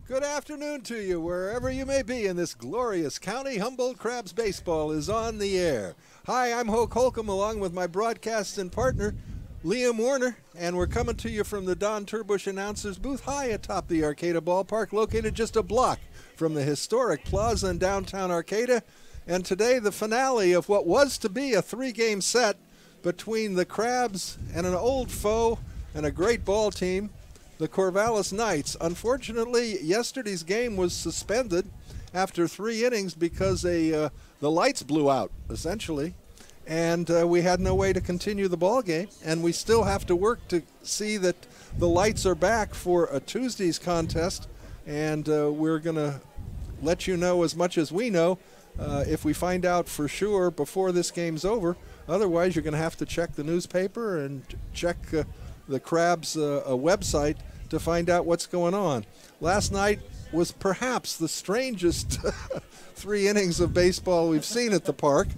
Good afternoon to you, wherever you may be in this glorious county. Humboldt Crabs Baseball is on the air. Hi, I'm Hoke Holcomb, along with my broadcasting partner, Liam Warner, and we're coming to you from the Don Turbush Announcers booth high atop the Arcata Ballpark, located just a block from the historic plaza in downtown Arcata. And today, the finale of what was to be a three-game set between the Crabs and an old foe and a great ball team, the Corvallis Knights. Unfortunately, yesterday's game was suspended after 3 innings because the lights blew out, essentially, and we had no way to continue the ball game. And we still have to work to see that the lights are back for a Tuesday's contest, and we're going to let you know as much as we know if we find out for sure before this game's over. Otherwise, you're going to have to check the newspaper and check the Crabs website to find out what's going on. Last night was perhaps the strangest 3 innings of baseball we've seen at the park.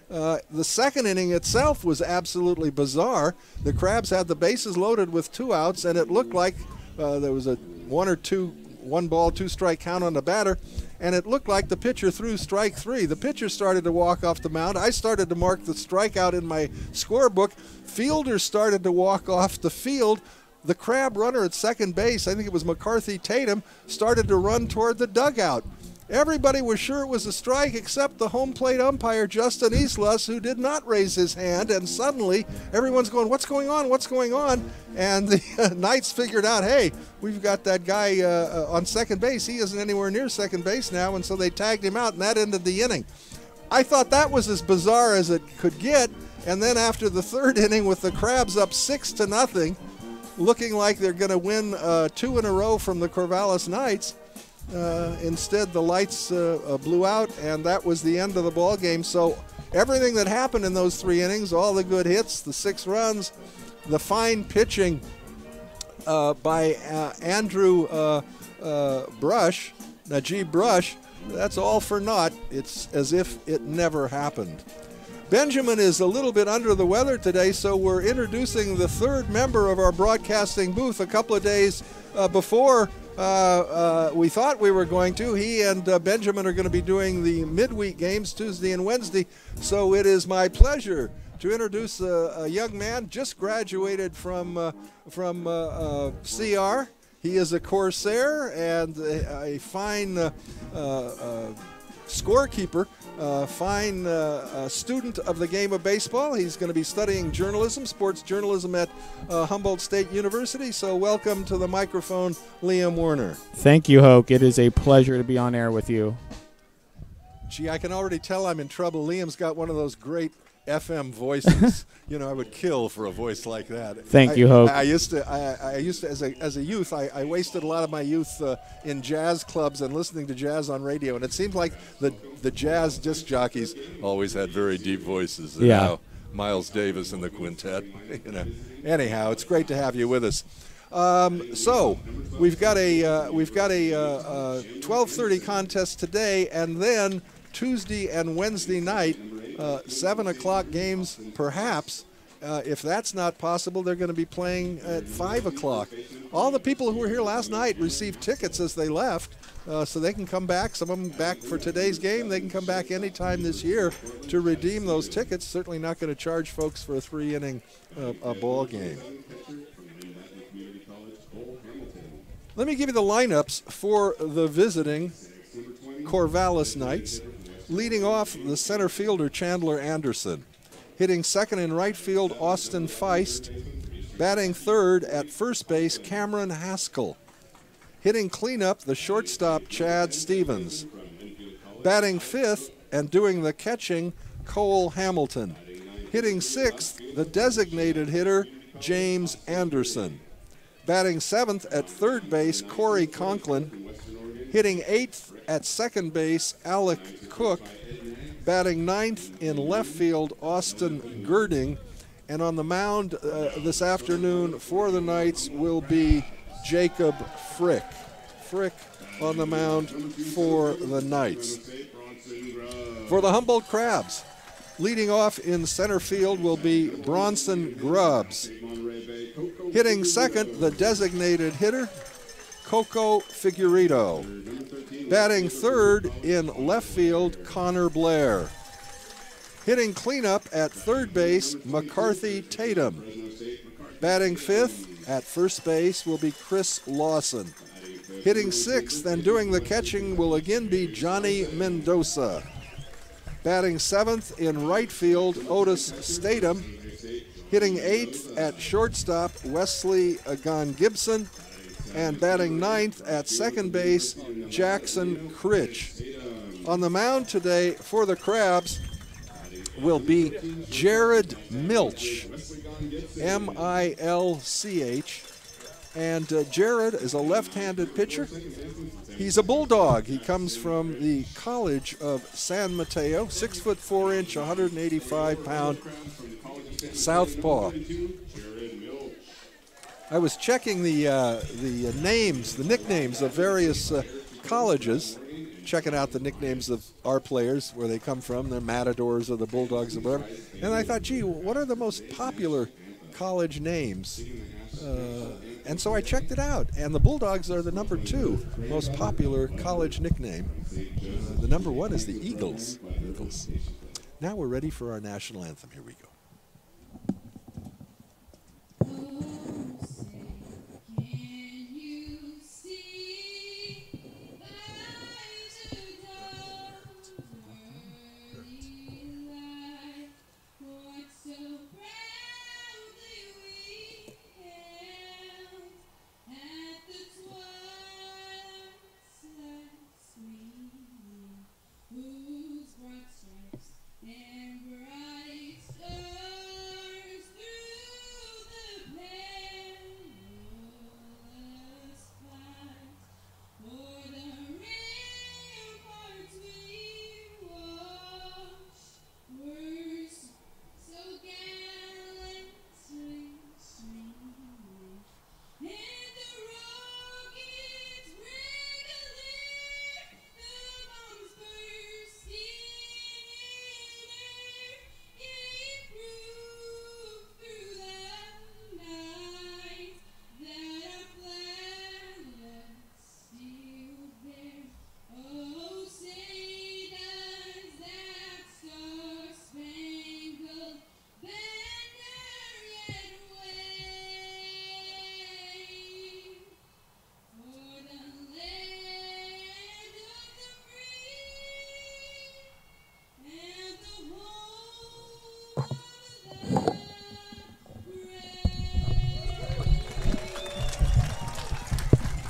The second inning itself was absolutely bizarre. The Crabs had the bases loaded with 2 outs, and it looked like there was a 1 ball, 2 strike count on the batter, and it looked like the pitcher threw strike 3. The pitcher started to walk off the mound. I started to mark the strikeout in my scorebook. Fielders started to walk off the field. The Crab runner at second base, I think it was McCarthy Tatum, started to run toward the dugout. Everybody was sure it was a strike except the home plate umpire, Justin Islas, who did not raise his hand, and suddenly everyone's going, what's going on, what's going on? And the Knights figured out, hey, we've got that guy on second base. He isn't anywhere near second base now, and so they tagged him out, and that ended the inning. I thought that was as bizarre as it could get, and then after the 3rd inning with the Crabs up 6-0, looking like they're going to win 2 in a row from the Corvallis Knights, instead the lights blew out, and that was the end of the ball game. So everything that happened in those 3 innings, all the good hits, the 6 runs, the fine pitching by Andrew Najib Brush, that's all for naught. It's as if it never happened. Benjamin is a little bit under the weather today, so we're introducing the 3rd member of our broadcasting booth a couple of days before we thought we were going to. He and Benjamin are going to be doing the midweek games Tuesday and Wednesday, so it is my pleasure to introduce a young man just graduated from CR. He is a Corsair and a fine scorekeeper, fine student of the game of baseball. He's going to be studying journalism, sports journalism at Humboldt State University. So welcome to the microphone, Liam Warner. Thank you, Hoke. It is a pleasure to be on air with you. Gee, I can already tell I'm in trouble. Liam's got one of those great FM voices. You know, I would kill for a voice like that. Thank you, Hoke. I used to as a youth, I wasted a lot of my youth in jazz clubs and listening to jazz on radio, and it seemed like the jazz disc jockeys always had very deep voices. And now Miles Davis and the quintet. You know. Anyhow, it's great to have you with us. So we've got a 12:30 contest today, and then Tuesday and Wednesday night, 7 o'clock games perhaps. If that's not possible, they're going to be playing at 5 o'clock. All the people who were here last night received tickets as they left, so they can come back. Some of them back for today's game. They can come back anytime this year to redeem those tickets. Certainly not going to charge folks for a 3-inning ball game. Let me give you the lineups for the visiting Corvallis Knights. Leading off, the center fielder, Chandler Anderson. Hitting second and right field, Austin Feist. Batting third at first base, Cameron Haskell. Hitting cleanup, the shortstop, Chad Stevens. Batting fifth and doing the catching, Cole Hamilton. Hitting sixth, the designated hitter, James Anderson. Batting seventh at third base, Corey Conklin. Hitting eighth at second base, Alec Cook. Batting ninth in left field, Austin Girding. And on the mound this afternoon for the Knights will be Jacob Frick. Frick on the mound for the Knights. For the Humboldt Crabs, leading off in center field will be Bronson Grubbs. Hitting second, the designated hitter, Coco Figueredo. Batting third in left field, Connor Blair. Hitting cleanup at third base, McCarthy Tatum. Batting fifth at first base will be Chris Lawson. Hitting sixth and doing the catching will again be Johnny Mendoza. Batting seventh in right field, Otis Statham. Hitting eighth at shortstop, Wesley Agon Gibson. And batting ninth at second base, Jackson Critch. On the mound today for the Crabs will be Jared Milch, M-I-L-C-H. And Jared is a left-handed pitcher. He's a bulldog. He comes from the College of San Mateo, 6 foot 4 inch, 185-pound southpaw. I was checking the nicknames of various colleges, checking out the nicknames of our players, where they come from, their Matadors or the Bulldogs or whatever. And I thought, gee, what are the most popular college names? And so I checked it out, and the Bulldogs are the number 2 most popular college nickname. The number 1 is the Eagles. Now we're ready for our national anthem. Here we go.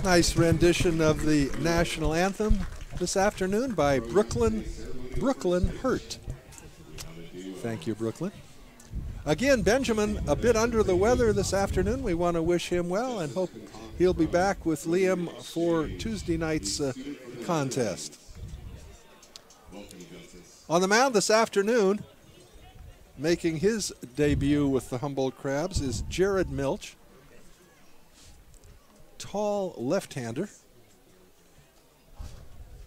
Nice rendition of the national anthem this afternoon by Brooklyn Hurt. Thank you, Brooklyn. Again, Benjamin a bit under the weather this afternoon. We want to wish him well and hope he'll be back with Liam for Tuesday night's contest. On the mound this afternoon, making his debut with the Humboldt Crabs, is Jared Milch. Tall left-hander.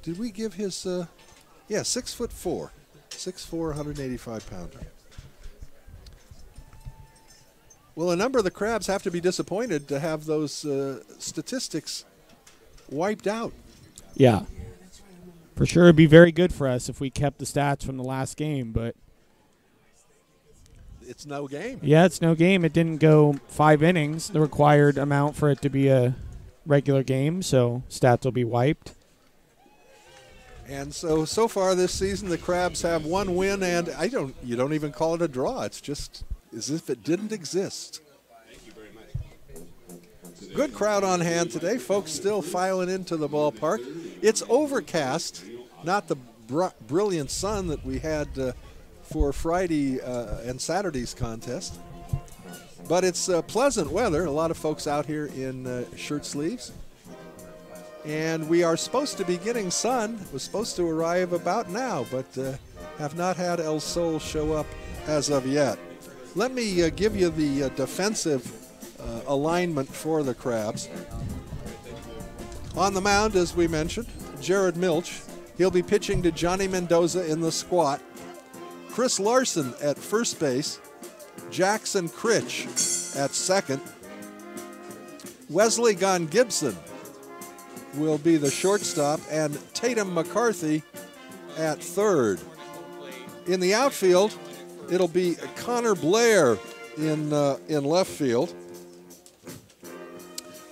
Did we give his, 6'4", 6'4", 185-pounder. Well, a number of the Crabs have to be disappointed to have those statistics wiped out. Yeah. For sure, it'd be very good for us if we kept the stats from the last game, but it's no game. Yeah, it's no game. It didn't go 5 innings, the required amount for it to be a regular game, so stats will be wiped. And so far this season, the Crabs have 1 win, and you don't even call it a draw. It's just as if it didn't exist. Thank you very much. Good crowd on hand today. Folks still filing into the ballpark. It's overcast, not the brilliant sun that we had for Friday and Saturday's contest. But it's pleasant weather. A lot of folks out here in shirt sleeves. And we are supposed to be getting sun. It was supposed to arrive about now, but have not had El Sol show up as of yet. Let me give you the defensive alignment for the Crabs. On the mound, as we mentioned, Jared Milch. He'll be pitching to Johnny Mendoza in the squat. Chris Larson at first base. Jackson Critch at second. Wesley Gon Gibson will be the shortstop, and Tatum McCarthy at third. In the outfield, it'll be Connor Blair in left field.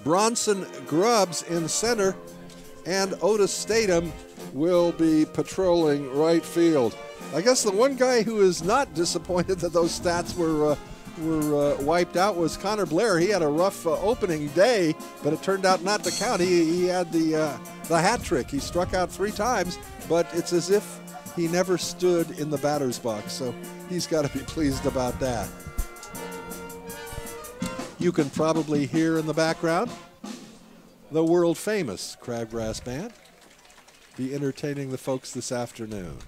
Bronson Grubbs in center, and Otis Statham will be patrolling right field. I guess the one guy who is not disappointed that those stats were wiped out was Connor Blair. He had a rough opening day, but it turned out not to count. He had the hat trick. He struck out 3 times, but it's as if he never stood in the batter's box, so he's got to be pleased about that. You can probably hear in the background the world-famous Crabgrass Band be entertaining the folks this afternoon.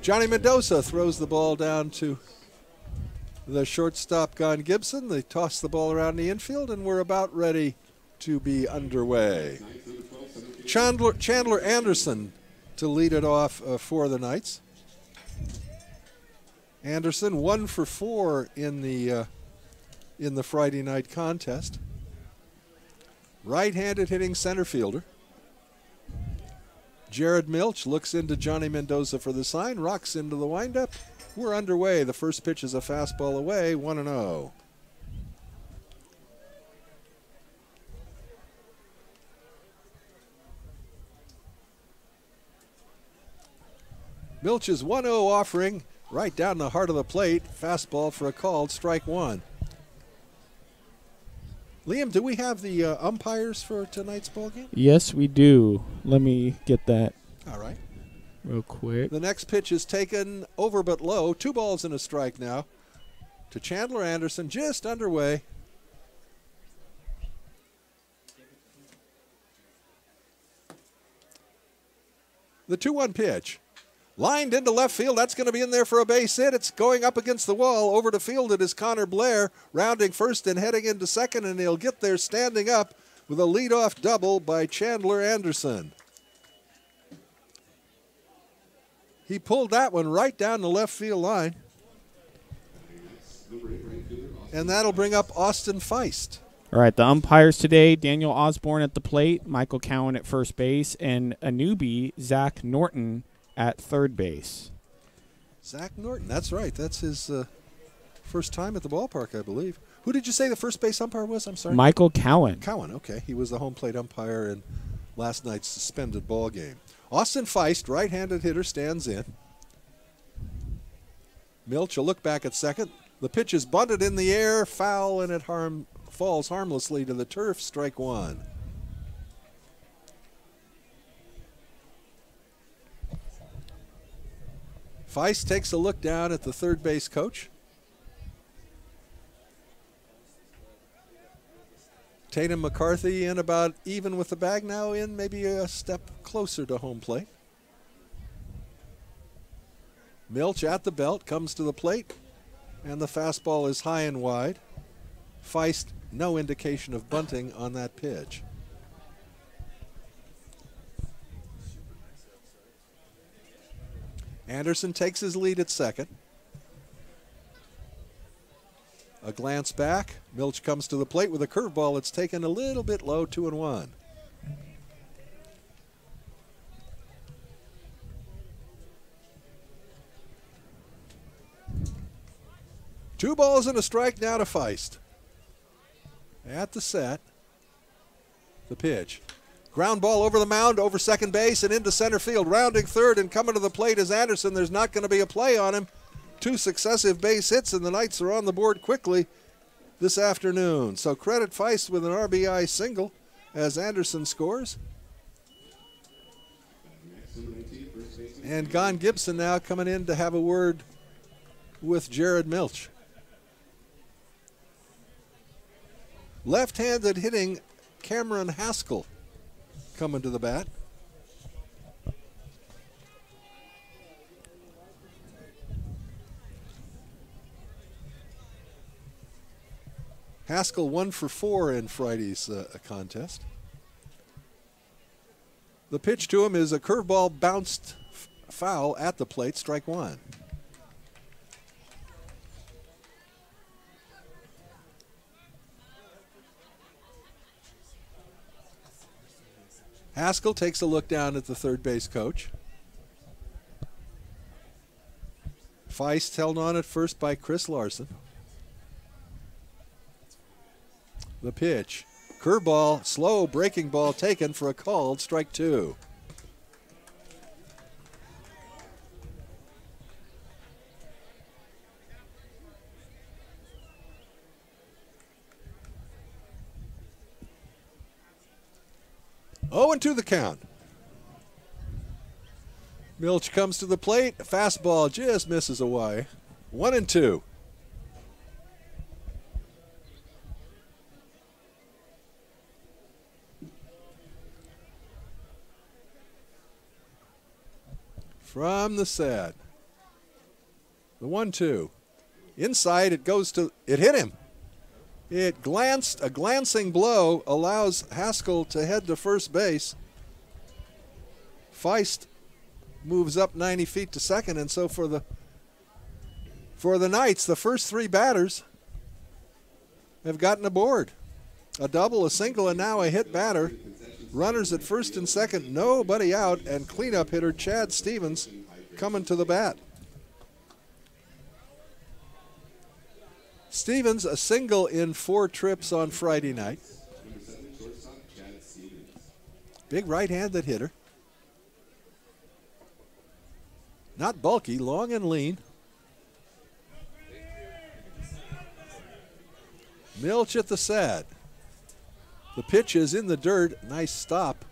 Johnny Mendoza throws the ball down to the shortstop, Gon Gibson. They toss the ball around the infield, and we're about ready to be underway. Chandler Anderson to lead it off for the Knights. Anderson 1 for 4 in the Friday night contest. Right-handed hitting center fielder. Jared Milch looks into Johnny Mendoza for the sign, rocks into the windup. We're underway. The first pitch is a fastball away, 1-0. Milch's 1-0 offering right down the heart of the plate. Fastball for a called strike 1. Liam, do we have the umpires for tonight's ballgame? Yes, we do. Let me get that. All right. Real quick. The next pitch is taken over but low. 2 balls and a strike now to Chandler Anderson, just underway. The 2-1 pitch. Lined into left field. That's going to be in there for a base hit. It's going up against the wall. Over to field it is Connor Blair, rounding first and heading into second, and he'll get there standing up with a leadoff double by Chandler Anderson. He pulled that one right down the left field line. And that'll bring up Austin Feist. All right, the umpires today, Daniel Osborne at the plate, Michael Cowan at first base, and a newbie, Zach Norton, at third base. Zach Norton, that's right. That's his first time at the ballpark, I believe. Who did you say the first base umpire was? I'm sorry. Michael Cowan. Cowan, okay. He was the home plate umpire in last night's suspended ball game. Austin Feist, right-handed hitter, stands in. Milch will look back at second. The pitch is bunted in the air, foul, and it falls harmlessly to the turf, strike 1. Feist takes a look down at the third base coach. Tatum McCarthy in about even with the bag now, in maybe a step closer to home plate. Milch at the belt, comes to the plate, and the fastball is high and wide. Feist, no indication of bunting on that pitch. Anderson takes his lead at second. A glance back. Milch comes to the plate with a curveball. It's taken a little bit low, 2-1. Two balls and a strike now to Feist. At the set. The pitch. Ground ball over the mound, over second base, and into center field. Rounding third and coming to the plate is Anderson. There's not going to be a play on him. 2 successive base hits, and the Knights are on the board quickly this afternoon. So credit Feist with an RBI single as Anderson scores. And Gon Gibson now coming in to have a word with Jared Milch. Left-handed hitting Cameron Haskell coming to the bat. Haskell 1 for 4 in Friday's contest. The pitch to him is a curveball bounced foul at the plate, strike 1. Haskell takes a look down at the third base coach. Feist held on at first by Chris Larson. The pitch. Curveball, slow breaking ball taken for a called strike 2. Oh, and 2 the count. Milch comes to the plate. Fastball just misses away. 1-2. From the set. The 1-2. Inside it goes to, it hit him. It glanced, a glancing blow allows Haskell to head to first base. Feist moves up 90 feet to second, and so for the Knights, the first 3 batters have gotten aboard. A double, a single, and now a hit batter. Runners at first and second, nobody out, and cleanup hitter Chad Stevens coming to the bat. Stevens, a single in 4 trips on Friday night. Big right-handed hitter. Not bulky, long and lean. Milch at the set. The pitch is in the dirt. Nice stop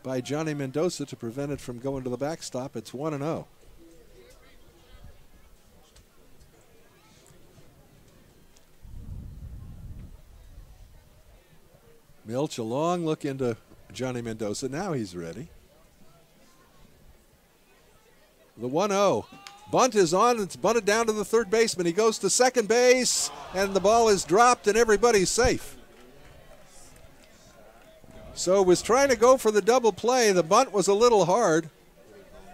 by Johnny Mendoza to prevent it from going to the backstop. It's 1-0. Milch, a long look into Johnny Mendoza. Now he's ready. The 1-0. Bunt is on. It's bunted down to the third baseman. He goes to second base, and the ball is dropped, and everybody's safe. So was trying to go for the double play. The bunt was a little hard.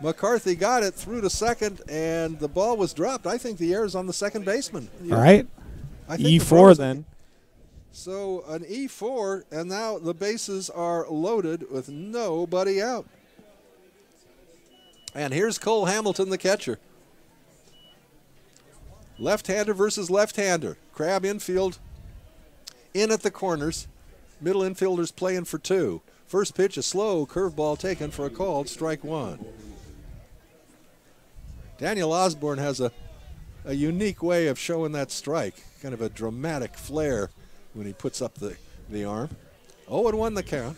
McCarthy got it through to second, and the ball was dropped. I think the error's on the second baseman. All right. E4 then. So an E4, and now the bases are loaded with nobody out. And here's Cole Hamilton, the catcher. Left-hander versus left-hander. Crab infield in at the corners. Middle infielders playing for 2. First pitch, a slow curveball taken for a called strike 1. Daniel Osborne has a unique way of showing that strike. Kind of a dramatic flair when he puts up the arm. 0-1 the count.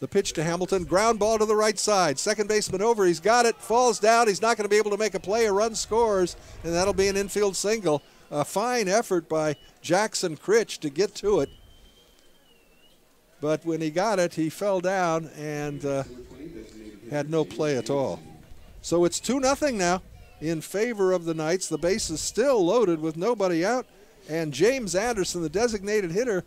The pitch to Hamilton, ground ball to the right side. Second baseman over, he's got it, falls down. He's not going to be able to make a play. A run scores, and that'll be an infield single. A fine effort by Jackson Critch to get to it. But when he got it, he fell down and had no play at all. So it's 2-0 now in favor of the Knights. The base is still loaded with nobody out. And James Anderson, the designated hitter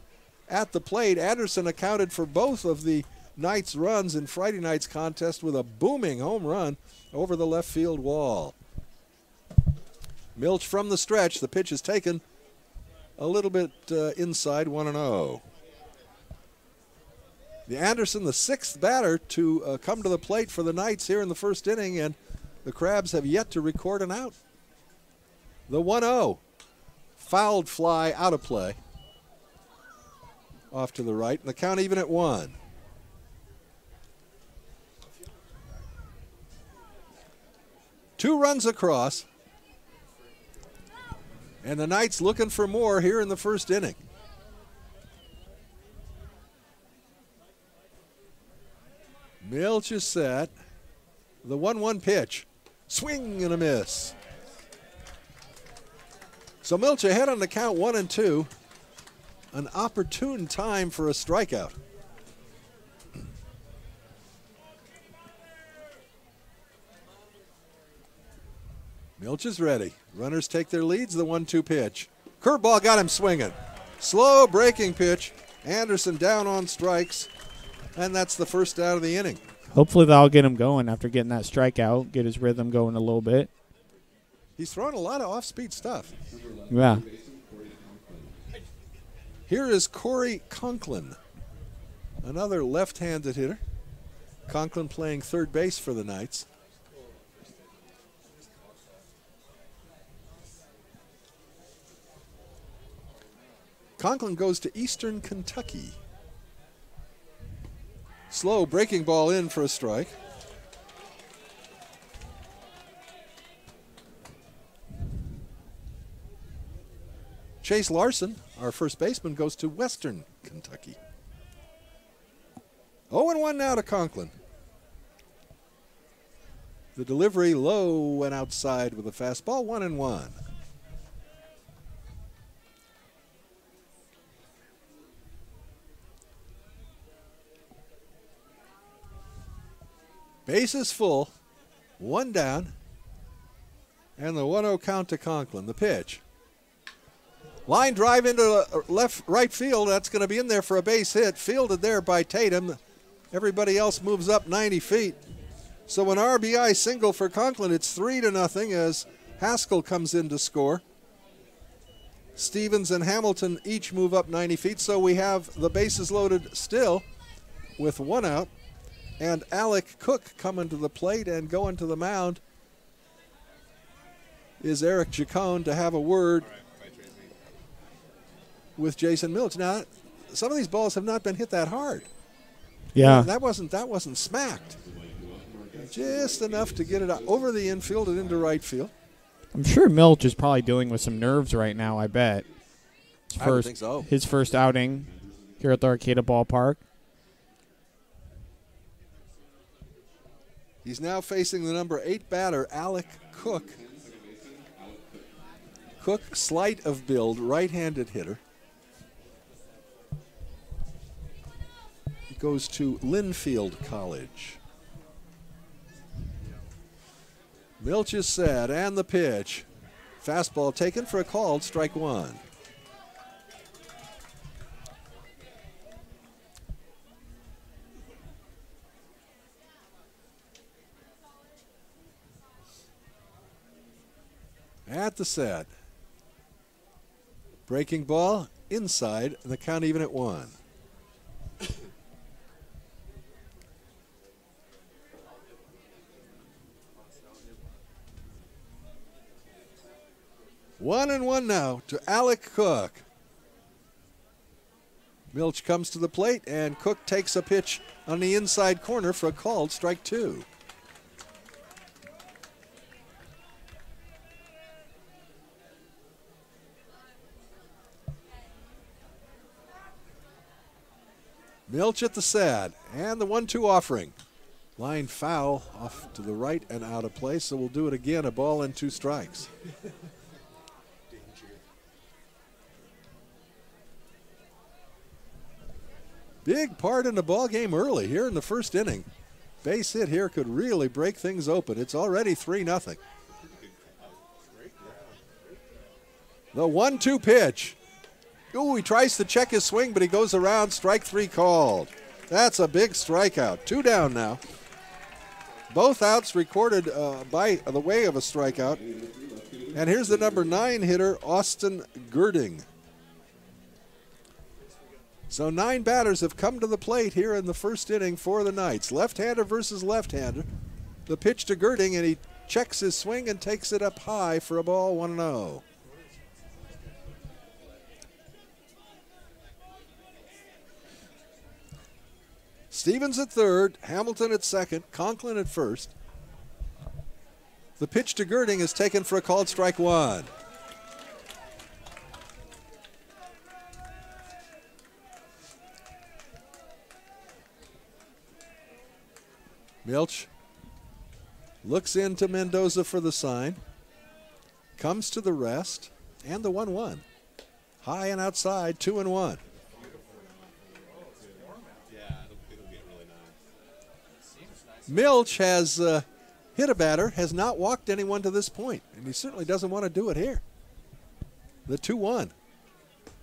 at the plate. Anderson accounted for both of the Knights' runs in Friday night's contest with a booming home run over the left field wall. Milch from the stretch. The pitch is taken a little bit inside, 1-0. The Anderson, the 6th batter to come to the plate for the Knights here in the first inning, and the Crabs have yet to record an out. The 1-0. Fouled fly out of play. Off to the right, and the count even at 1. Two runs across. And the Knights looking for more here in the first inning. Milch is set. The 1-1 pitch. Swing and a miss. So Milch ahead on the count 1-2. An opportune time for a strikeout. Milch is ready. Runners take their leads. The 1-2 pitch. Curveball got him swinging. Slow breaking pitch. Anderson down on strikes. And that's the first out of the inning. Hopefully that'll get him going after getting that strikeout, get his rhythm going a little bit. He's throwing a lot of off-speed stuff. Yeah. Here is Corey Conklin, another left-handed hitter. Conklin playing third base for the Knights. Conklin goes to Eastern Kentucky. Slow breaking ball in for a strike. Chase Larson, our first baseman, goes to Western Kentucky. 0-1 now to Conklin. The delivery low and outside with a fastball, 1-1. Bases full, one down, and the 1-0 count to Conklin. The pitch. Line drive into right field. That's going to be in there for a base hit. Fielded there by Tatum. Everybody else moves up 90 feet. So an RBI single for Conklin. It's 3-0 as Haskell comes in to score. Stevens and Hamilton each move up 90 feet. So we have the bases loaded still with one out. And Alec Cook coming to the plate and going to the mound is Eric Chacon to have a word with Jason Milch. Now, some of these balls have not been hit that hard. Yeah. That wasn't smacked. Just enough to get it over the infield and into right field. I'm sure Milch is probably dealing with some nerves right now, I bet. I would think so. His first outing here at the Arcata Ballpark. He's now facing the number 8 batter, Alec Cook. Cook, slight of build, right-handed hitter. He goes to Linfield College. Milch is set, and the pitch. Fastball taken for a called strike one. At the set. Breaking ball inside, and the count even at 1. One and one now to Alec Cook. Milch comes to the plate, and Cook takes a pitch on the inside corner for a called strike two. Milch at the set, and the 1-2 offering. Line foul off to the right and out of play, so we'll do it again, a ball and 2 strikes. Big part in the ball game early here in the first inning. Base hit here could really break things open. It's already 3-0. The 1-2 pitch. Ooh, he tries to check his swing, but he goes around. Strike 3 called. That's a big strikeout. 2 down now. Both outs recorded by the way of a strikeout. And here's the number 9 hitter, Austin Girding. So 9 batters have come to the plate here in the first inning for the Knights. Left-hander versus left-hander. The pitch to Girding, and he checks his swing and takes it up high for a ball, 1-0. Stevens at third, Hamilton at second, Conklin at first. The pitch to Girding is taken for a called strike 1. Milch looks into Mendoza for the sign, comes to the rest, and the 1-1. High and outside, 2-1. Milch has hit a batter, has not walked anyone to this point, and he certainly doesn't want to do it here. The 2-1.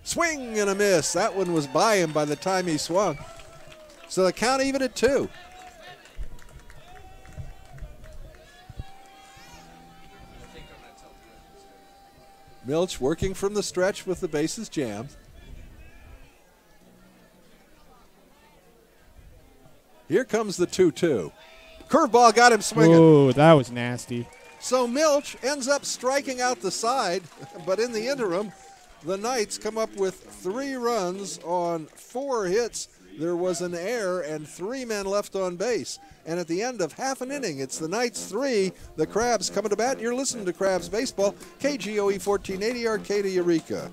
Swing and a miss. That one was by him by the time he swung. So the count even at 2. Milch working from the stretch with the bases jammed. Here comes the 2-2. Curveball got him swinging. Oh, that was nasty. So Milch ends up striking out the side, but in the interim, the Knights come up with 3 runs on 4 hits. There was an error and 3 men left on base. And at the end of half an inning, it's the Knights 3, the Crabs coming to bat. You're listening to Crabs Baseball, KGOE 1480, Arcata, Eureka.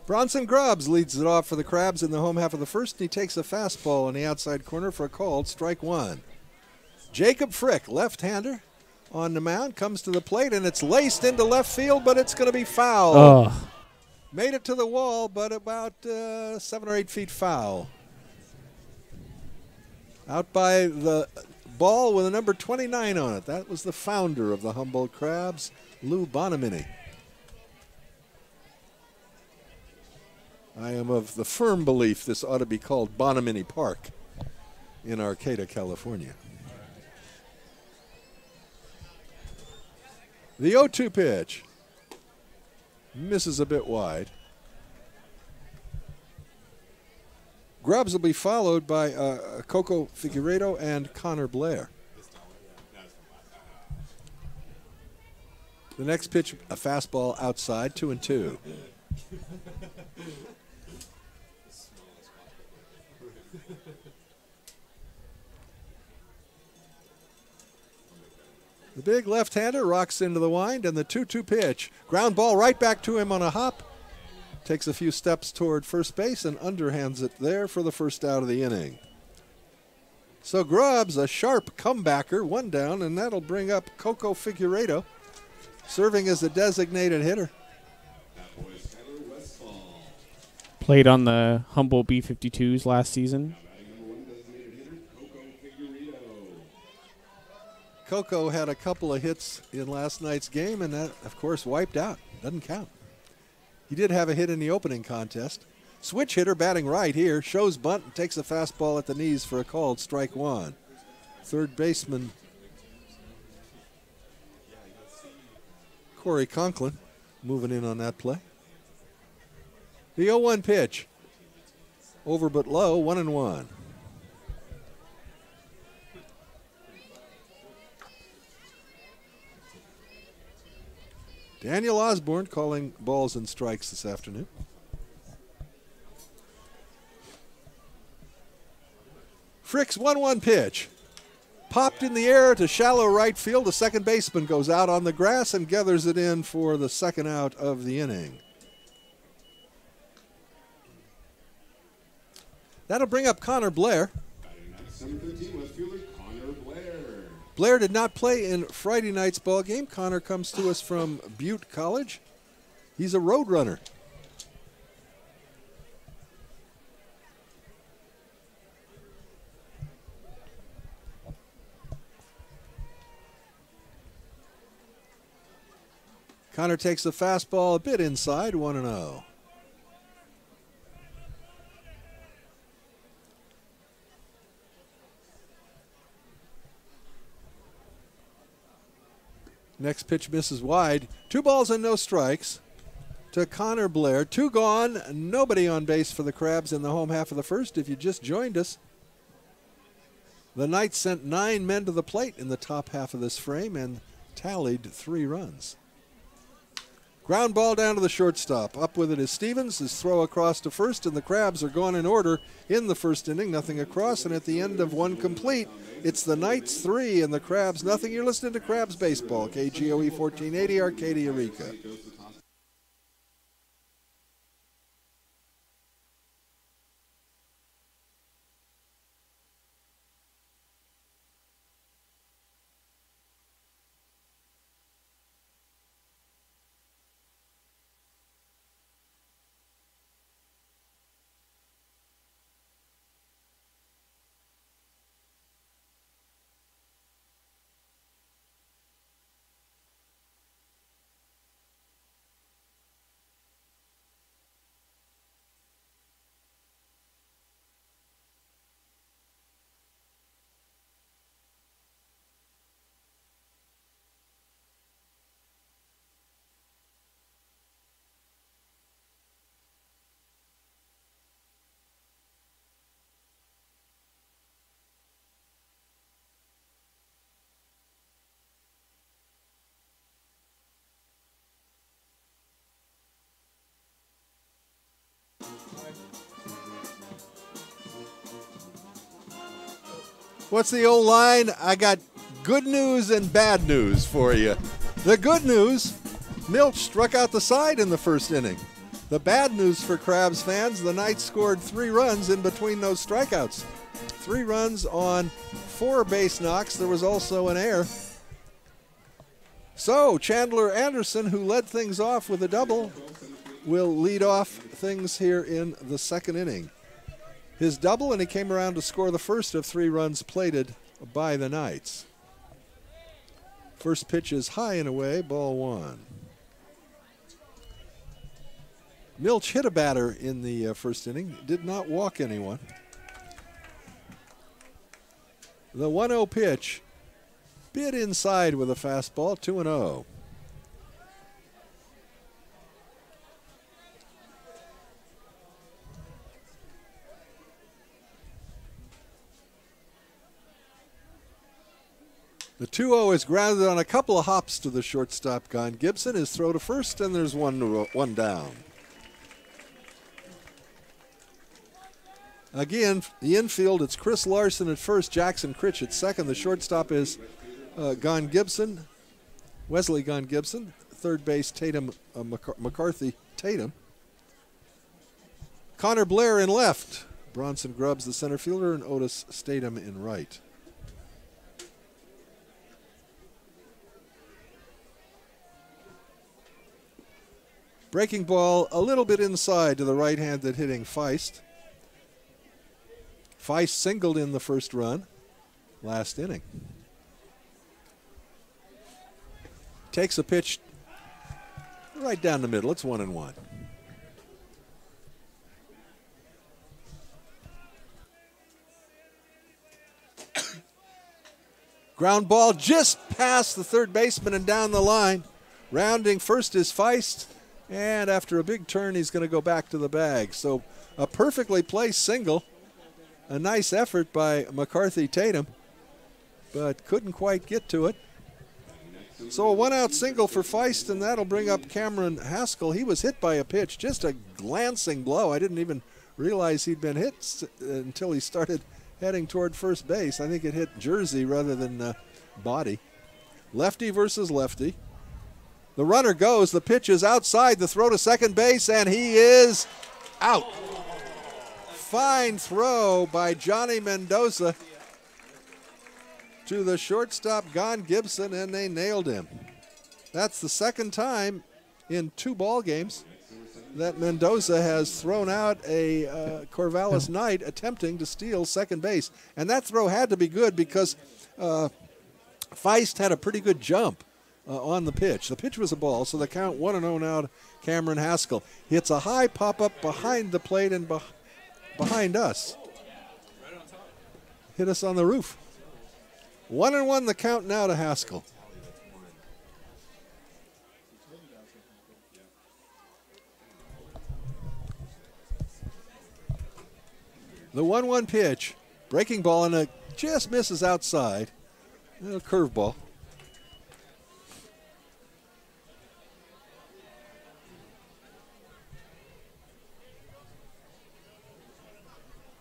Bronson Grubbs leads it off for the Crabs in the home half of the first, and he takes a fastball on the outside corner for a called strike 1. Jacob Frick, left-hander, on the mound, comes to the plate, and it's laced into left field, but it's going to be foul. Oh. Made it to the wall, but about 7 or 8 feet foul. Out by the ball with a number 29 on it. That was the founder of the Humboldt Crabs, Lou Bonamini. I am of the firm belief this ought to be called Bonamini Park in Arcata, California. The 0-2 pitch misses a bit wide. Grubbs will be followed by Coco Figueiredo and Connor Blair. The next pitch, a fastball outside, 2-2. The big left-hander rocks into the wind, and the 2-2 pitch. Ground ball right back to him on a hop. Takes a few steps toward first base and underhands it there for the first out of the inning. So Grubbs, a sharp comebacker, 1 down, and that'll bring up Coco Figueiredo, serving as the designated hitter. Played on the Humboldt B-52s last season. Coco had a couple of hits in last night's game, and that, of course, wiped out. Doesn't count. He did have a hit in the opening contest. Switch hitter batting right here. Shows bunt and takes a fastball at the knees for a called strike 1. Third baseman Corey Conklin moving in on that play. The 0-1 pitch. Over but low, 1-1. Daniel Osborne calling balls and strikes this afternoon. Frick's 1-1 pitch. Popped in the air to shallow right field. The second baseman goes out on the grass and gathers it in for the second out of the inning. That'll bring up Connor Blair. Blair did not play in Friday night's ball game. Connor comes to us from Butte College. He's a road runner. Connor takes the fastball a bit inside, 1-0. Next pitch misses wide. 2 balls and no strikes to Connor Blair. 2 gone, nobody on base for the Crabs in the home half of the first. If you just joined us, the Knights sent 9 men to the plate in the top half of this frame and tallied 3 runs. Ground ball down to the shortstop. Up with it is Stevens. His throw across to first, and the Crabs are gone in order in the first inning. Nothing across, and at the end of 1 complete, it's the Knights 3 and the Crabs nothing. You're listening to Crabs Baseball, KGOE 1480, Arcadia, Eureka. What's the old line? I got good news and bad news for you. The good news, Milch struck out the side in the first inning. The bad news for Crabs fans, the Knights scored 3 runs in between those strikeouts. 3 runs on 4 base knocks. There was also an error. So Chandler Anderson, who led things off with a double, will lead off things here in the second inning. His double, and he came around to score the first of 3 runs plated by the Knights. First pitch is high and away, ball 1. Milch hit a batter in the first inning, did not walk anyone. The 1-0 pitch, bit inside with a fastball, 2-0. The 2-0 is grounded on a couple of hops to the shortstop, Gon Gibson. His throw to first, and there's one down. Again, the infield, it's Chris Larson at first, Jackson Critch at second. The shortstop is Gon Gibson, Wesley Gon Gibson. Third base, McCarthy Tatum. Connor Blair in left. Bronson Grubbs, the center fielder, and Otis Statham in right. Breaking ball a little bit inside to the right-handed hitting Feist. Feist singled in the first run last inning. Takes a pitch right down the middle. It's 1-1. Ground ball just past the third baseman and down the line. Rounding first is Feist. And after a big turn, he's going to go back to the bag. So a perfectly placed single. A nice effort by McCarthy Tatum, but couldn't quite get to it. So a 1-out single for Feist, and that'll bring up Cameron Haskell. He was hit by a pitch, just a glancing blow. I didn't even realize he'd been hit until he started heading toward first base. I think it hit jersey rather than body. Lefty versus lefty. The runner goes. The pitch is outside. The throw to second base, and he is out. Fine throw by Johnny Mendoza to the shortstop, Gon Gibson, and they nailed him. That's the second time in 2 ball games that Mendoza has thrown out a Corvallis Knight attempting to steal second base. And that throw had to be good because Feist had a pretty good jump on the pitch. The pitch was a ball, so the count 1-0 now to Cameron Haskell. Hits a high pop-up behind the plate and behind us. Hit us on the roof. 1-1 the count now to Haskell. The 1-1 pitch, breaking ball, and it just misses outside. A curveball.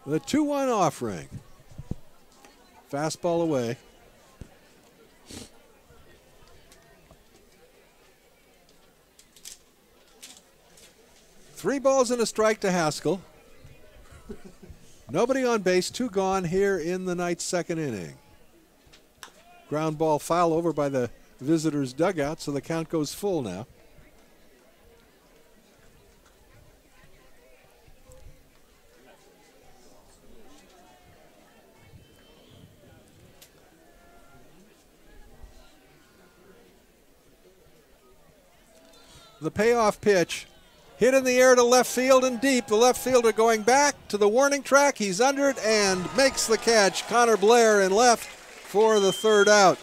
The 2-1 offering. Fastball away. Three balls and a strike to Haskell. Nobody on base, 2 gone here in the Knight's second inning. Ground ball foul over by the visitors' dugout, so the count goes full now. The payoff pitch. Hit in the air to left field and deep. The left fielder going back to the warning track. He's under it and makes the catch. Connor Blair in left for the third out.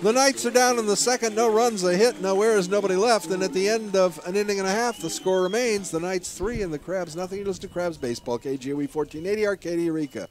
The Knights are down in the second. No runs, a hit, no errors, nobody left. And at the end of an inning and a half, the score remains the Knights 3 and the Crabs nothing. You listen to Crabs Baseball, KGOE 1480, Arcadia, Eureka.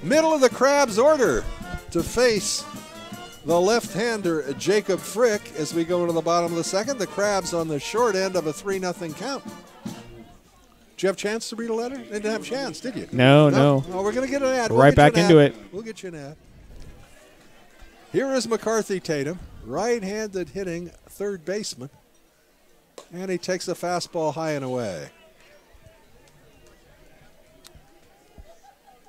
Middle of the Crabs order to face the left-hander Jacob Frick as we go into the bottom of the second. The Crabs on the short end of a 3-0 count. Did you have a chance to read a letter? Didn't have a chance, did you? No. Oh, we're going to get an ad. Right back into it. We'll get you an ad. Here is McCarthy Tatum, right-handed hitting third baseman. And he takes a fastball high and away.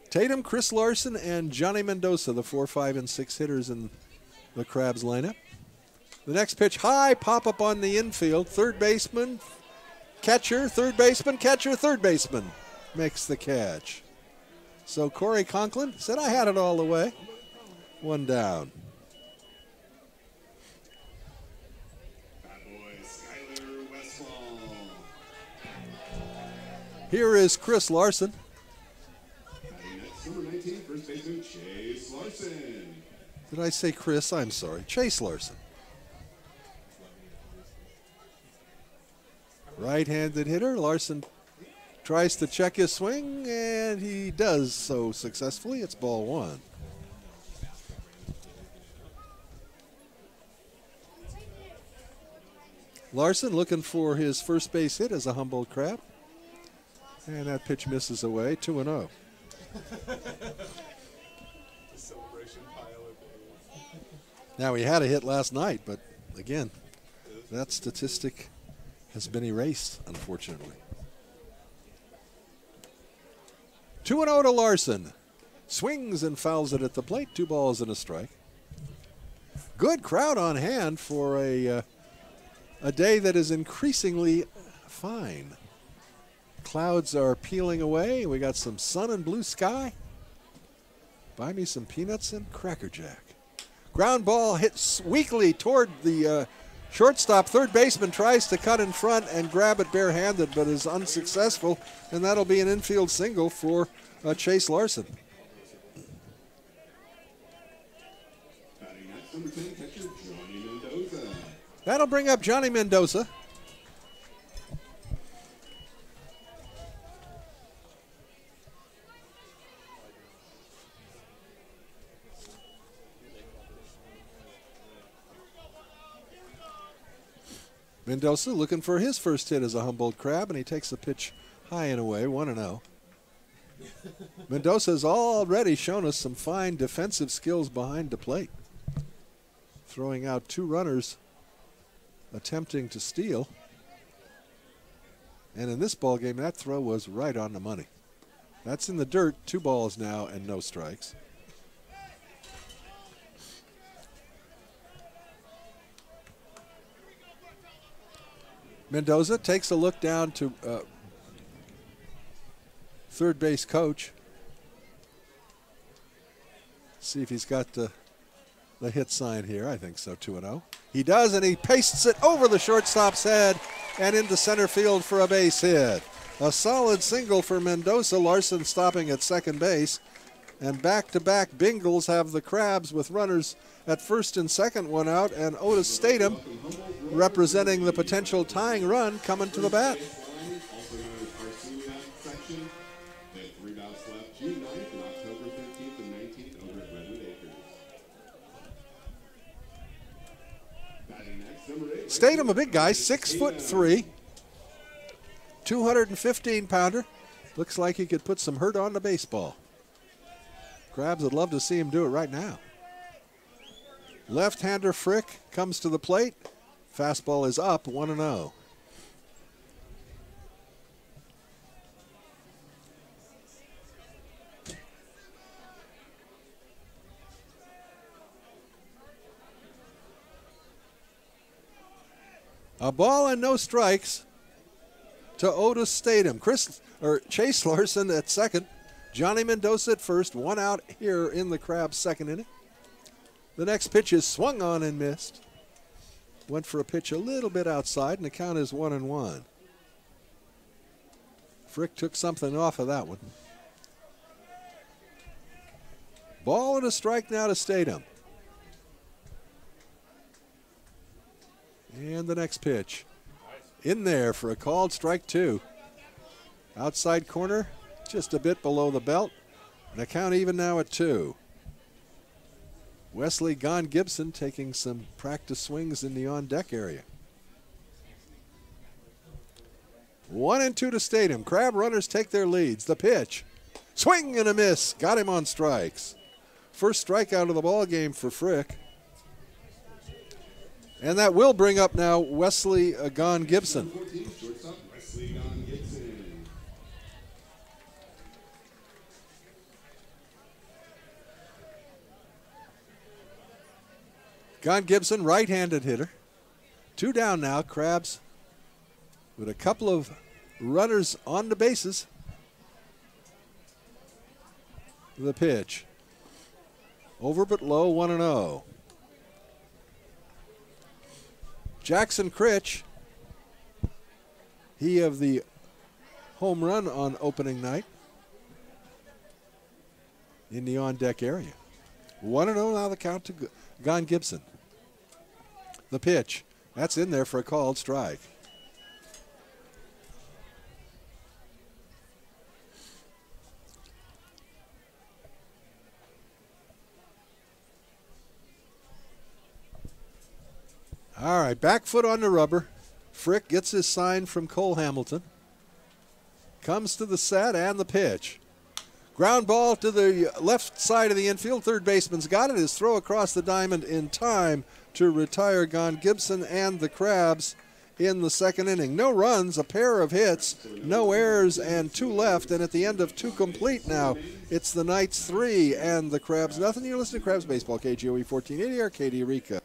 Tatum, Chris Larson, and Johnny Mendoza, the 4, 5, and 6 hitters in the Crabs lineup. The next pitch, high pop-up on the infield. Third baseman, catcher, third baseman, catcher, third baseman makes the catch. So Corey Conklin said, I had it all the way. 1 down. Here is Chris Larson. Number 19, first baseman Chase Larson. Did I say Chris? I'm sorry. Chase Larson. Right-handed hitter. Larson tries to check his swing, and he does so successfully. It's ball 1. Larson looking for his first base hit as a Humboldt Crab. And that pitch misses away, 2-0. Now, he had a hit last night, but again, that statistic has been erased, unfortunately. 2-0 to Larson. Swings and fouls it at the plate. 2 balls and a strike. Good crowd on hand for a day that is increasingly fine. Clouds are peeling away. We got some sun and blue sky. Buy me some peanuts and Cracker Jack. Ground ball hits weakly toward the shortstop. Third baseman tries to cut in front and grab it barehanded, but is unsuccessful, and that'll be an infield single for Chase Larson. Number 10 catcher Johnny Mendoza. That'll bring up Johnny Mendoza. Mendoza looking for his first hit as a Humboldt Crab, and he takes the pitch high and away, 1-0. Mendoza has already shown us some fine defensive skills behind the plate, throwing out 2 runners attempting to steal. And in this ball game, that throw was right on the money. That's in the dirt, 2 balls now and no strikes. Mendoza takes a look down to third base coach. See if he's got the hit sign here. I think so, 2-0. He does, and he pastes it over the shortstop's head and into center field for a base hit. A solid single for Mendoza. Larson stopping at second base. And back-to-back Bengals have the Crabs with runners at first and second, 1 out, and Otis Statham, representing the potential tying run, coming to the bat. Statham, a big guy, 6'3", 215-pounder. Looks like he could put some hurt on the baseball. Crabs would love to see him do it right now. Left-hander Frick comes to the plate. Fastball is up, 1-0. A ball and no strikes to Otis Statham. Chase Larson at second. Johnny Mendoza at first. 1 out here in the Crabs' second inning. The next pitch is swung on and missed. Went for a pitch a little bit outside, and the count is 1-1. Frick took something off of that one. Ball and a strike now to Statham. And the next pitch. In there for a called strike 2. Outside corner, just a bit below the belt. And the count even now at 2. Wesley Gon Gibson taking some practice swings in the on-deck area. 1-2 to Statham. Crab runners take their leads. The pitch. Swing and a miss. Got him on strikes. First strikeout of the ball game for Frick. And that will bring up now Wesley Gon Gibson. Gon Gibson, right-handed hitter. 2 down now. Crabs with a couple of runners on the bases. The pitch. Over but low, 1-0. Jackson Critch, he of the home run on opening night in the on-deck area. 1-0 now the count to Gon Gibson. The pitch. That's in there for a called strike. All right, back foot on the rubber. Frick gets his sign from Cole Hamilton. Comes to the set and the pitch. Ground ball to the left side of the infield. Third baseman's got it. His throw across the diamond in time to retire Gon Gibson and the Crabs in the second inning. No runs, a pair of hits, no errors, and 2 left. And at the end of 2 complete now, it's the Knights 3 and the Crabs nothing. You're listening to Crabs Baseball, KGOE 1480, Arcadia Eureka.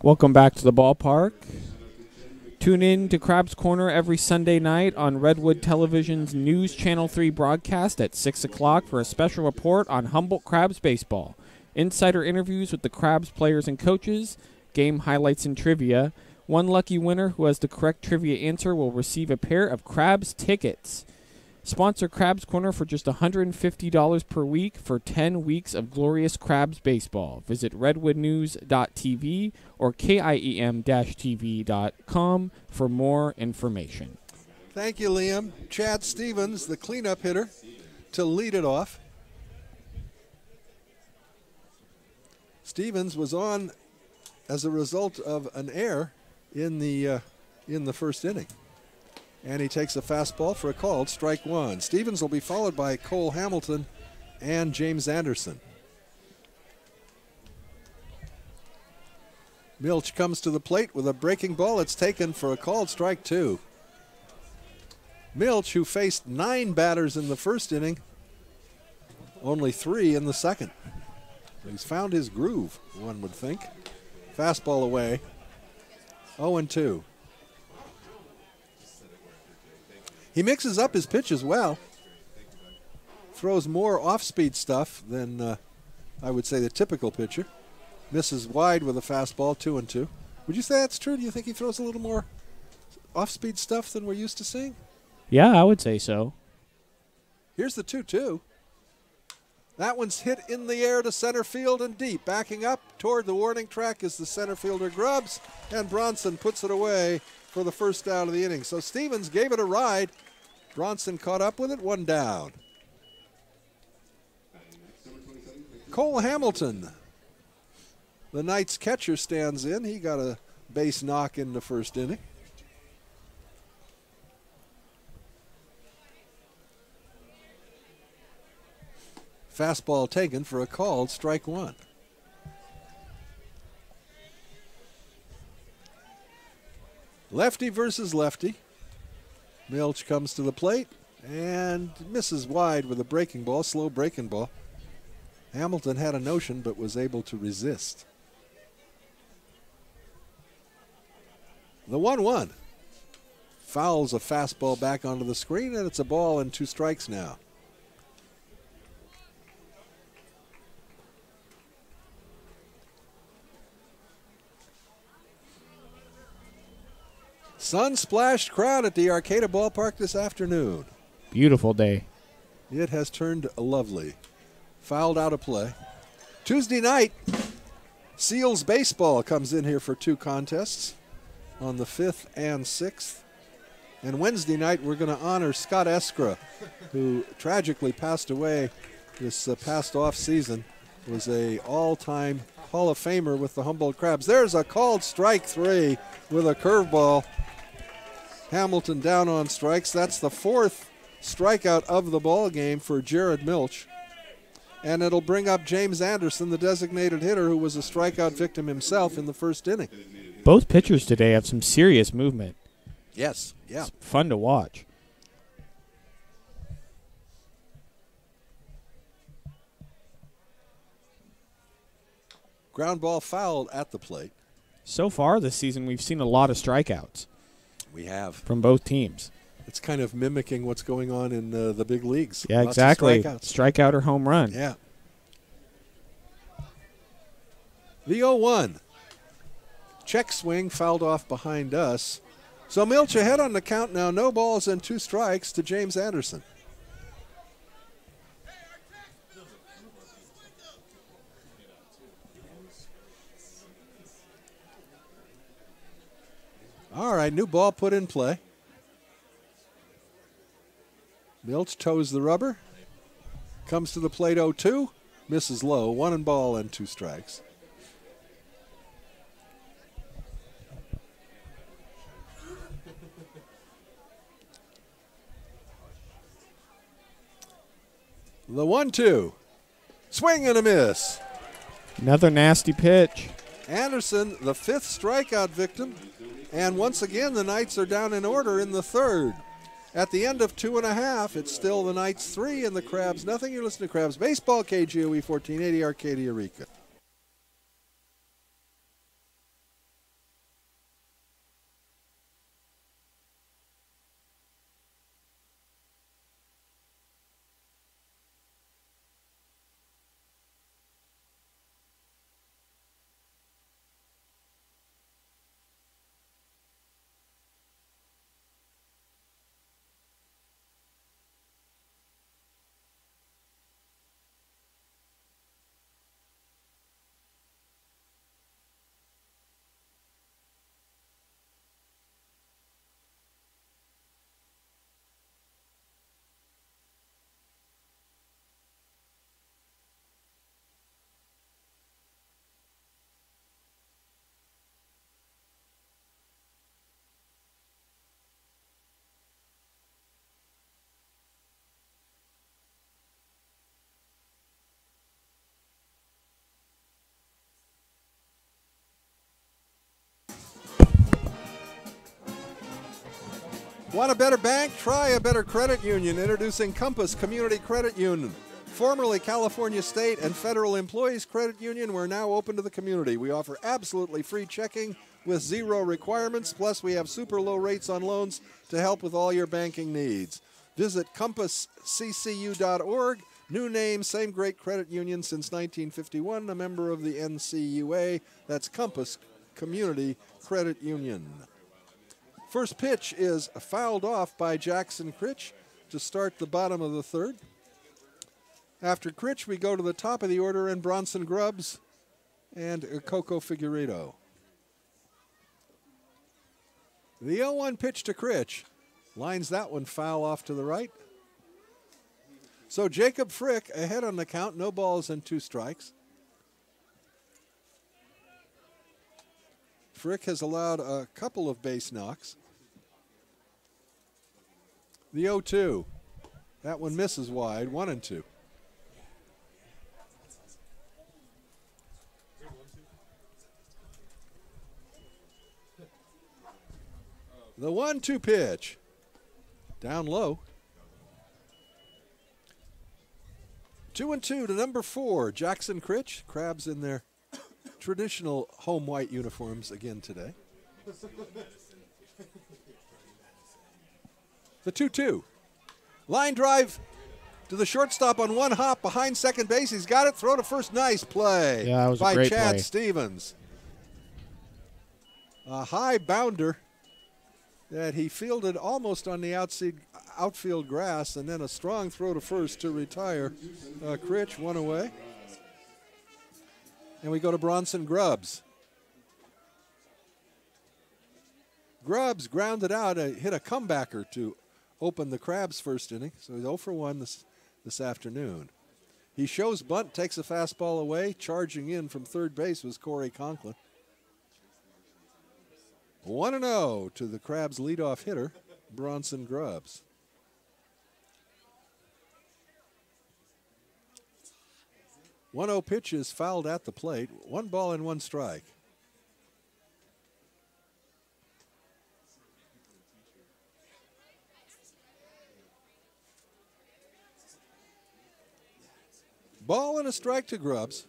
Welcome back to the ballpark. Tune in to Crab's Corner every Sunday night on Redwood Television's News Channel 3 broadcast at 6 o'clock for a special report on Humboldt Crabs baseball. Insider interviews with the Crabs players and coaches, game highlights and trivia. One lucky winner who has the correct trivia answer will receive a pair of Crabs tickets. Sponsor Crab's Corner for just $150 per week for 10 weeks of glorious Crabs baseball. Visit redwoodnews.tv or KIEM-TV.com for more information. Thank you, Liam. Chad Stevens, the cleanup hitter, to lead it off. Stevens was on as a result of an error in the first inning. And he takes a fastball for a called strike 1. Stevens will be followed by Cole Hamilton and James Anderson. Milch comes to the plate with a breaking ball. It's taken for a called strike 2. Milch, who faced 9 batters in the first inning, only 3 in the second. He's found his groove, one would think. Fastball away. 0-2. He mixes up his pitch as well. Throws more off-speed stuff than I would say the typical pitcher. Misses wide with a fastball, 2-2. Would you say that's true? Do you think he throws a little more off-speed stuff than we're used to seeing? Yeah, I would say so. Here's the 2-2. That one's hit in the air to center field and deep. Backing up toward the warning track is the center fielder Grubbs, and Bronson puts it away for the first out of the inning. So Stevens gave it a ride. Bronson caught up with it, 1 down. Cole Hamilton, the Knights catcher, stands in. He got a base knock in the first inning. Fastball taken for a called strike 1. Lefty versus lefty. Milch comes to the plate and misses wide with a breaking ball, slow breaking ball. Hamilton had a notion but was able to resist. The 1-1. Fouls a fastball back onto the screen, and it's a ball and 2 strikes now. Sun-splashed crowd at the Arcata Ballpark this afternoon. Beautiful day. It has turned lovely. Fouled out of play. Tuesday night, Seals Baseball comes in here for 2 contests on the 5th and 6th. And Wednesday night, we're going to honor Scott Eskra, who tragically passed away this past off season. Was a all-time Hall of Famer with the Humboldt Crabs. There's a called strike 3 with a curveball. Hamilton down on strikes. That's the 4th strikeout of the ball game for Jared Milch. And it'll bring up James Anderson, the designated hitter, who was a strikeout victim himself in the first inning. Both pitchers today have some serious movement. Yes, yeah. It's fun to watch. Ground ball fouled at the plate. So far this season, we've seen a lot of strikeouts. We have. From both teams. It's kind of mimicking what's going on in the big leagues. Yeah, Lots exactly. of strikeouts. Strikeout or home run. Yeah. The 0-1. Check swing fouled off behind us. So Milch ahead on the count now. No balls and 2 strikes to James Anderson. All right, new ball put in play. Milch toes the rubber. Comes to the plate 0-2. Misses low. 1 ball and 2 strikes. The 1-2. Swing and a miss. Another nasty pitch. Anderson, the 5th strikeout victim. And once again, the Knights are down in order in the 3rd. At the end of 2.5, it's still the Knights 3 and the Crabs nothing. You're listening to Crabs Baseball, KGOE 1480, Arcadia, Rica. Want a better bank? Try a better credit union. Introducing Compass Community Credit Union. Formerly California State and Federal Employees Credit Union, we're now open to the community. We offer absolutely free checking with 0 requirements. Plus, we have super low rates on loans to help with all your banking needs. Visit compassccu.org. New name, same great credit union since 1951, a member of the NCUA. That's Compass Community Credit Union. First pitch is fouled off by Jackson Critch to start the bottom of the 3rd. After Critch, we go to the top of the order and Bronson Grubbs and Coco Figueredo. The 0-1 pitch to Critch. Lines that one foul off to the right. So Jacob Frick ahead on the count. No balls and 2 strikes. Frick has allowed a couple of base knocks. The 0-2. That one misses wide. 1-2. The 1-2 pitch. Down low. 2-2 to number 4, Jackson Critch. Crabs in their traditional home white uniforms again today. The 2-2. Line drive to the shortstop on one hop behind second base. He's got it. Throw to first. Nice play Yeah, that was by a great Chad play. Stevens. A high bounder that he fielded almost on the outfield grass, and then a strong throw to first to retire. Critch, one away. And we go to Bronson Grubbs. Grubbs grounded out, hit a comebacker to open the Crabs' first inning. So he's 0 for 1 this afternoon. He shows bunt, takes a fastball away. Charging in from third base was Corey Conklin. 1-0 to the Crabs' leadoff hitter, Bronson Grubbs. 1-0 pitch is fouled at the plate. 1 ball and 1 strike. Ball and a strike to Grubbs.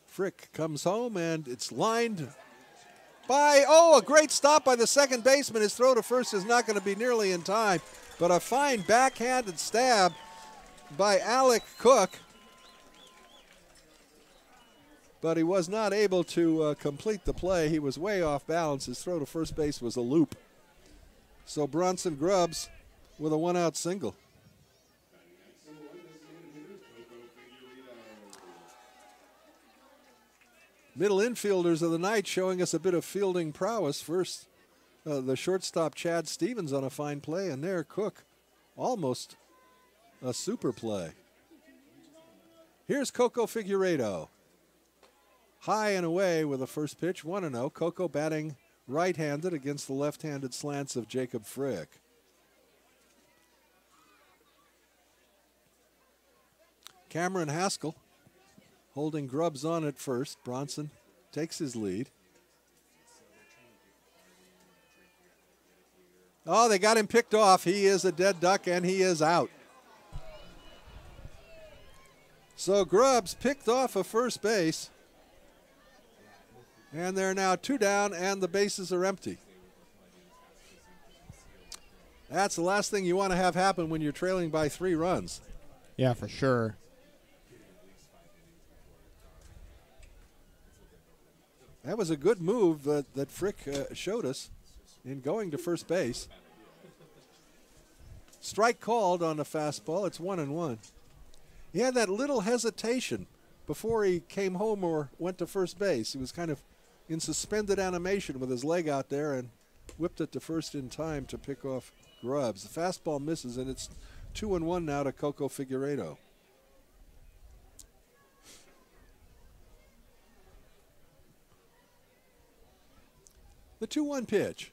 Frick comes home, and it's lined by, a great stop by the second baseman. His throw to first is not going to be nearly in time, but a fine backhanded stab by Alec Cook. But he was not able to complete the play. He was way off balance. His throw to first base was a loop. So Bronson Grubbs with a 1-out single. Middle infielders of the night showing us a bit of fielding prowess. First, the shortstop Chad Stevens on a fine play, and there Cook, almost a super play. Here's Coco Figueiredo. High and away with a first pitch, 1-0. Coco batting right-handed against the left-handed slants of Jacob Frick. Cameron Haskell holding Grubbs on at first. Bronson takes his lead. Oh, they got him picked off. He is a dead duck, and he is out. So Grubbs picked off of first base. And they're now 2 down, and the bases are empty. That's the last thing you want to have happen when you're trailing by 3 runs. Yeah, for sure. That was a good move that Frick showed us in going to first base. Strike called on the fastball. It's 1-1. He had that little hesitation before he came home or went to first base. He was kind of in suspended animation with his leg out there and whipped it to first in time to pick off Grubbs. The fastball misses, and it's 2-1 now to Coco Figueiredo. The 2-1 pitch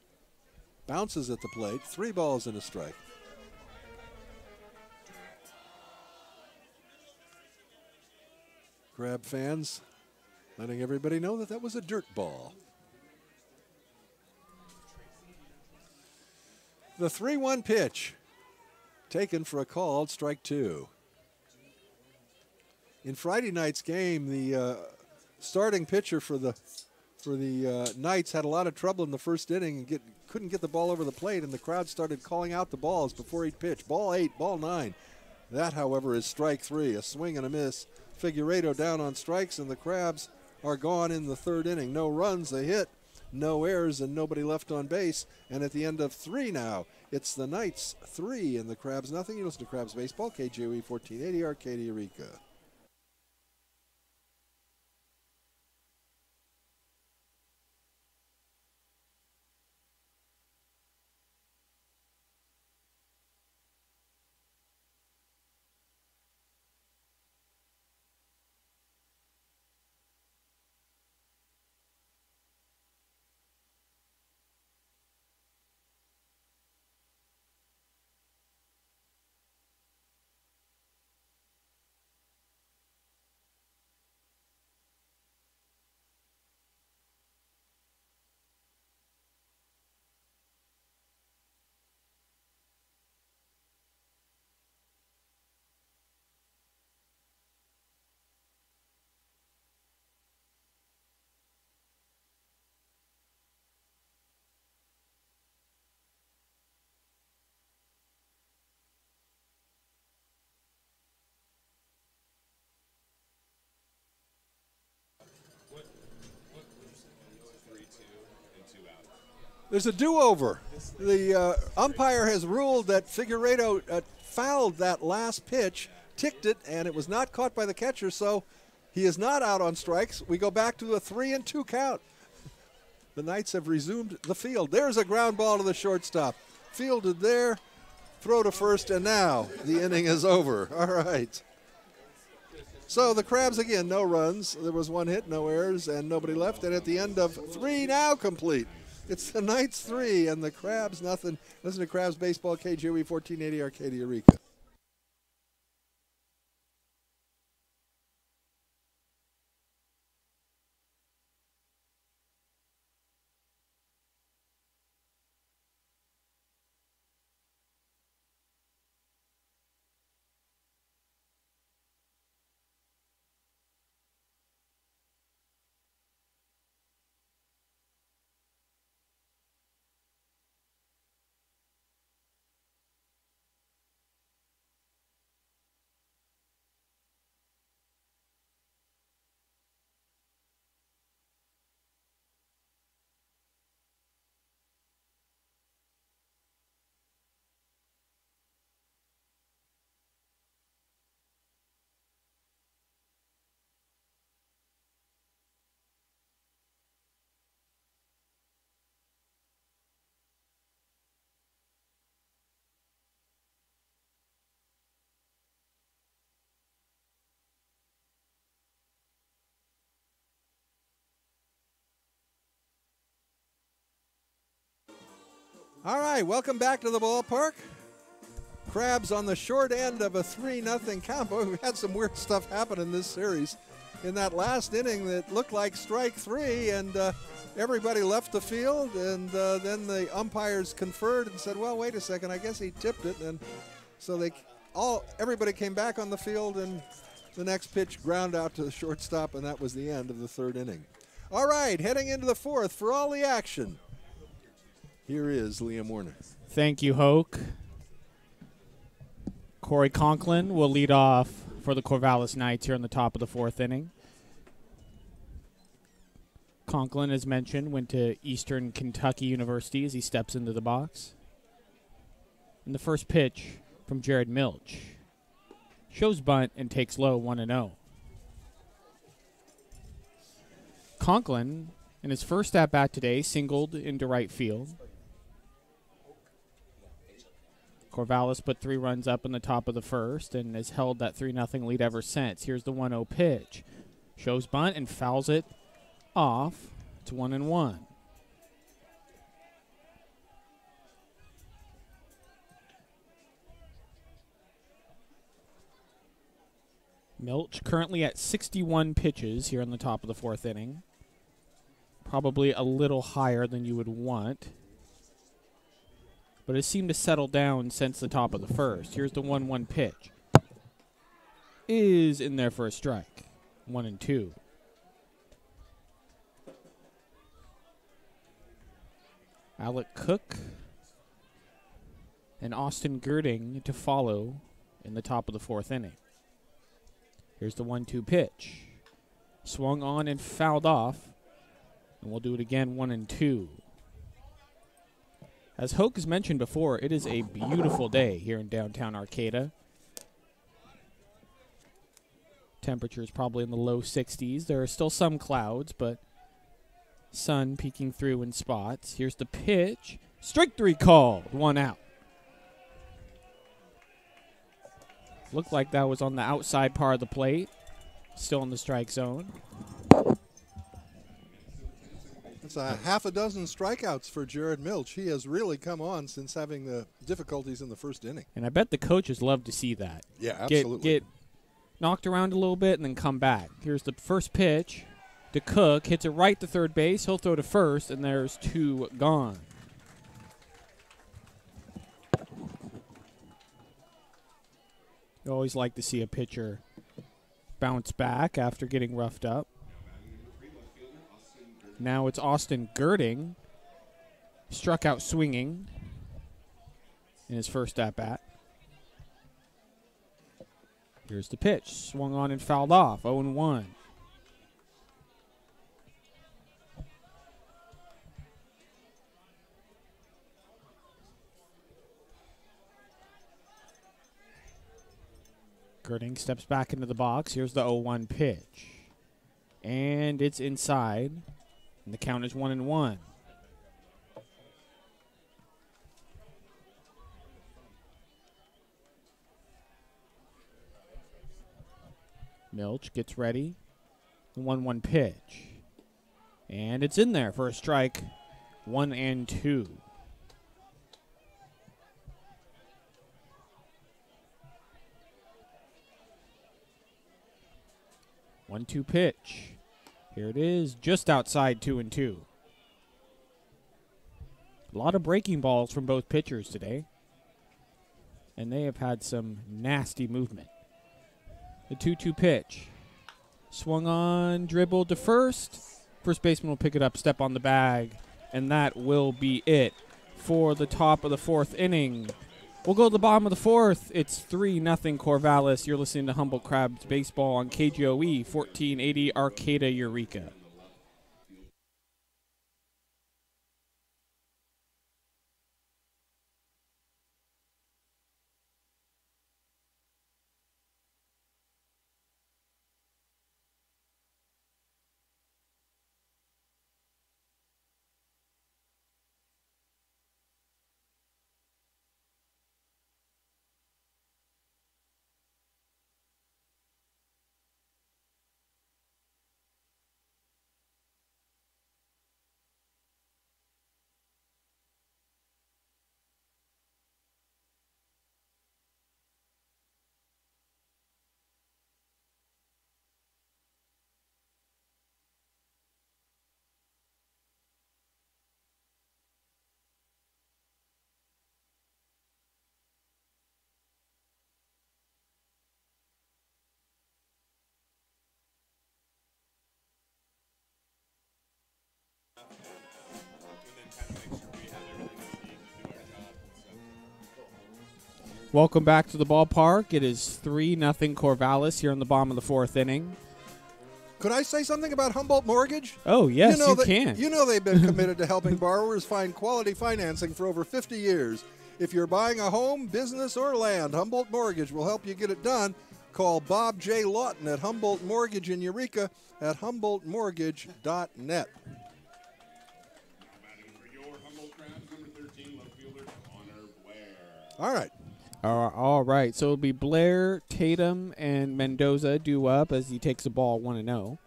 bounces at the plate. 3 balls and a strike. Crab fans letting everybody know that was a dirt ball. The 3-1 pitch taken for a called strike 2. In Friday night's game, the starting pitcher for the Knights had a lot of trouble in the first inning and couldn't get the ball over the plate, and the crowd started calling out the balls before he'd pitch. Ball 8, ball 9. That, however, is strike 3, a swing and a miss. Figueiredo down on strikes, and the Crabs are gone in the 3rd inning. No runs, a hit, no errors, and nobody left on base. And at the end of 3 now, it's the Knights 3 and the Crabs nothing. You listen to Crabs Baseball, KJOE 1480, Arcadia, Eureka. There's a do-over. The umpire has ruled that Figueiredo fouled that last pitch, ticked it, and it was not caught by the catcher, so he is not out on strikes. We go back to a 3-2 count. The Knights have resumed the field. There's a ground ball to the shortstop. Fielded there, throw to first, and now the inning is over. All right. So the Crabs, again, no runs. There was 1 hit, no errors, and nobody left. And at the end of 3 now complete. It's the Knights 3 and the Crabs nothing. Listen to Crabs Baseball, KJOE 1480, Arcadia, Eureka. All right, welcome back to the ballpark. Crabs on the short end of a 3-0 count. Boy, we've had some weird stuff happen in this series. In that last inning that looked like strike three, and everybody left the field, and then the umpires conferred and said, well, wait a second, I guess he tipped it. And so everybody came back on the field, and the next pitch ground out to the shortstop, and that was the end of the third inning. All right, heading into the fourth for all the action. Here is Liam Warner. Thank you, Hoke. Corey Conklin will lead off for the Corvallis Knights here in the top of the fourth inning. Conklin, as mentioned, went to Eastern Kentucky University as he steps into the box. And the first pitch from Jared Milch shows bunt and takes low 1-0. Conklin, in his first at-bat today, singled into right field. Corvallis put 3 runs up in the top of the first and has held that 3-0 lead ever since. Here's the 1-0 pitch. Shows bunt and fouls it off. It's 1-1. Milch currently at 61 pitches here in the top of the fourth inning. Probably a little higher than you would want, but has seemed to settle down since the top of the first. Here's the 1-1 pitch. Is in there for a strike. 1-2. Alec Cook and Austin Girding to follow in the top of the fourth inning. Here's the 1-2 pitch. Swung on and fouled off. And we'll do it again, 1-2. As Hoke has mentioned before, it is a beautiful day here in downtown Arcata. Temperatures probably in the low 60s. There are still some clouds, but sun peeking through in spots. Here's the pitch. Strike 3 called. 1 out. Looked like that was on the outside part of the plate. Still in the strike zone. It's a half a dozen strikeouts for Jared Milch. He has really come on since having the difficulties in the first inning. And I bet the coaches love to see that. Yeah, absolutely. Get knocked around a little bit and then come back. Here's the first pitch to Cook. Hits it right to third base. He'll throw to first, and there's 2 gone. You always like to see a pitcher bounce back after getting roughed up. Now it's Austin Girding. Struck out swinging in his first at-bat. Here's the pitch. Swung on and fouled off. 0-1. Girding steps back into the box. Here's the 0-1 pitch. And it's inside. And the count is 1-1. Milch gets ready. The 1-1 pitch. And it's in there for a strike. 1-2. One-two pitch. Here it is, just outside 2-2. A lot of breaking balls from both pitchers today. And they have had some nasty movement. The 2-2 pitch. Swung on, dribbled to first. First baseman will pick it up, step on the bag. And that will be it for the top of the fourth inning. We'll go to the bottom of the fourth. It's 3-0 Corvallis. You're listening to Humboldt Crabs Baseball on KGOE 1480 Arcata, Eureka. Welcome back to the ballpark. It is 3-0 Corvallis here in the bottom of the fourth inning. Could I say something about Humboldt Mortgage? Oh, yes, you can. You know they've been committed to helping borrowers find quality financing for over 50 years. If you're buying a home, business, or land, Humboldt Mortgage will help you get it done. Call Bob J. Lawton at Humboldt Mortgage in Eureka at humboldtmortgage.net. All right. All right. So it'll be Blair, Tatum, and Mendoza due up as he takes the ball 1-0.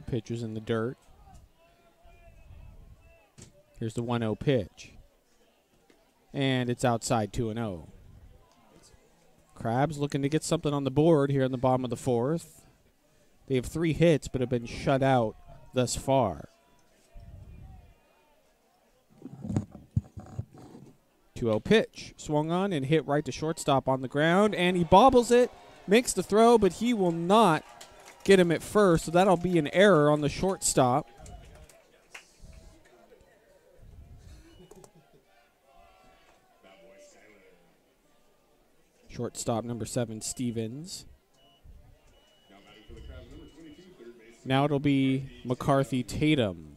Pitcher's in the dirt. Here's the 1-0 pitch. And it's outside 2-0. Crabs looking to get something on the board here in the bottom of the fourth. They have 3 hits but have been shut out thus far. 2-0 pitch. Swung on and hit right to shortstop on the ground. And he bobbles it, makes the throw, but he will not get him at first. So that'll be an error on the shortstop. Shortstop number 7, Stevens. Now it'll be McCarthy Tatum.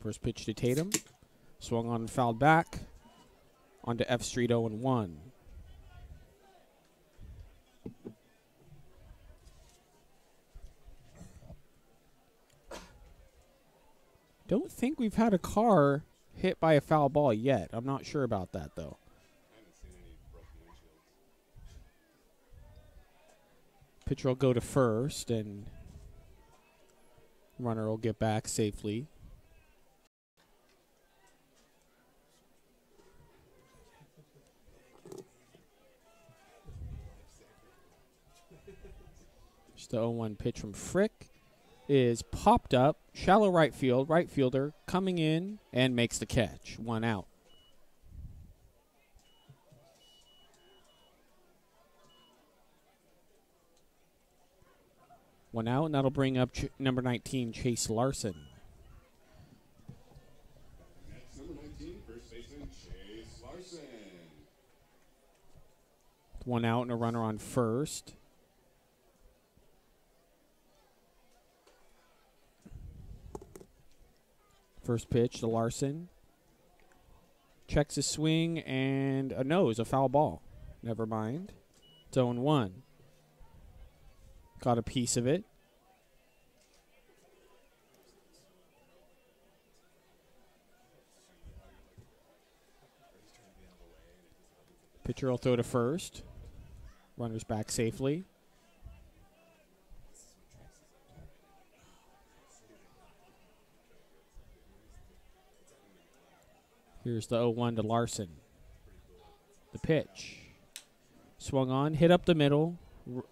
First pitch to Tatum. Swung on and fouled back. On to F Street 0-1. Don't think we've had a car hit by a foul ball yet. I'm not sure about that, though. Pitcher will go to first, and runner will get back safely. Just the 0-1 pitch from Frick is popped up, shallow right field, right fielder coming in and makes the catch. 1 out. One out, and that'll bring up number 19, Chase Larson. Next, number 19, first baseman Chase Larson. 1 out and a runner on first. First pitch to Larson. Checks his swing and a nose, a foul ball. Never mind. It's 0-1. Got a piece of it. Pitcher will throw to first. Runner's back safely. Here's the 0-1 to Larson. The pitch. Swung on, hit up the middle.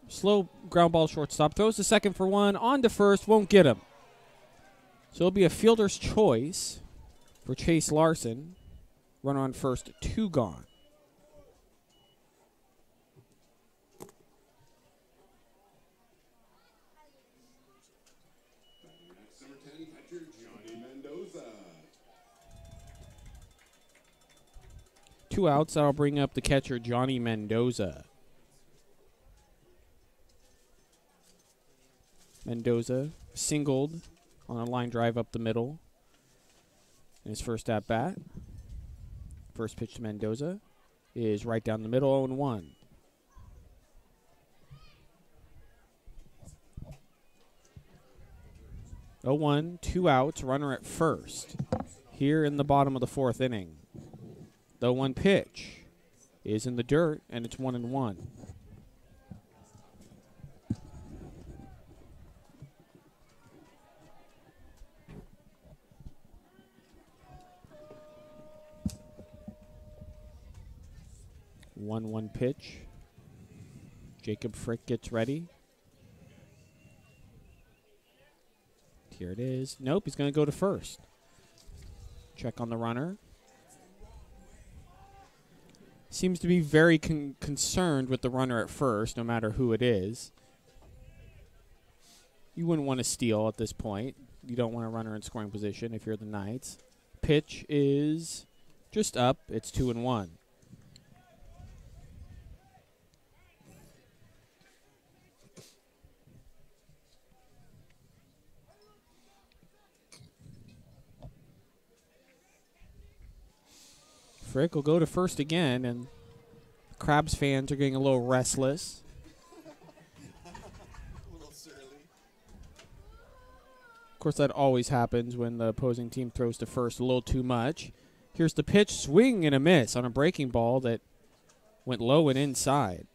Slow ground ball shortstop. Throws the second for 1. On to first. Won't get him. So it'll be a fielder's choice for Chase Larson. Runner on first. 2 gone. Next, number 10, catcher Johnny Mendoza. 2 outs. That'll bring up the catcher, Johnny Mendoza. Mendoza singled on a line drive up the middle in his first at bat. First pitch to Mendoza is right down the middle, 0-1. Oh, 1, 2 outs, runner at first. Here in the bottom of the fourth inning. The 1 pitch is in the dirt, and it's 1-1. One pitch. Jacob Frick gets ready. Here it is. Nope, he's going to go to first. Check on the runner. Seems to be very concerned with the runner at first, no matter who it is. You wouldn't want to steal at this point. You don't want a runner in scoring position if you're the Knights. Pitch is just up. It's 2-1. Frick will go to first again, and Crabs fans are getting a little restless. Of course, that always happens when the opposing team throws to first a little too much. Here's the pitch, swing and a miss on a breaking ball that went low and inside.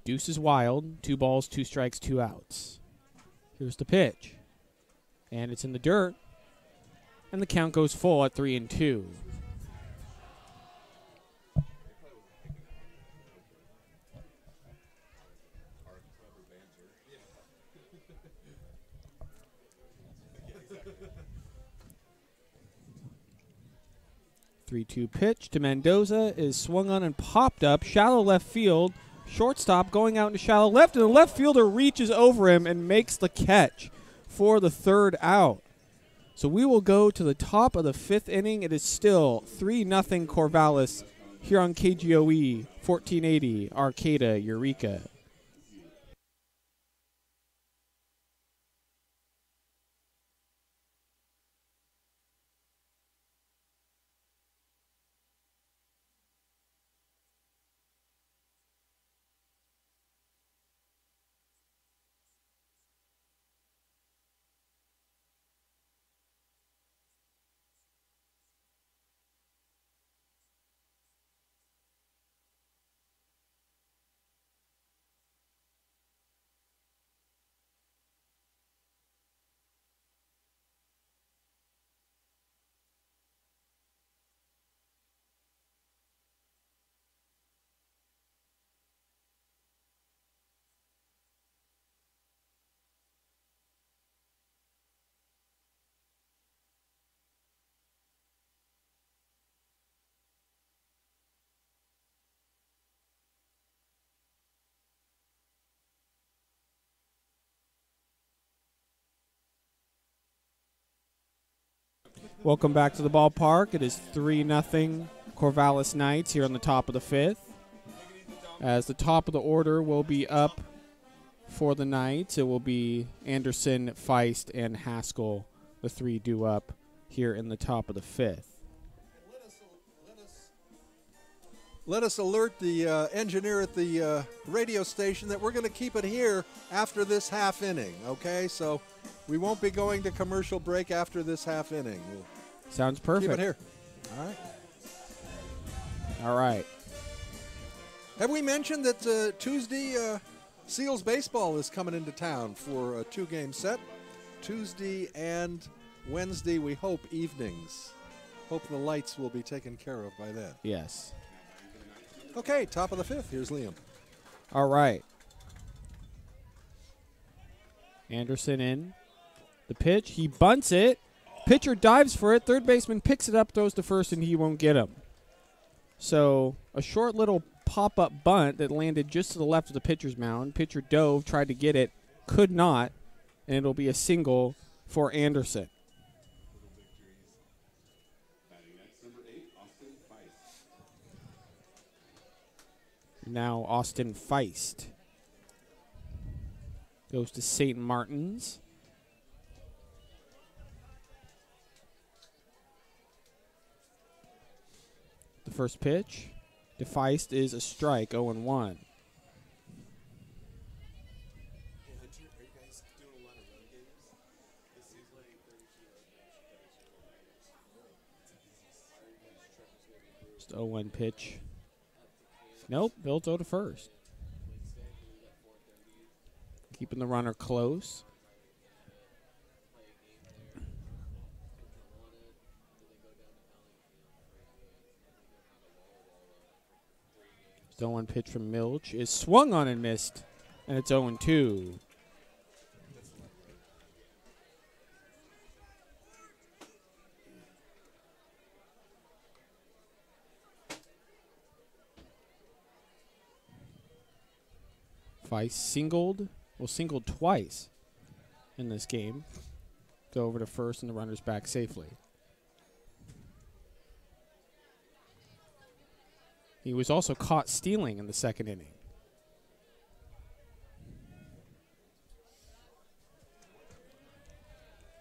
Deuce is wild. 2 balls, 2 strikes, 2 outs. Here's the pitch. And it's in the dirt. And the count goes full at 3-2. Three-two pitch to Mendoza is swung on and popped up. Shallow left field. Shortstop going out into shallow left, and the left fielder reaches over him and makes the catch for the 3rd out. So we will go to the top of the 5th inning. It is still 3-0 Corvallis here on KGOE 1480 Arcata, Eureka. Welcome back to the ballpark. It is 3-0 Corvallis Knights here on the top of the 5th. As the top of the order will be up for the Knights, it will be Anderson, Feist, and Haskell, the 3 due up here in the top of the 5th. Let us alert the engineer at the radio station that we're going to keep it here after this half inning, okay? So we won't be going to commercial break after this half inning. We'll Sounds perfect. keep it here. All right. All right. Have we mentioned that Tuesday Seals baseball is coming into town for a 2-game set? Tuesday and Wednesday, we hope, evenings. Hope the lights will be taken care of by then. Yes. Okay, top of the 5th. Here's Liam. All right. Anderson in. The pitch. He bunts it. Pitcher dives for it. Third baseman picks it up, throws to first, and he won't get him. So a short little pop-up bunt that landed just to the left of the pitcher's mound. Pitcher dove, tried to get it, could not, and it'll be a single for Anderson. Now Austin Feist goes to St. Martin's. The first pitch to Feist is a strike, 0-1. Just 0-1 pitch. Nope, they'll go to first. Keeping the runner close. Still 0-1 pitch from Milch is swung on and missed, and it's 0-2. Weiss singled twice in this game. Go over to first, and the runner's back safely. He was also caught stealing in the second inning.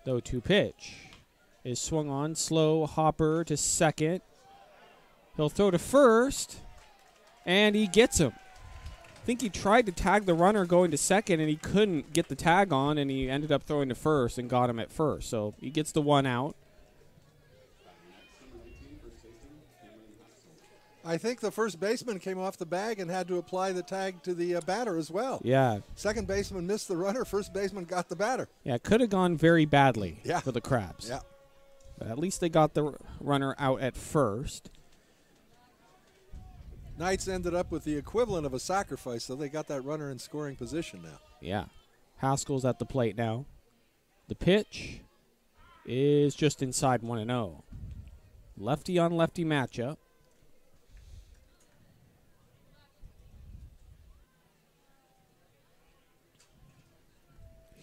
The 0-2 pitch is swung on. Slow hopper to second. He'll throw to first, and he gets him. I think he tried to tag the runner going to second, and he couldn't get the tag on, and he ended up throwing to first and got him at first. So he gets the one out. I think the first baseman came off the bag and had to apply the tag to the batter as well. Yeah. Second baseman missed the runner. First baseman got the batter. Yeah, it could have gone very badly Yeah. for the Crabs. Yeah. But at least they got the runner out at first. Knights ended up with the equivalent of a sacrifice, so they got that runner in scoring position now. Yeah. Haskell's at the plate now. The pitch is just inside 1-0. Lefty on lefty matchup.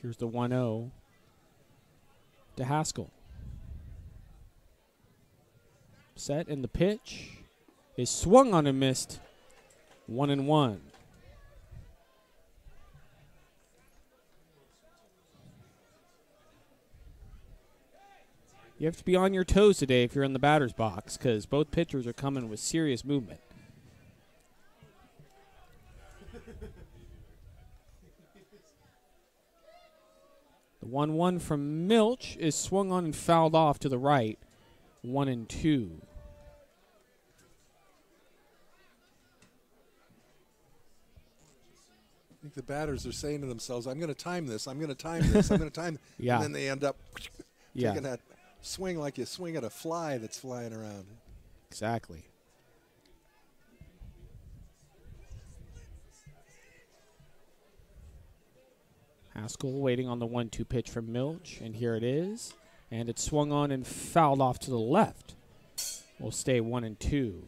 Here's the 1-0 to Haskell. Set, and the pitch is swung on and missed. 1-1. You have to be on your toes today if you're in the batter's box, because both pitchers are coming with serious movement. The 1-1 from Milch is swung on and fouled off to the right. 1-2. I think the batters are saying to themselves, I'm going to time this, I'm going to time this, I'm going to time this. Yeah. And then they end up Yeah. taking that swing like you swing at a fly that's flying around. Exactly. Haskell waiting on the 1-2 pitch from Milch, and here it is. And it's swung on and fouled off to the left. Will stay 1-2.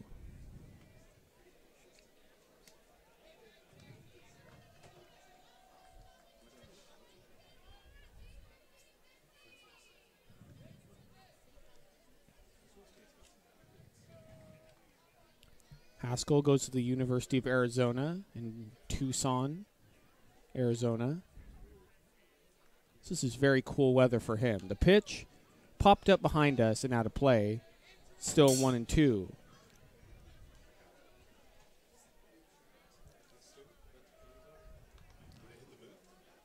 Haskell goes to the University of Arizona in Tucson, Arizona. This is very cool weather for him. The pitch popped up behind us and out of play. Still 1-2.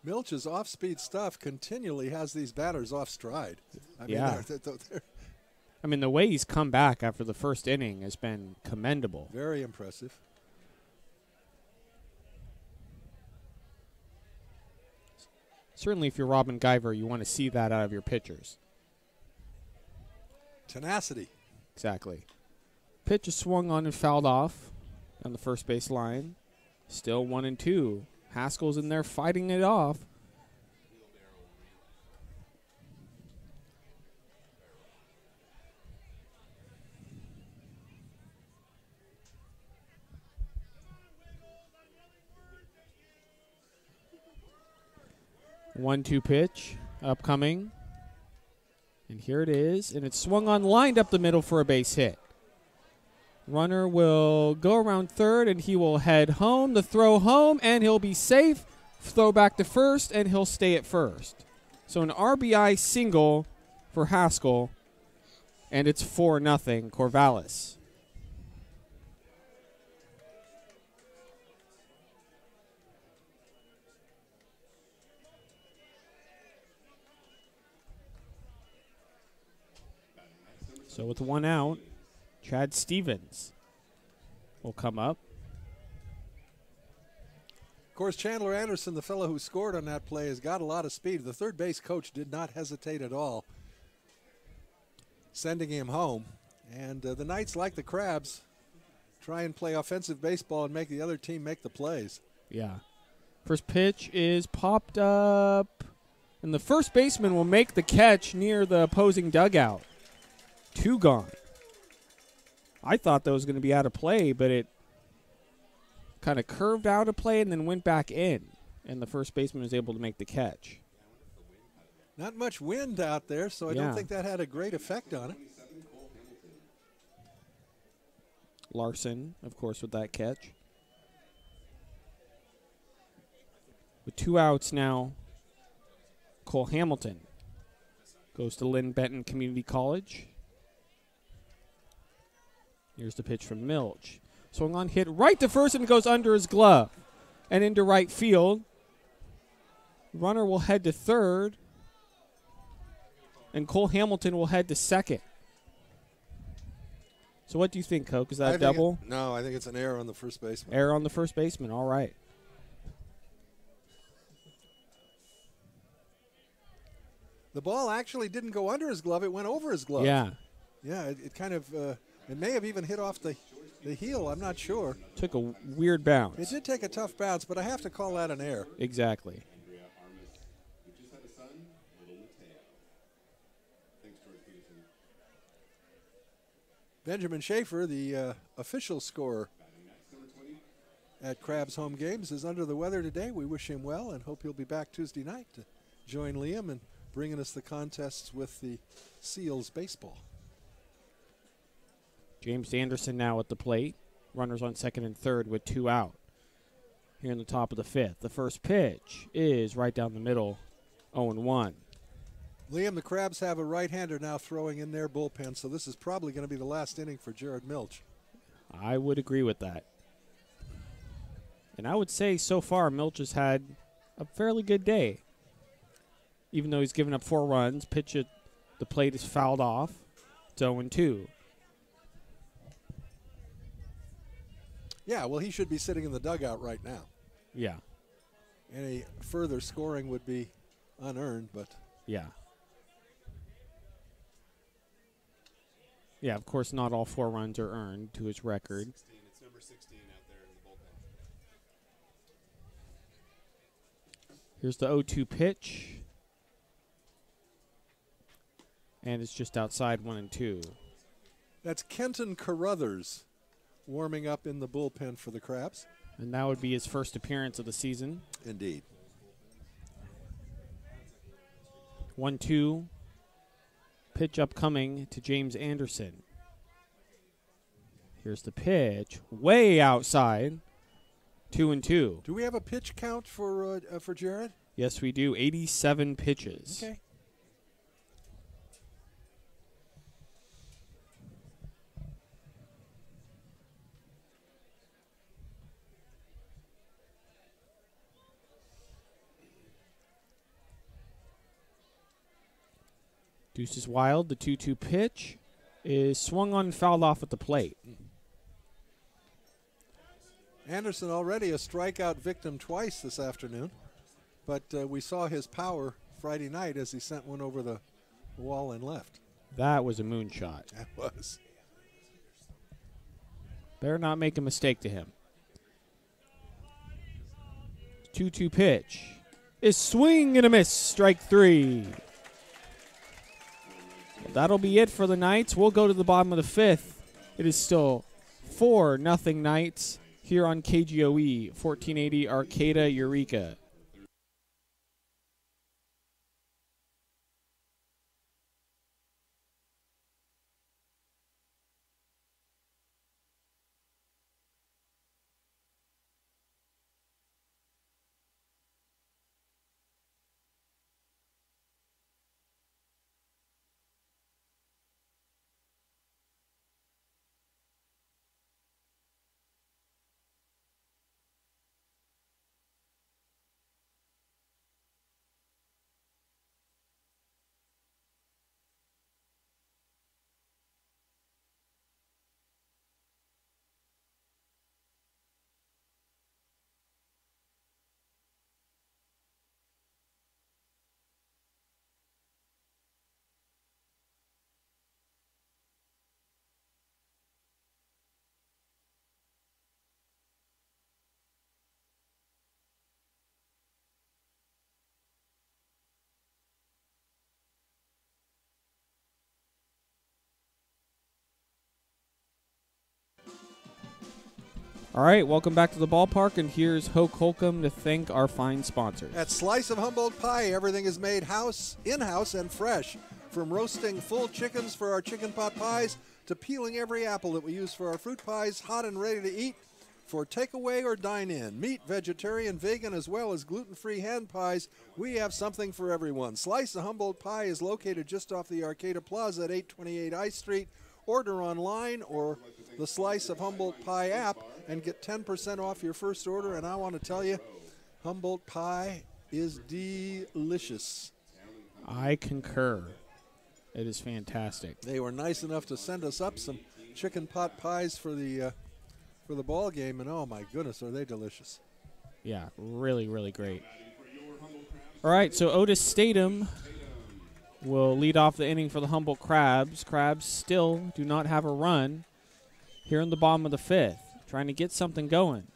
Milch's off-speed stuff continually has these batters off stride. I mean, Yeah. they're I mean, the way he's come back after the first inning has been commendable. very impressive. Certainly, if you're Robin Guyver, you want to see that out of your pitchers. Tenacity. Exactly. Pitch is swung on and fouled off on the first base line. Still 1-2. Haskell's in there fighting it off. One-two pitch upcoming. And here it is. And it's swung on, lined up the middle for a base hit. Runner will go around third, and he will head home. The throw home, and he'll be safe. Throw back to first, and he'll stay at first. So an RBI single for Haskell, and it's 4-0 Corvallis. So with one out, Chad Stevens will come up. Of course, Chandler Anderson, the fellow who scored on that play, has got a lot of speed. The third base coach did not hesitate at all, sending him home. And the Knights, like the Crabs, try and play offensive baseball and make the other team make the plays. Yeah. First pitch is popped up, and the first baseman will make the catch near the opposing dugout. 2 gone. I thought that was going to be out of play, but it kind of curved out of play and then went back in, and the first baseman was able to make the catch. Not much wind out there, so I don't think that had a great effect on it. Larson, of course, with that catch. With 2 outs now, Cole Hamilton goes to Lynn Benton Community College. Here's the pitch from Milch. Swung on, hit right to first, and goes under his glove and into right field. Runner will head to third, and Cole Hamilton will head to second. So what do you think, Coke? Is that a double? No, I think it's an error on the first baseman. Error on the first baseman. All right. The ball actually didn't go under his glove. It went over his glove. Yeah. Yeah, it kind of, it may have even hit off the heel. I'm not sure. Took a weird bounce. It did take a tough bounce, but I have to call that an error. Exactly. Benjamin Schaefer, the official scorer at Crab's home games, is under the weather today. We wish him well and hope he'll be back Tuesday night to join Liam and bringing us the contests with the Seals baseball. James Anderson now at the plate. Runners on second and third with 2 out. Here in the top of the 5th. The first pitch is right down the middle, 0-1. Liam, the Crabs have a right-hander now throwing in their bullpen, so this is probably going to be the last inning for Jared Milch. I would agree with that. And I would say so far Milch has had a fairly good day. Even though he's given up 4 runs, pitch at the plate is fouled off. It's 0-2. Yeah, well, he should be sitting in the dugout right now. Yeah. Any further scoring would be unearned, but... Yeah. Yeah, of course, not all 4 runs are earned to his record. It's number 16 out there in the bullpen. Here's the 0-2 pitch. And it's just outside 1-2. That's Kenton Carruthers warming up in the bullpen for the Crabs. And that would be his first appearance of the season. Indeed. 1-2. Pitch upcoming to James Anderson. Here's the pitch. Way outside. 2-2. Do we have a pitch count for Jared? Yes, we do. 87 pitches. Okay. Deuce is wild. The 2-2 pitch is swung on and fouled off at the plate. Anderson already a strikeout victim twice this afternoon, but we saw his power Friday night as he sent one over the wall and left. That was a moonshot. That was. Better not make a mistake to him. 2-2 pitch is swing and a miss. Strike 3. Well, that'll be it for the Knights. We'll go to the bottom of the 5th. It is still 4-0 Knights here on KGOE 1480 Arcata Eureka. All right, welcome back to the ballpark, and here's Hoke Holcomb to thank our fine sponsors. At Slice of Humboldt Pie, everything is made in-house and fresh. From roasting full chickens for our chicken pot pies to peeling every apple that we use for our fruit pies, hot and ready to eat for takeaway or dine-in. Meat, vegetarian, vegan, as well as gluten-free hand pies, we have something for everyone. Slice of Humboldt Pie is located just off the Arcata Plaza at 828 I Street. Order online or the Slice of Humboldt Pie app and get 10% off your first order. And I want to tell you, Humboldt Pie is delicious. I concur. It is fantastic. They were nice enough to send us up some chicken pot pies for the ball game, and oh my goodness, are they delicious. Yeah, really, really great. All right, so Otis Statham will lead off the inning for the Humboldt Crabs. Crabs still do not have a run here in the bottom of the fifth, trying to get something going.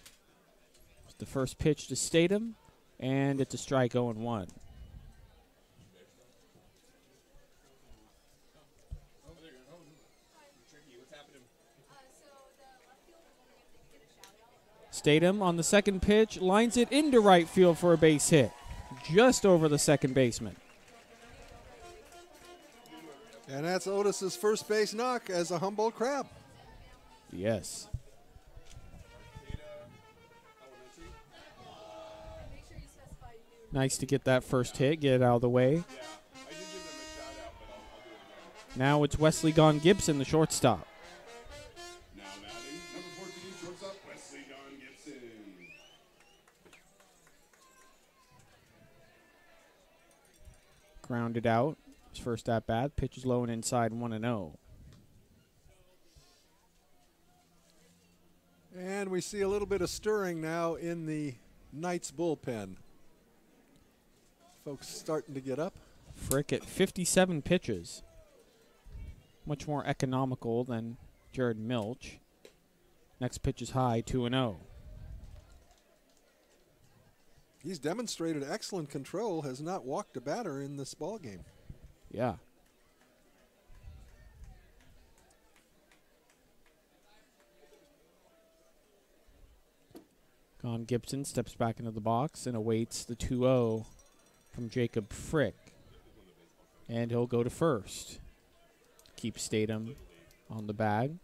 The first pitch to Statham, and it's a strike 0-1. Statham on the second pitch lines it into right field for a base hit, just over the second baseman. And that's Otis's first base knock as a Humboldt Crab. Yes. Nice to get that first hit, get it out of the way. Now it's Wesley Gone Gibson, the shortstop. Grounded out. His first at bat. Pitch is low and inside, 1-0. And we see a little bit of stirring now in the Knights bullpen. Folks starting to get up. Frick at 57 pitches. Much more economical than Jared Milch. Next pitch is high, 2-0. He's demonstrated excellent control, has not walked a batter in this ball game. Yeah. Gone Gibson steps back into the box and awaits the 2-0 from Jacob Frick. And he'll go to first. Keep Statham on the bag.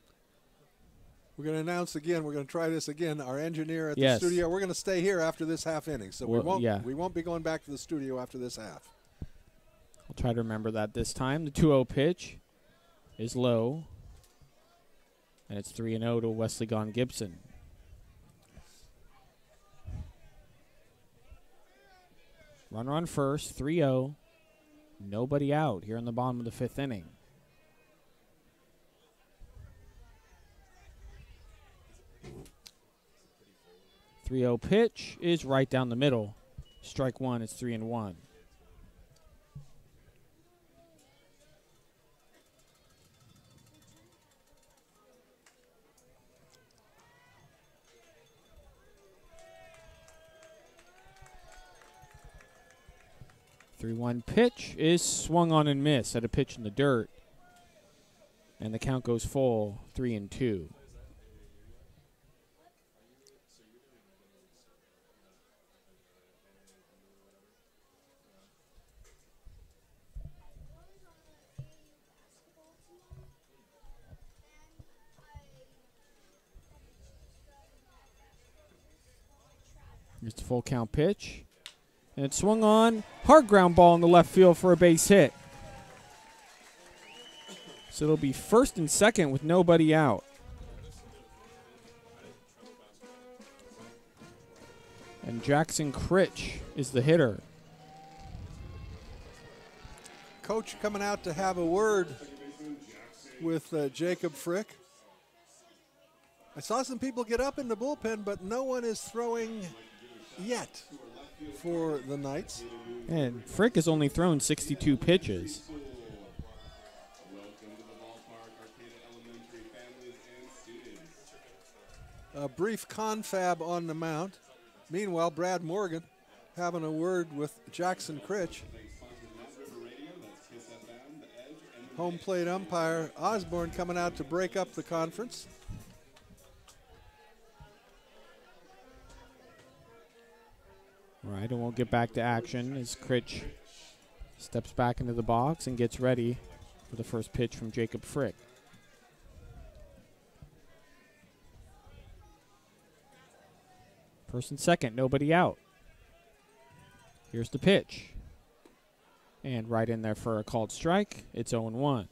We're going to announce again, we're going to try this again, our engineer at the Yes. studio. We're going to stay here after this half inning, so Well, we won't be going back to the studio after this half. I'll try to remember that this time. The 2-0 pitch is low. And it's 3-0 to Wesley Gone Gibson. Runner on first, 3-0. Nobody out here in the bottom of the fifth inning. .30 pitch is right down the middle. Strike one, it's 3-1. .31 pitch is swung on and missed at a pitch in the dirt. And the count goes full, 3-2. Here's the full count pitch. And it's swung on. Hard ground ball in the left field for a base hit. So it'll be first and second with nobody out. And Jackson Critch is the hitter. Coach coming out to have a word with Jacob Frick. I saw some people get up in the bullpen, but no one is throwing yet for the Knights. And Frick has only thrown 62 pitches. A brief confab on the mound. Meanwhile, Brad Morgan having a word with Jackson Critch. Home plate umpire Osborne coming out to break up the conference. All right, and we'll get back to action as Critch steps back into the box and gets ready for the first pitch from Jacob Frick. First and second, nobody out. Here's the pitch. And right in there for a called strike. It's 0-1.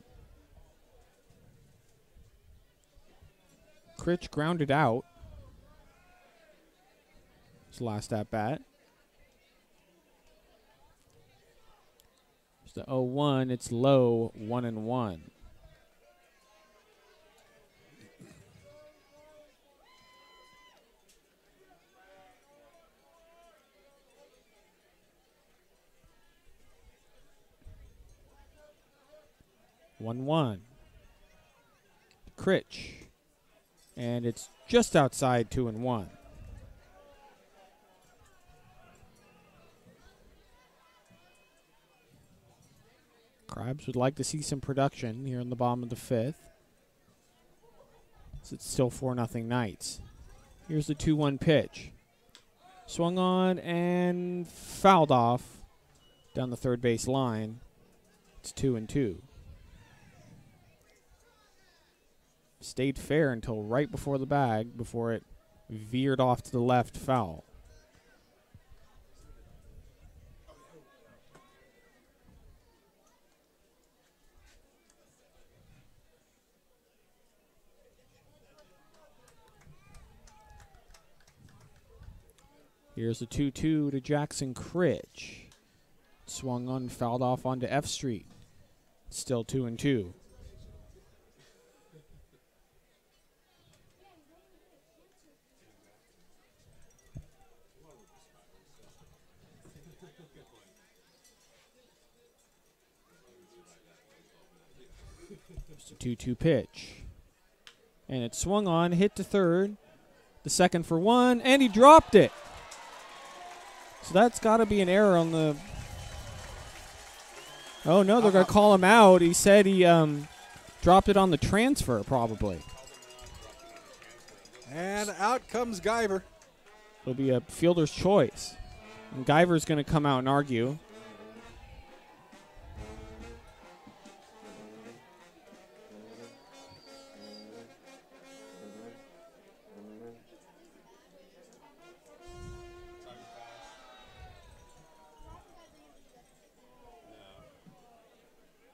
Critch grounded out. His last at bat. It's the 0-1. It's low, 1-1. Critch. And it's just outside 2-1. Crabs would like to see some production here in the bottom of the fifth. So it's still 4-0 Knights. Here's the 2-1 pitch. Swung on and fouled off down the third base line. It's 2-2. Stayed fair until right before the bag before it veered off to the left foul. Here's the 2-2 to Jackson Critch. Swung on, fouled off onto F Street. Still 2-2. It's a 2-2 pitch. And it swung on, hit to third. The second for one, and he dropped it. So that's got to be an error on the... Oh, no, they're going to call him out. He said he dropped it on the transfer, probably. And out comes Guyver. It'll be a fielder's choice. And Guyver's going to come out and argue.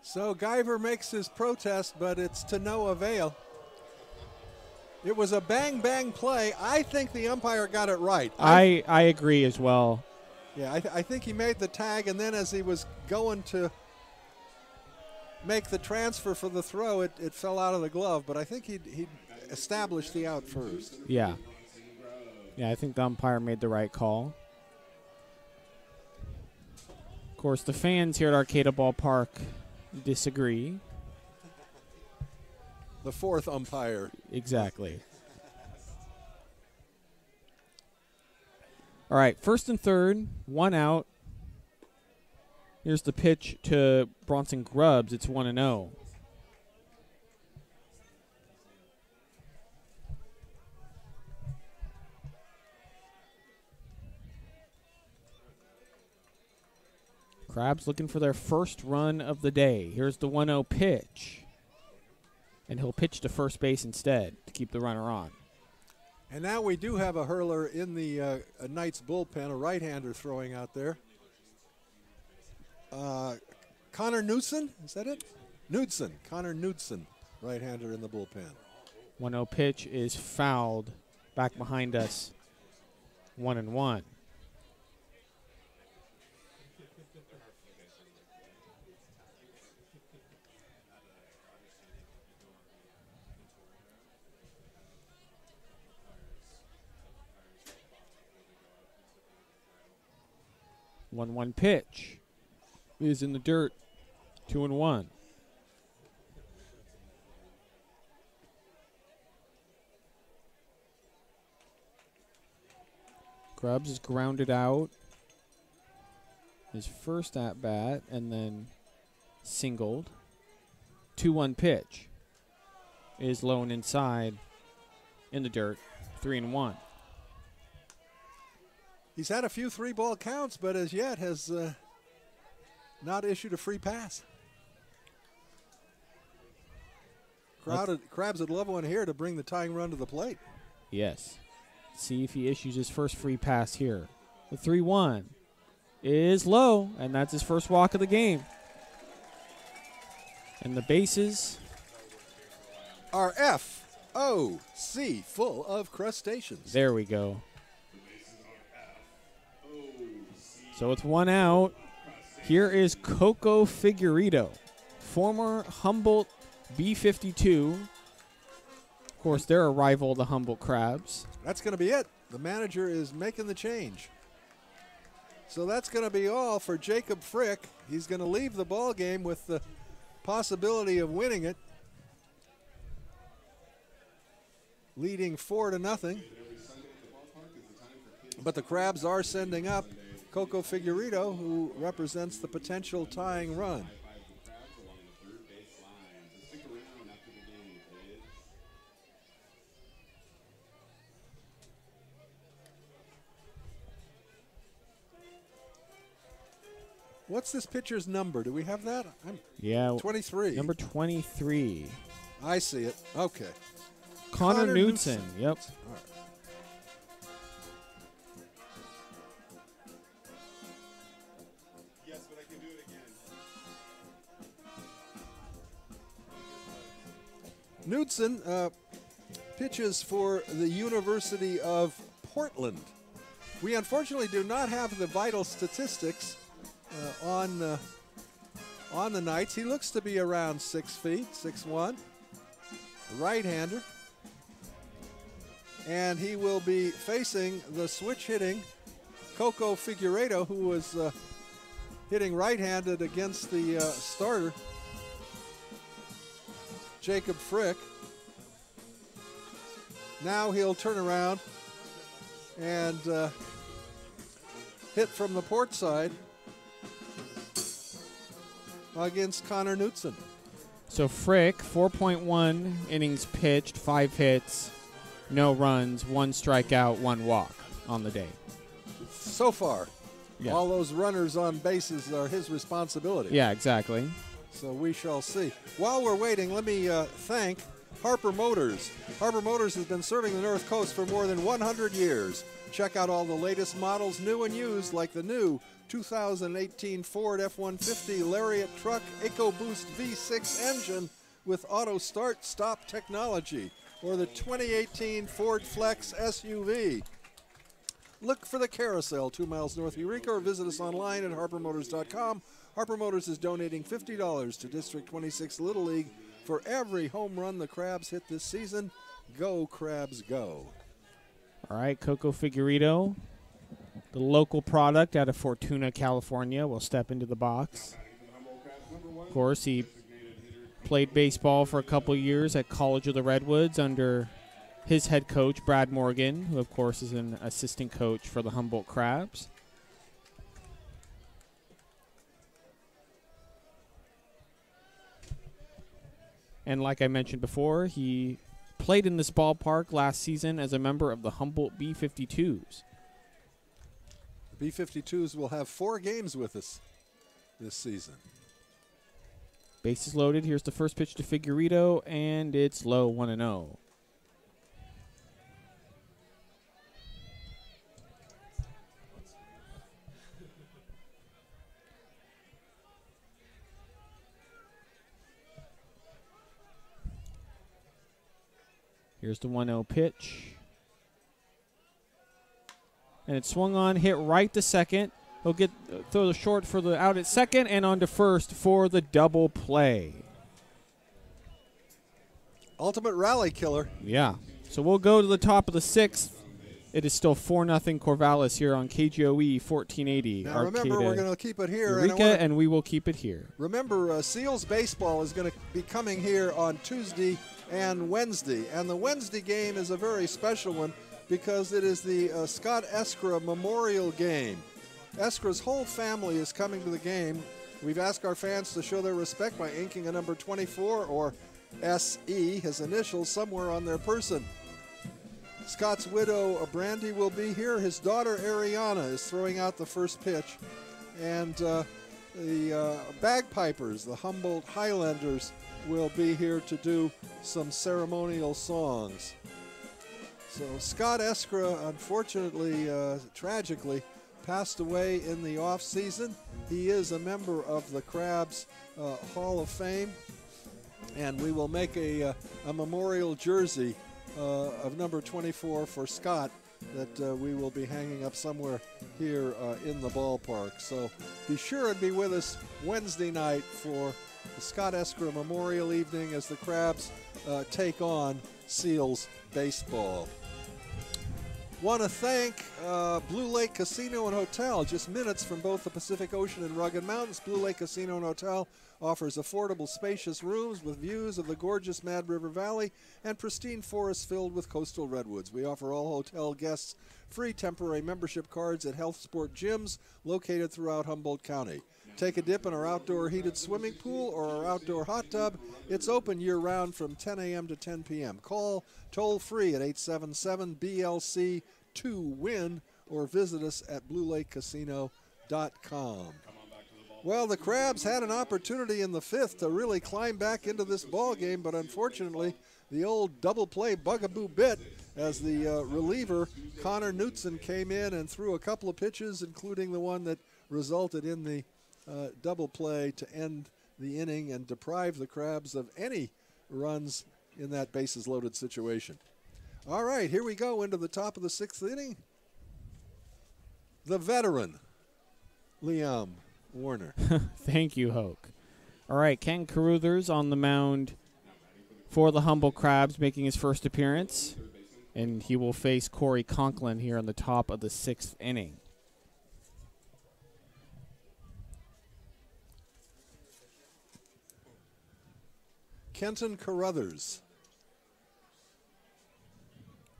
So Guyver makes his protest, but it's to no avail. It was a bang-bang play. I think the umpire got it right. I agree as well. Yeah, I think he made the tag, and then as he was going to make the transfer for the throw, it fell out of the glove. But I think he established the out first. Yeah. Yeah, I think the umpire made the right call. Of course, the fans here at Arcata Ballpark disagree. The fourth umpire. Exactly. All right, first and third, one out. Here's the pitch to Bronson Grubbs. It's 1-0. Crabs looking for their first run of the day. Here's the 1-0 pitch. And he'll pitch to first base instead to keep the runner on. And now we do have a hurler in the Knights bullpen, a right-hander throwing out there. Connor Knudsen, is that it? Knudsen, Connor Knudsen, right-hander in the bullpen. 1-0 pitch is fouled back behind us. 1-1. One pitch is in the dirt. 2-1. Grubbs is grounded out. His first at bat and then singled. 2-1 pitch is low and inside in the dirt. 3-1. He's had a few 3-ball counts, but as yet has not issued a free pass. Crabs would love one here to bring the tying run to the plate. Yes. See if he issues his first free pass here. The 3-1 is low, and that's his first walk of the game. And the bases are F-O-C, full of crustaceans. There we go. So it's 1 out. Here is Coco Figueredo, former Humboldt B-52. Of course, they're a rival of the Humboldt Crabs. That's going to be it. The manager is making the change. So that's going to be all for Jacob Frick. He's going to leave the ball game with the possibility of winning it, leading 4-0. But the Crabs are sending up Coco Figueredo, who represents the potential tying run. What's this pitcher's number? Do we have that? Yeah. 23. Number 23. I see it. Okay. Connor Knudsen. Yep. All right. Yes, but I can do it again. Knudsen pitches for the University of Portland. We unfortunately do not have the vital statistics on the Knights. He looks to be around 6 feet, 6'1", right-hander. And he will be facing the switch-hitting Coco Figueredo, who was hitting right-handed against the starter, Jacob Frick. Now he'll turn around and hit from the port side against Connor Knudsen. So Frick, 4.1 innings pitched, 5 hits, no runs, 1 strikeout, 1 walk on the day. So far, yeah. All those runners on bases are his responsibility. Yeah, exactly. So we shall see. While we're waiting, let me thank Harper Motors. Harper Motors has been serving the North Coast for more than 100 years. Check out all the latest models, new and used, like the new 2018 Ford F-150 Lariat truck EcoBoost V6 engine with auto start-stop technology, or the 2018 Ford Flex SUV. Look for the Carousel 2 miles north of Eureka, or visit us online at harpermotors.com. Harper Motors is donating $50 to District 26 Little League for every home run the Crabs hit this season. Go, Crabs, go. All right, Coco Figueredo, the local product out of Fortuna, California, will step into the box. Of course, he played baseball for a couple years at College of the Redwoods under his head coach, Brad Morgan, who, of course, is an assistant coach for the Humboldt Crabs. And like I mentioned before, he played in this ballpark last season as a member of the Humboldt B-52s. The B-52s will have 4 games with us this season. Bases loaded. Here's the first pitch to Figueredo, and it's low, 1-0. Here's the 1-0 pitch. And it's swung on, hit right to second. He'll get throw the short for the out at second and on to first for the double play. Ultimate rally killer. Yeah. So we'll go to the top of the 6th. It is still 4-0 Corvallis here on KGOE 1480. Now remember, we're going to keep it here. Eureka, and we will keep it here. Remember, Seals Baseball is going to be coming here on Tuesday and Wednesday. And the Wednesday game is a very special one because it is the Scott Eskra Memorial Game. Eskra's whole family is coming to the game. We've asked our fans to show their respect by inking a number 24 or SE, his initials, somewhere on their person. Scott's widow, Brandy, will be here. His daughter, Ariana, is throwing out the first pitch. And the bagpipers, the Humboldt Highlanders, will be here to do some ceremonial songs. So Scott Eskra, unfortunately, tragically, passed away in the off-season. He is a member of the Crabs Hall of Fame, and we will make a memorial jersey of number 24 for Scott that we will be hanging up somewhere here in the ballpark. So be sure and be with us Wednesday night for the Scott Eskra Memorial Evening as the Crabs take on Seals baseball. Want to thank Blue Lake Casino and Hotel, just minutes from both the Pacific Ocean and Rugged Mountains. Blue Lake Casino and Hotel offers affordable, spacious rooms with views of the gorgeous Mad River Valley and pristine forests filled with coastal redwoods. We offer all hotel guests free temporary membership cards at health sport gyms located throughout Humboldt County. Take a dip in our outdoor heated swimming pool or our outdoor hot tub. It's open year-round from 10 a.m. to 10 p.m. Call toll-free at 877-BLC-2-WIN or visit us at BlueLakeCasino.com. Well, the Crabs had an opportunity in the fifth to really climb back into this ball game, but unfortunately, the old double play bugaboo bit as the reliever, Connor Knutson, came in and threw a couple of pitches, including the one that resulted in the double play to end the inning and deprive the Crabs of any runs in that bases-loaded situation. All right, here we go into the top of the sixth inning. The veteran, Liam Warner. Thank you, Hoke. All right, Ken Carruthers on the mound for the Humboldt Crabs, making his first appearance, and he will face Corey Conklin here on the top of the sixth inning. Kenton Carruthers.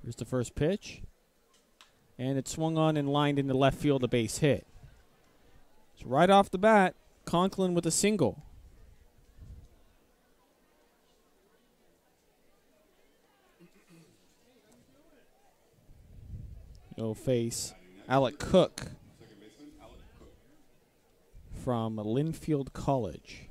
Here's the first pitch, and it's swung on and lined into left field, a base hit. So right off the bat, Conklin with a single. He'll face Alec Cook from Linfield College.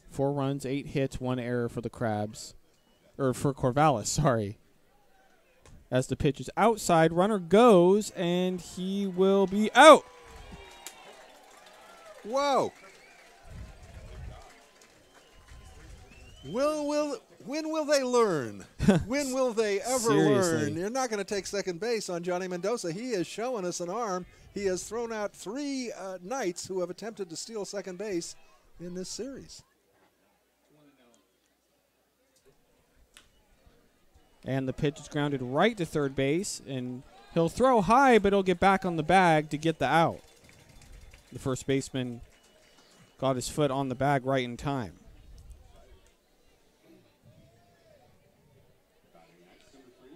Four runs, 8 hits, 1 error for the Crabs. Or for Corvallis, sorry. As the pitch is outside, runner goes, and he will be out. Whoa. When will they learn? When will they ever learn? You're not going to take second base on Johnny Mendoza. He is showing us an arm. He has thrown out 3 Knights who have attempted to steal second base in this series. And the pitch is grounded right to third base, and he'll throw high, but he'll get back on the bag to get the out. The first baseman got his foot on the bag right in time.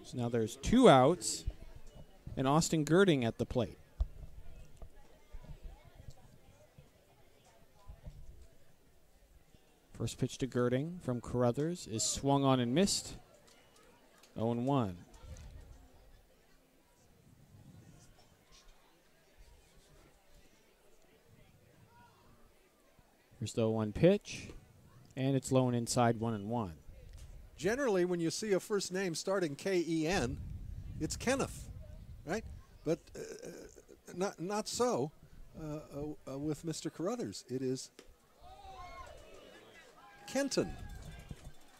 So now there's 2 outs, and Austin Girding at the plate. First pitch to Girding from Carruthers is swung on and missed. 0-1. Here's the 0-1 pitch, and it's low and inside 1-1. Generally, when you see a first name starting K-E-N, it's Kenneth, right? But not so with Mr. Carruthers. It is Kenton.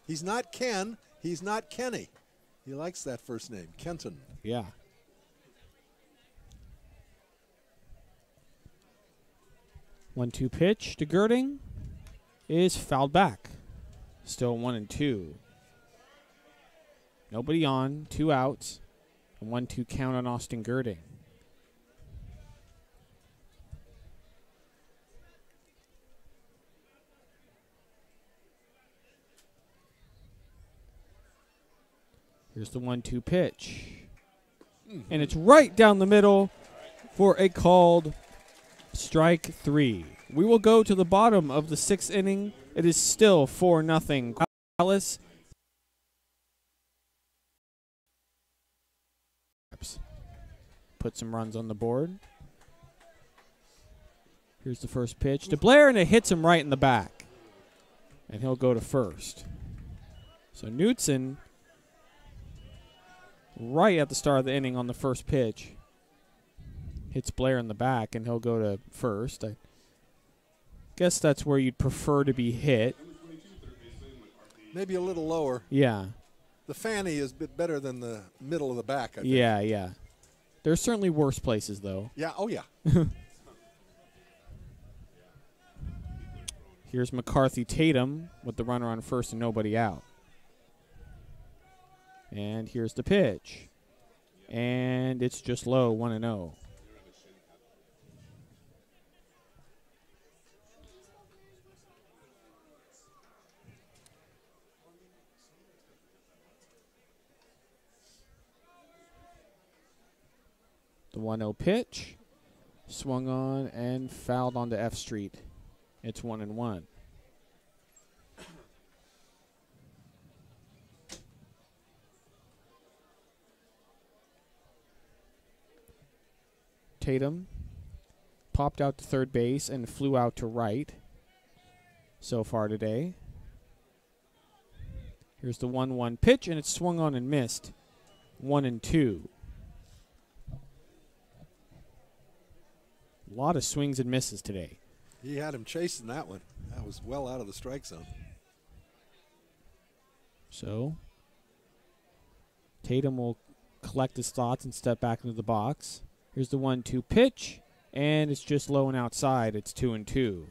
He's not Ken. He's not Kenny. He likes that first name, Kenton. Yeah. One-two pitch to Girding is fouled back. Still 1-2. Nobody on, 2 outs. A 1-2 count on Austin Girding. Here's the 1-2 pitch. And it's right down the middle for a called Strike 3. We will go to the bottom of the 6th inning. It is still 4-0. Corvallis. Put some runs on the board. Here's the first pitch to Blair, and it hits him right in the back. And he'll go to first. So Knutson, right at the start of the inning on the first pitch, hits Blair in the back, and he'll go to first. I guess that's where you'd prefer to be hit. Maybe a little lower. Yeah. The fanny is a bit better than the middle of the back, I think. Yeah, yeah. There's certainly worse places, though. Yeah, oh yeah. Here's McCarthy Tatum with the runner on first and nobody out. And here's the pitch. And it's just low, 1-0. The 1-0 pitch, swung on and fouled onto F Street. It's 1-1. Tatum popped out to third base and flew out to right so far today. Here's the 1-1 pitch, and it's swung on and missed. 1-2. A lot of swings and misses today. He had him chasing that one. That was well out of the strike zone. So Tatum will collect his thoughts and step back into the box. Here's the 1-2 pitch, and it's just low and outside. It's 2-2.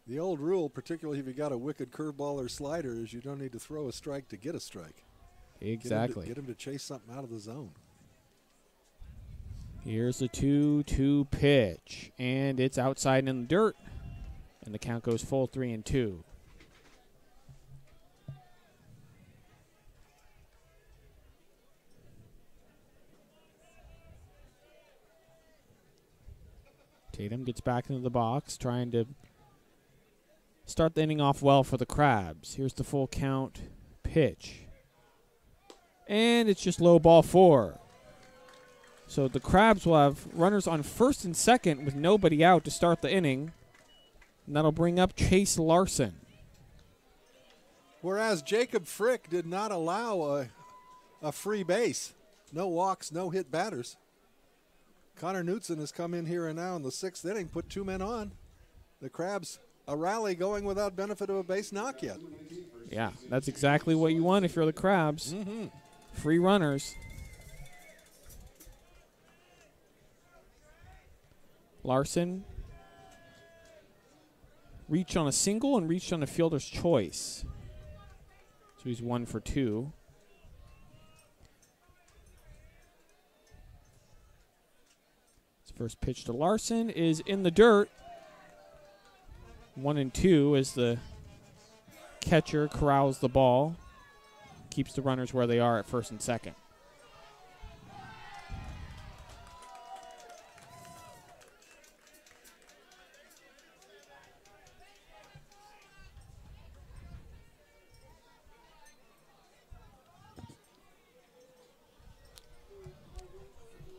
The old rule, particularly if you got a wicked curveball or slider, is you don't need to throw a strike to get a strike. Exactly. Get him to chase something out of the zone. Here's the 2-2 pitch, and it's outside in the dirt, and the count goes full 3-2. Tatum gets back into the box, trying to start the inning off well for the Crabs. Here's the full count pitch. And it's just low, ball 4. So the Crabs will have runners on first and second with nobody out to start the inning. And that'll bring up Chase Larson. Whereas Jacob Frick did not allow a free base. No walks, no hit batters. Connor Knutson has come in here and now in the 6th inning, put 2 men on. The Crabs, a rally going without benefit of a base knock yet. Yeah, that's exactly what you want if you're the Crabs. Mm-hmm. Free runners. Larson reached on a single and reached on a fielder's choice. So he's 1 for 2. His first pitch to Larson is in the dirt. 1-2 as the catcher corrals the ball. Keeps the runners where they are at first and second.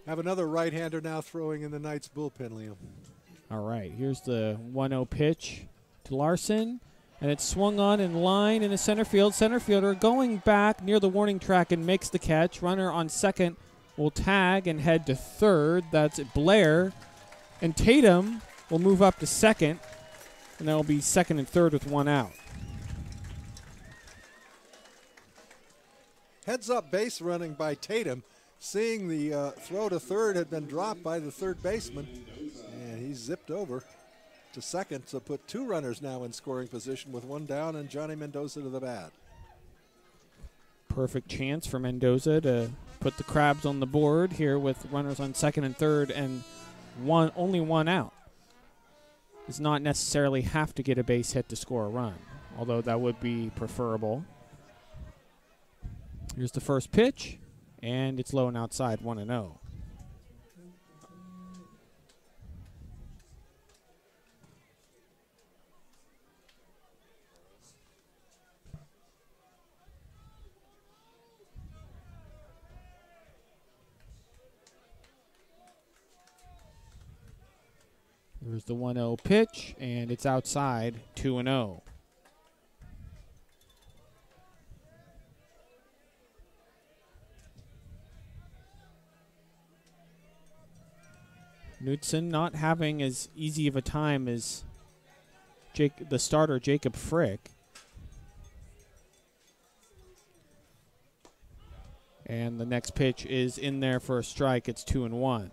Have another right-hander now throwing in the Knights bullpen, Liam. All right, here's the 1-0 pitch to Larson. And it's swung on in line in the center field. Center fielder going back near the warning track and makes the catch. Runner on second will tag and head to third. That's Blair. And Tatum will move up to second. And that'll be second and third with 1 out. Heads-up base running by Tatum. Seeing the throw to third had been dropped by the third baseman. And he zipped over to second, so put 2 runners now in scoring position with 1 down and Johnny Mendoza to the bat. Perfect chance for Mendoza to put the Crabs on the board here with runners on second and third and only 1 out. Does not necessarily have to get a base hit to score a run, although that would be preferable. Here's the first pitch, And it's low and outside, 1-0. Here's the 1-0 pitch, and it's outside, 2-0. Knudsen not having as easy of a time as the starter, Jacob Frick. And the next pitch is in there for a strike. It's 2-1.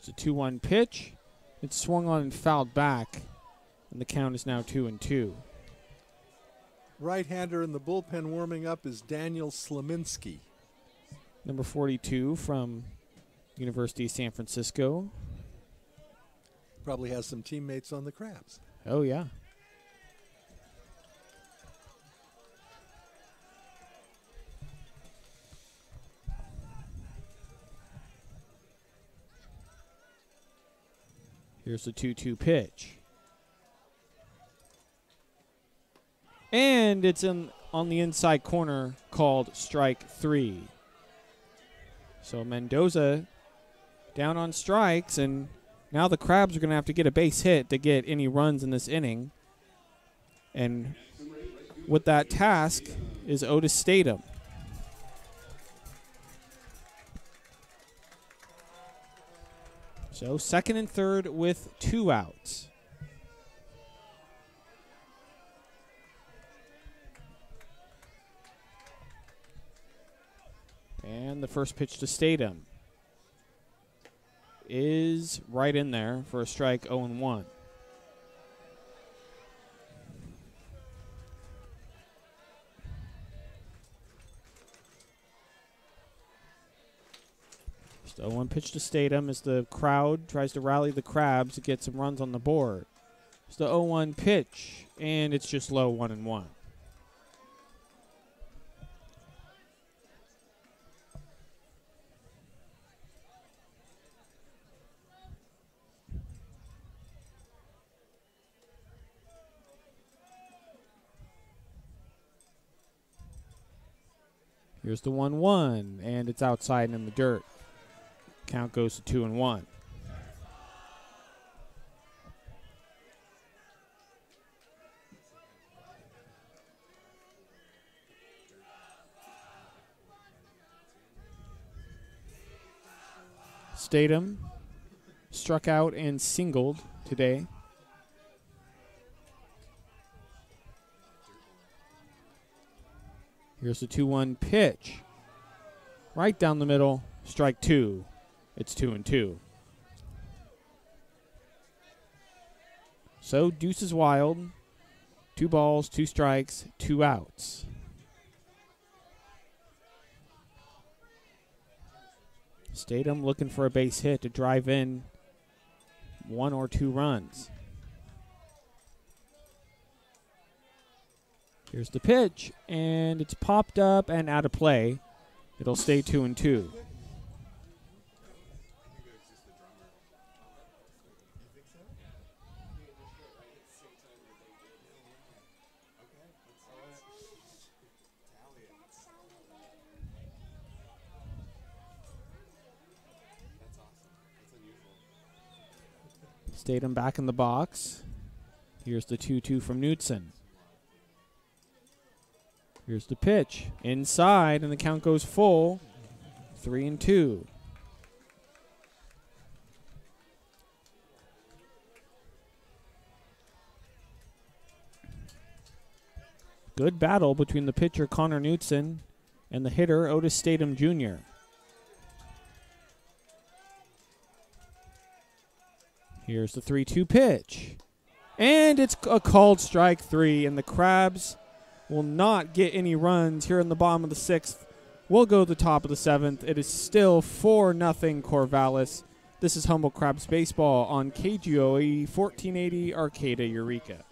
It's a 2-1 pitch. It's swung on and fouled back, and the count is now 2-2. Right-hander in the bullpen warming up is Daniel Slaminski. Number 42 from University of San Francisco. Probably has some teammates on the Crabs. Oh, yeah. Here's the 2-2 pitch. And it's on the inside corner, called strike 3. So Mendoza down on strikes, and now the Crabs are going to have to get a base hit to get any runs in this inning. And with that task is Otis Statham. So second and third with 2 outs. And the first pitch to Statham is right in there for a strike, 0-1. Just 0-1 pitch to Statham as the crowd tries to rally the Crabs to get some runs on the board. It's the 0-1 pitch, and it's just low, 1-1. Here's the 1-1, and it's outside and in the dirt. Count goes to 2-1. Statham struck out and singled today. Here's the 2-1 pitch. Right down the middle, strike 2. It's 2-2. So deuce is wild. 2 balls, 2 strikes, 2 outs. Statham looking for a base hit to drive in 1 or 2 runs. Here's the pitch, and it's popped up and out of play. It'll stay 2-2. Statham back in the box. Here's the 2-2 from Knudsen. Here's the pitch. Inside, and the count goes full. 3-2. Good battle between the pitcher, Connor Knudsen, and the hitter, Otis Statham Jr. Here's the 3-2 pitch. And it's a called strike 3, and the Crabs will not get any runs here in the bottom of the 6th We'll go to the top of the 7th. It is still 4-0 Corvallis. This is Humboldt Crabs Baseball on KGOE 1480 Arcata, Eureka.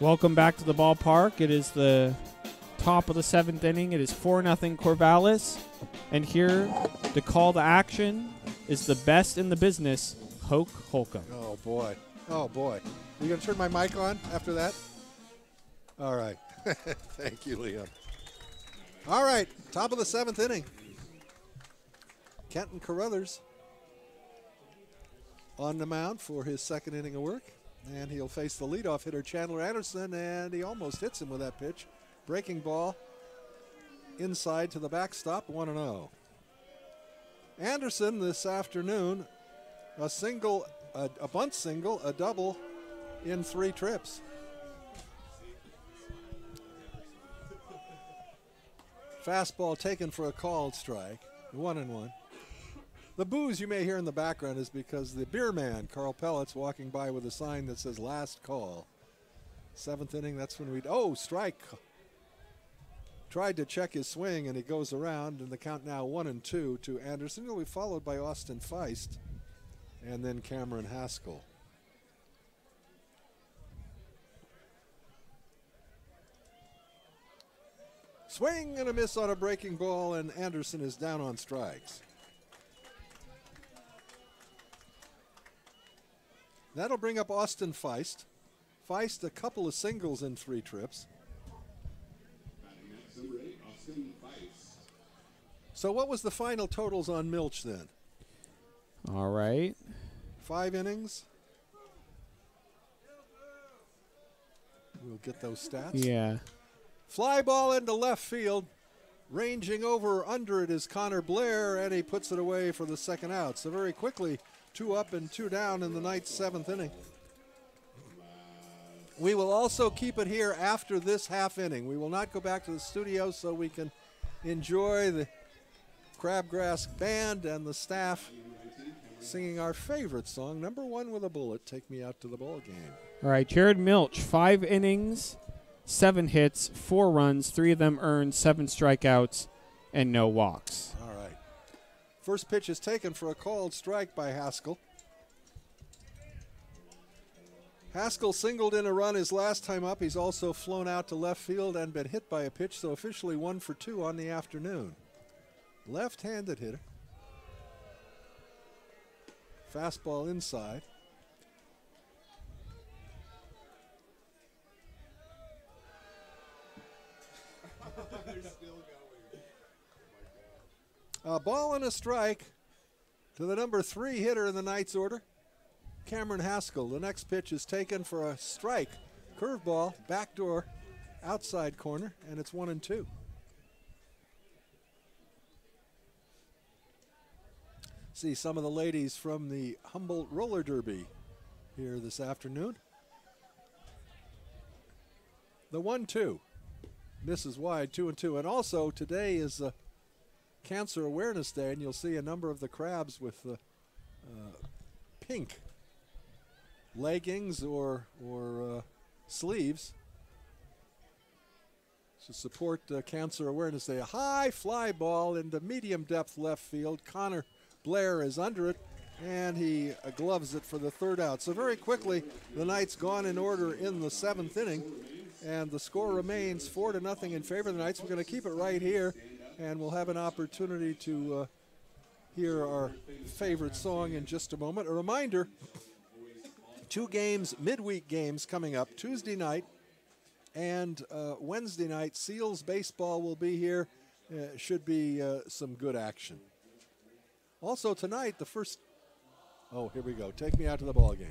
Welcome back to the ballpark. It is the top of the 7th inning. It is 4-0 Corvallis. And here to call the action is the best in the business, Hoke Holcomb. Oh, boy. Oh, boy. Are you going to turn my mic on after that? All right. Thank you, Liam. All right. Top of the 7th inning. Kenton Carruthers on the mound for his second inning of work. And he'll face the leadoff hitter, Chandler Anderson, and he almost hits him with that pitch. Breaking ball inside to the backstop, 1-0. Anderson this afternoon, a bunt single, a double in 3 trips. Fastball taken for a called strike, 1-1. The boos you may hear in the background is because the beer man, Carl Pellet's, walking by with a sign that says last call. 7th inning, that's when strike. Tried to check his swing, and he goes around, and the count now 1-2 to Anderson. He'll be followed by Austin Feist and then Cameron Haskell. Swing and a miss on a breaking ball, and Anderson is down on strikes. That'll bring up Austin Feist. Feist, a couple of singles in 3 trips. So what was the final totals on Milch then? All right. 5 innings. We'll get those stats. Yeah. Fly ball into left field. Ranging over under it is Connor Blair, and he puts it away for the second out. So very quickly, 2 up and 2 down in the night's 7th inning. We will also keep it here after this half inning. We will not go back to the studio so we can enjoy the Crabgrass Band and the staff singing our favorite song, Number One with a Bullet, Take Me Out to the Ball Game. All right, Jared Milch, 5 innings, 7 hits, 4 runs, 3 of them earned, 7 strikeouts, and no walks. All right. First pitch is taken for a called strike by Haskell. Haskell singled in a run his last time up. He's also flown out to left field and been hit by a pitch, so officially 1 for 2 on the afternoon. Left-handed hitter. Fastball inside. A ball and a strike to the number 3 hitter in the night's order, Cameron Haskell. The next pitch is taken for a strike. Curveball, backdoor, outside corner, and it's 1-2. See some of the ladies from the Humboldt Roller Derby here this afternoon. The 1-2 misses wide, 2-2. And also today is Cancer Awareness Day, and you'll see a number of the crabs with pink leggings or sleeves to support Cancer Awareness Day. A high fly ball into medium depth left field. Connor Blair is under it, And he gloves it for the third out. So very quickly, the Knights gone in order in the 7th inning. And the score remains 4-0 in favor of the Knights. We're going to keep it right here. And we'll have an opportunity to hear our favorite song in just a moment. A reminder, 2 games, midweek games coming up. Tuesday night and Wednesday night. Seals baseball will be here. Should be some good action. Also tonight, the first... Oh, here we go. Take me out to the ball game.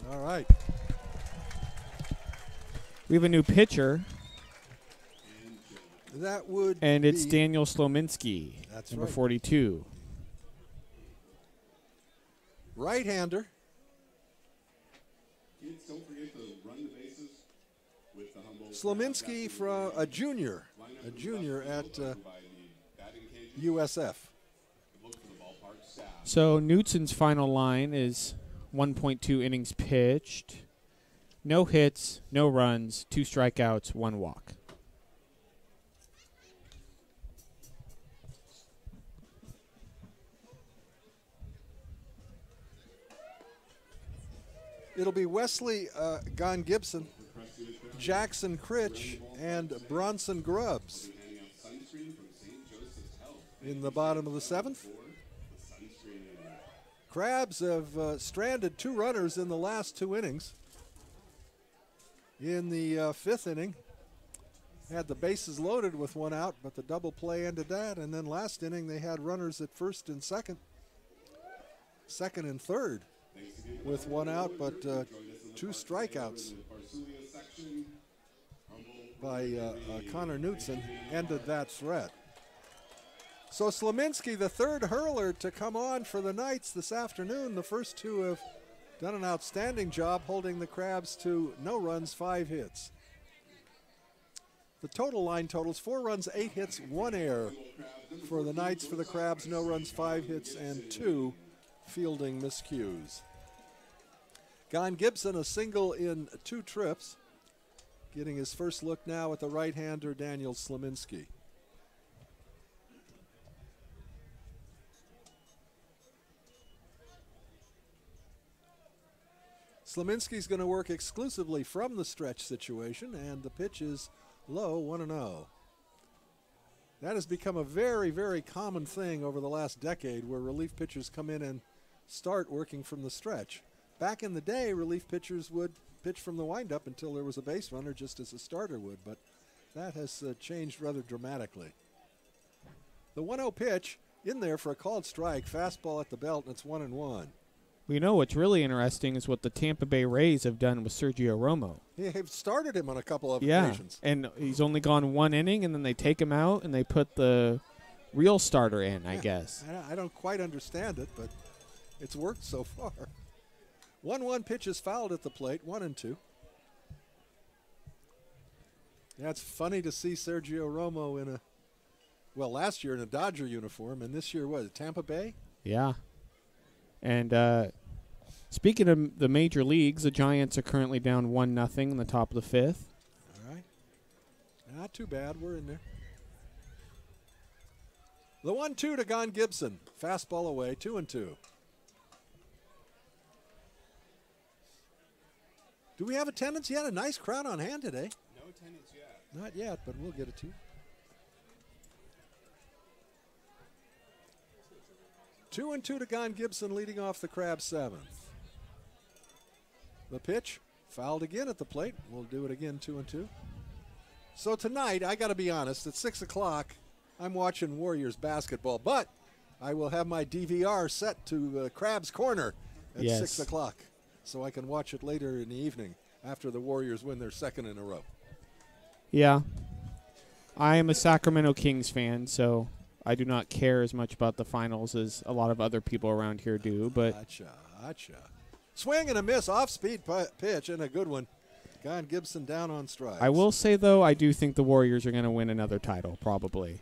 All right. We have a new pitcher, That would and it's be Daniel Slominski, That's number right. 42. right-hander. Kids, don't forget to run the bases with the Humboldt. Slominski from a junior at By the batting cages. USF. Look for the ballpark staff. So Knutsen's final line is 1.2 innings pitched, no hits, no runs, 2 strikeouts, 1 walk. It'll be Wesley Gon Gibson, Jackson Critch, and Bronson Grubbs Handing out sunscreen from St. Joseph's Health. in the bottom of the 7th. The sunscreen. Crabs have stranded 2 runners in the last 2 innings. In the 5th inning, had the bases loaded with 1 out, but the double play ended that. And then last inning, they had runners at first and second and third with 1 out, but 2 strikeouts by Connor Knutson ended that threat. So Slominski, the third hurler to come on for the Knights this afternoon. The first 2 have done an outstanding job holding the Crabs to no runs, 5 hits. The total line totals 4 runs, 8 hits, 1 error for the Knights. For the Crabs, no runs, 5 hits, and 2 fielding miscues. Gon Gibson, a single in 2 trips, getting his first look now at the right-hander Daniel Slominski. Slominski's going to work exclusively from the stretch situation, and the pitch is low, 1-0. That has become a very, very common thing over the last decade where relief pitchers come in and start working from the stretch. Back in the day, relief pitchers would pitch from the windup until there was a base runner, just as a starter would, but that has changed rather dramatically. The 1-0 pitch in there for a called strike, fastball at the belt, and it's 1-1. Well, you know what's really interesting is what the Tampa Bay Rays have done with Sergio Romo. They've started him on a couple of Yeah, occasions. and he's only gone 1 inning, and then they take him out, and they put the real starter in, I guess. I don't quite understand it, but it's worked so far. 1-1 pitch is fouled at the plate, 1-2. Yeah, it's funny to see Sergio Romo in last year in a Dodger uniform, and this year, what, Tampa Bay? Yeah. And speaking of the major leagues, the Giants are currently down 1-0 in the top of the 5th. All right. Not too bad. We're in there. The 1-2 to Gon Gibson. Fastball away, 2-2. Do we have attendance yet? A nice crowd on hand today. No attendance yet. Not yet, but we'll get it to you. 2-2 to Gon Gibson, leading off the Crabs 7th. The pitch fouled again at the plate. We'll do it again, 2-2. So tonight, I got to be honest, at 6 o'clock, I'm watching Warriors basketball, but I will have my DVR set to Crabs Corner at 6 o'clock, so I can watch it later in the evening after the Warriors win their 2nd in a row. Yeah. I am a Sacramento Kings fan, so I do not care as much about the finals as a lot of other people around here do. But Gotcha. Swing and a miss, off-speed pitch, and a good one. Guy Gibson down on strikes. I will say, though, I do think the Warriors are going to win another title, probably.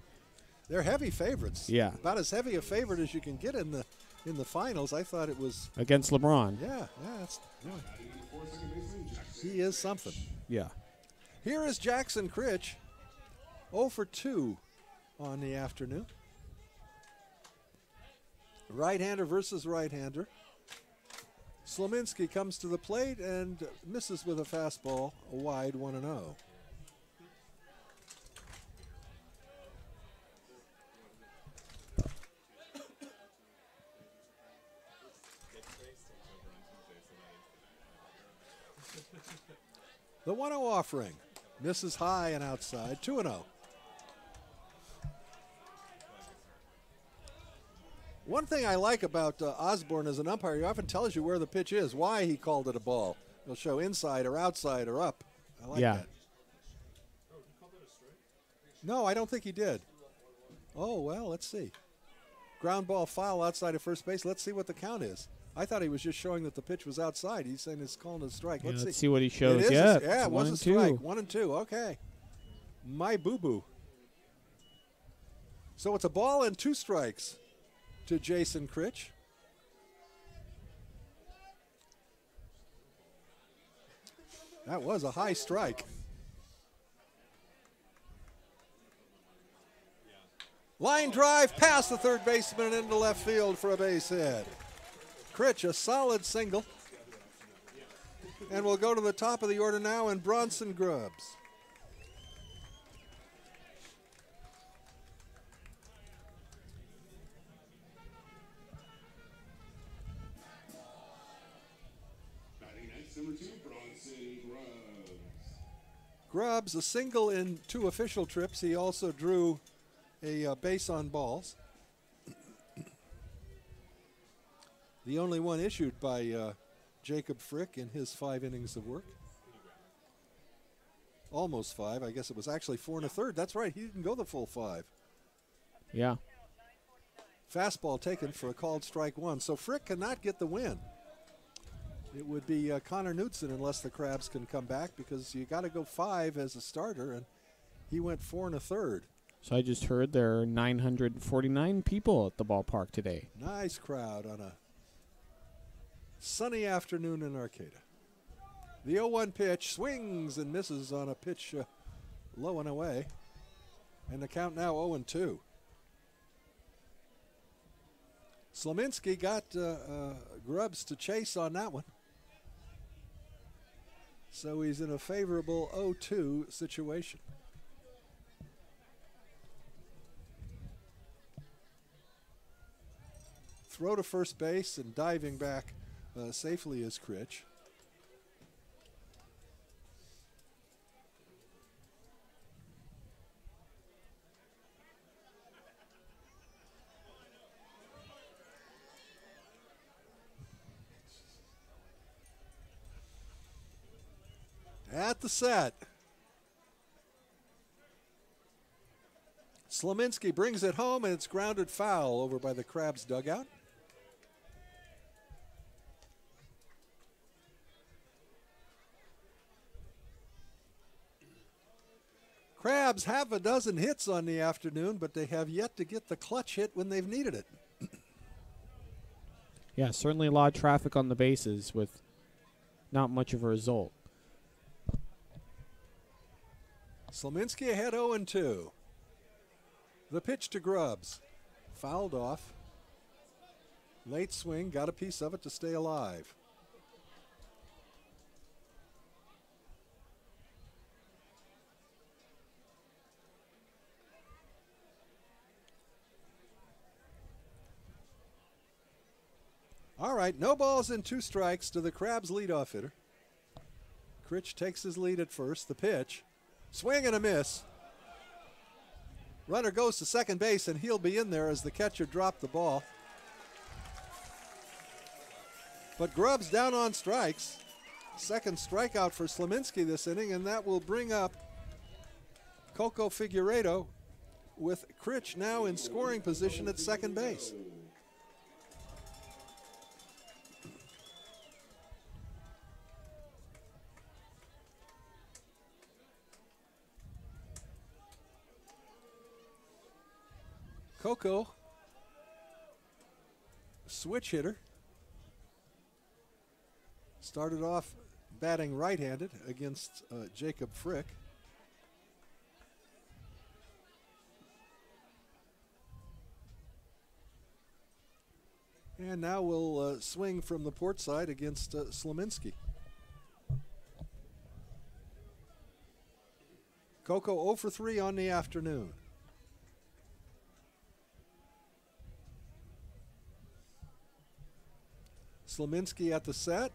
They're heavy favorites. Yeah. About as heavy a favorite as you can get in the finals. I thought it was Against LeBron. Yeah. He is something. Yeah. Here is Jackson Critch, 0 for 2 on the afternoon. Right-hander versus right-hander. Slominski comes to the plate and misses with a fastball, a wide 1-0. The 1-0 offering. Misses high and outside, 2-0. One thing I like about Osborne as an umpire, he often tells you where the pitch is, why he called it a ball. He'll show inside or outside or up. I like that. No, I don't think he did. Oh, well, let's see. Ground ball foul outside of first base. Let's see what the count is. I thought he was just showing that the pitch was outside. He's saying he's calling it a strike. Yeah, let's see what he shows. It is Yeah, it was a strike. 1-2. Okay. My boo-boo. So it's a ball and 2 strikes to Jason Critch. That was a high strike. Line drive past the third baseman and into left field for a base hit. Critch, a solid single. And we'll go to the top of the order now in Bronson Grubbs. Number 2, Bronson Grubbs. Grubbs, a single in 2 official trips. He also drew a base on balls. The only one issued by Jacob Frick in his 5 innings of work. Almost 5. I guess it was actually 4 1/3. That's right. He didn't go the full 5. Yeah. Fastball taken for a called strike 1. So Frick cannot get the win. It would be Connor Knutson unless the Crabs can come back, because you got to go 5 as a starter, and he went 4 1/3. So I just heard there are 949 people at the ballpark today. Nice crowd on a sunny afternoon in Arcata. The 0-1 pitch swings and misses on a pitch low and away, and the count now 0-2. Slominski got Grubbs to chase on that one. So he's in a favorable 0-2 situation. Throw to first base and diving back safely is Critch. At the set. Slominski brings it home, and it's grounded foul over by the Crabs dugout. Crabs have a dozen hits on the afternoon, but they have yet to get the clutch hit when they've needed it. Yeah, certainly a lot of traffic on the bases with not much of a result. Slominski ahead 0-2. The pitch to Grubbs. Fouled off. Late swing, got a piece of it to stay alive. All right, no balls and 2 strikes to the Crabs leadoff hitter. Critch takes his lead at first. The pitch. Swing and a miss. Runner goes to second base, and he'll be in there as the catcher dropped the ball. But Grubbs down on strikes. Second strikeout for Slominski this inning, and that will bring up Coco Figueiredo with Critch now in scoring position at second base. Coco, switch hitter, started off batting right-handed against Jacob Frick. And now we'll swing from the port side against Slominski. Coco 0 for 3 on the afternoon. Slominski at the set.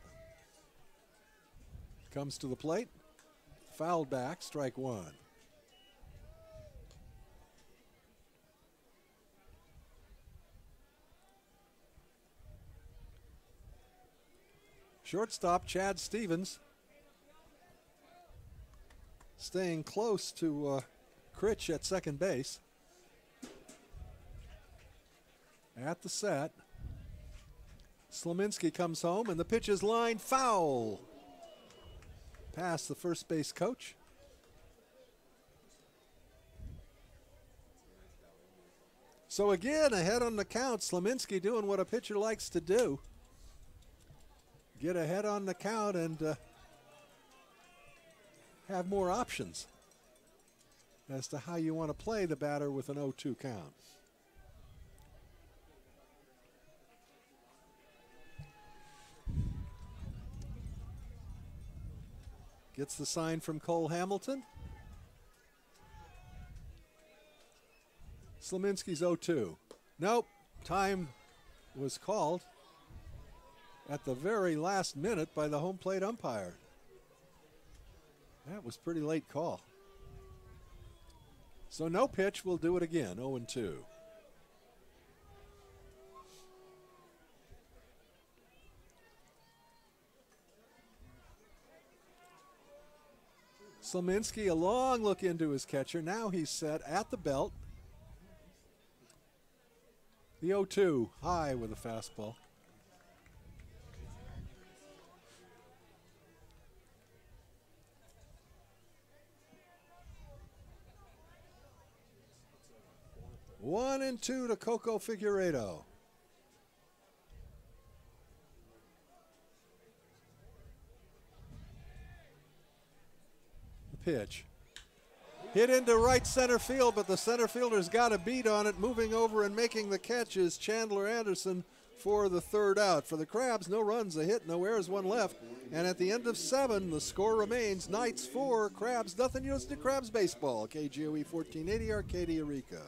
Comes to the plate. Fouled back, strike one. Shortstop Chad Stevens staying close to Critch at second base. At the set, Slominski comes home and the pitch is lined foul. Past the first base coach. So again, ahead on the count, Slominski doing what a pitcher likes to do. Get ahead on the count and have more options as to how you want to play the batter with an 0-2 count. Gets the sign from Cole Hamilton. Slominski's 0-2. Nope, time was called at the very last minute by the home plate umpire. That was pretty late call. So no pitch, we'll do it again, 0-2. Slominski, a long look into his catcher. Now he's set at the belt. The 0-2, high with a fastball. One and two to Coco Figueiredo. The pitch. Hit into right center field, but the center fielder's got a beat on it. Moving over and making the catch is Chandler Anderson for the third out. For the Crabs, no runs, a hit, no errors, one left. And at the end of 7, the score remains Knights 4, Crabs nothing. You're listening to Crabs Baseball, KGOE 1480, Arcadia, Eureka.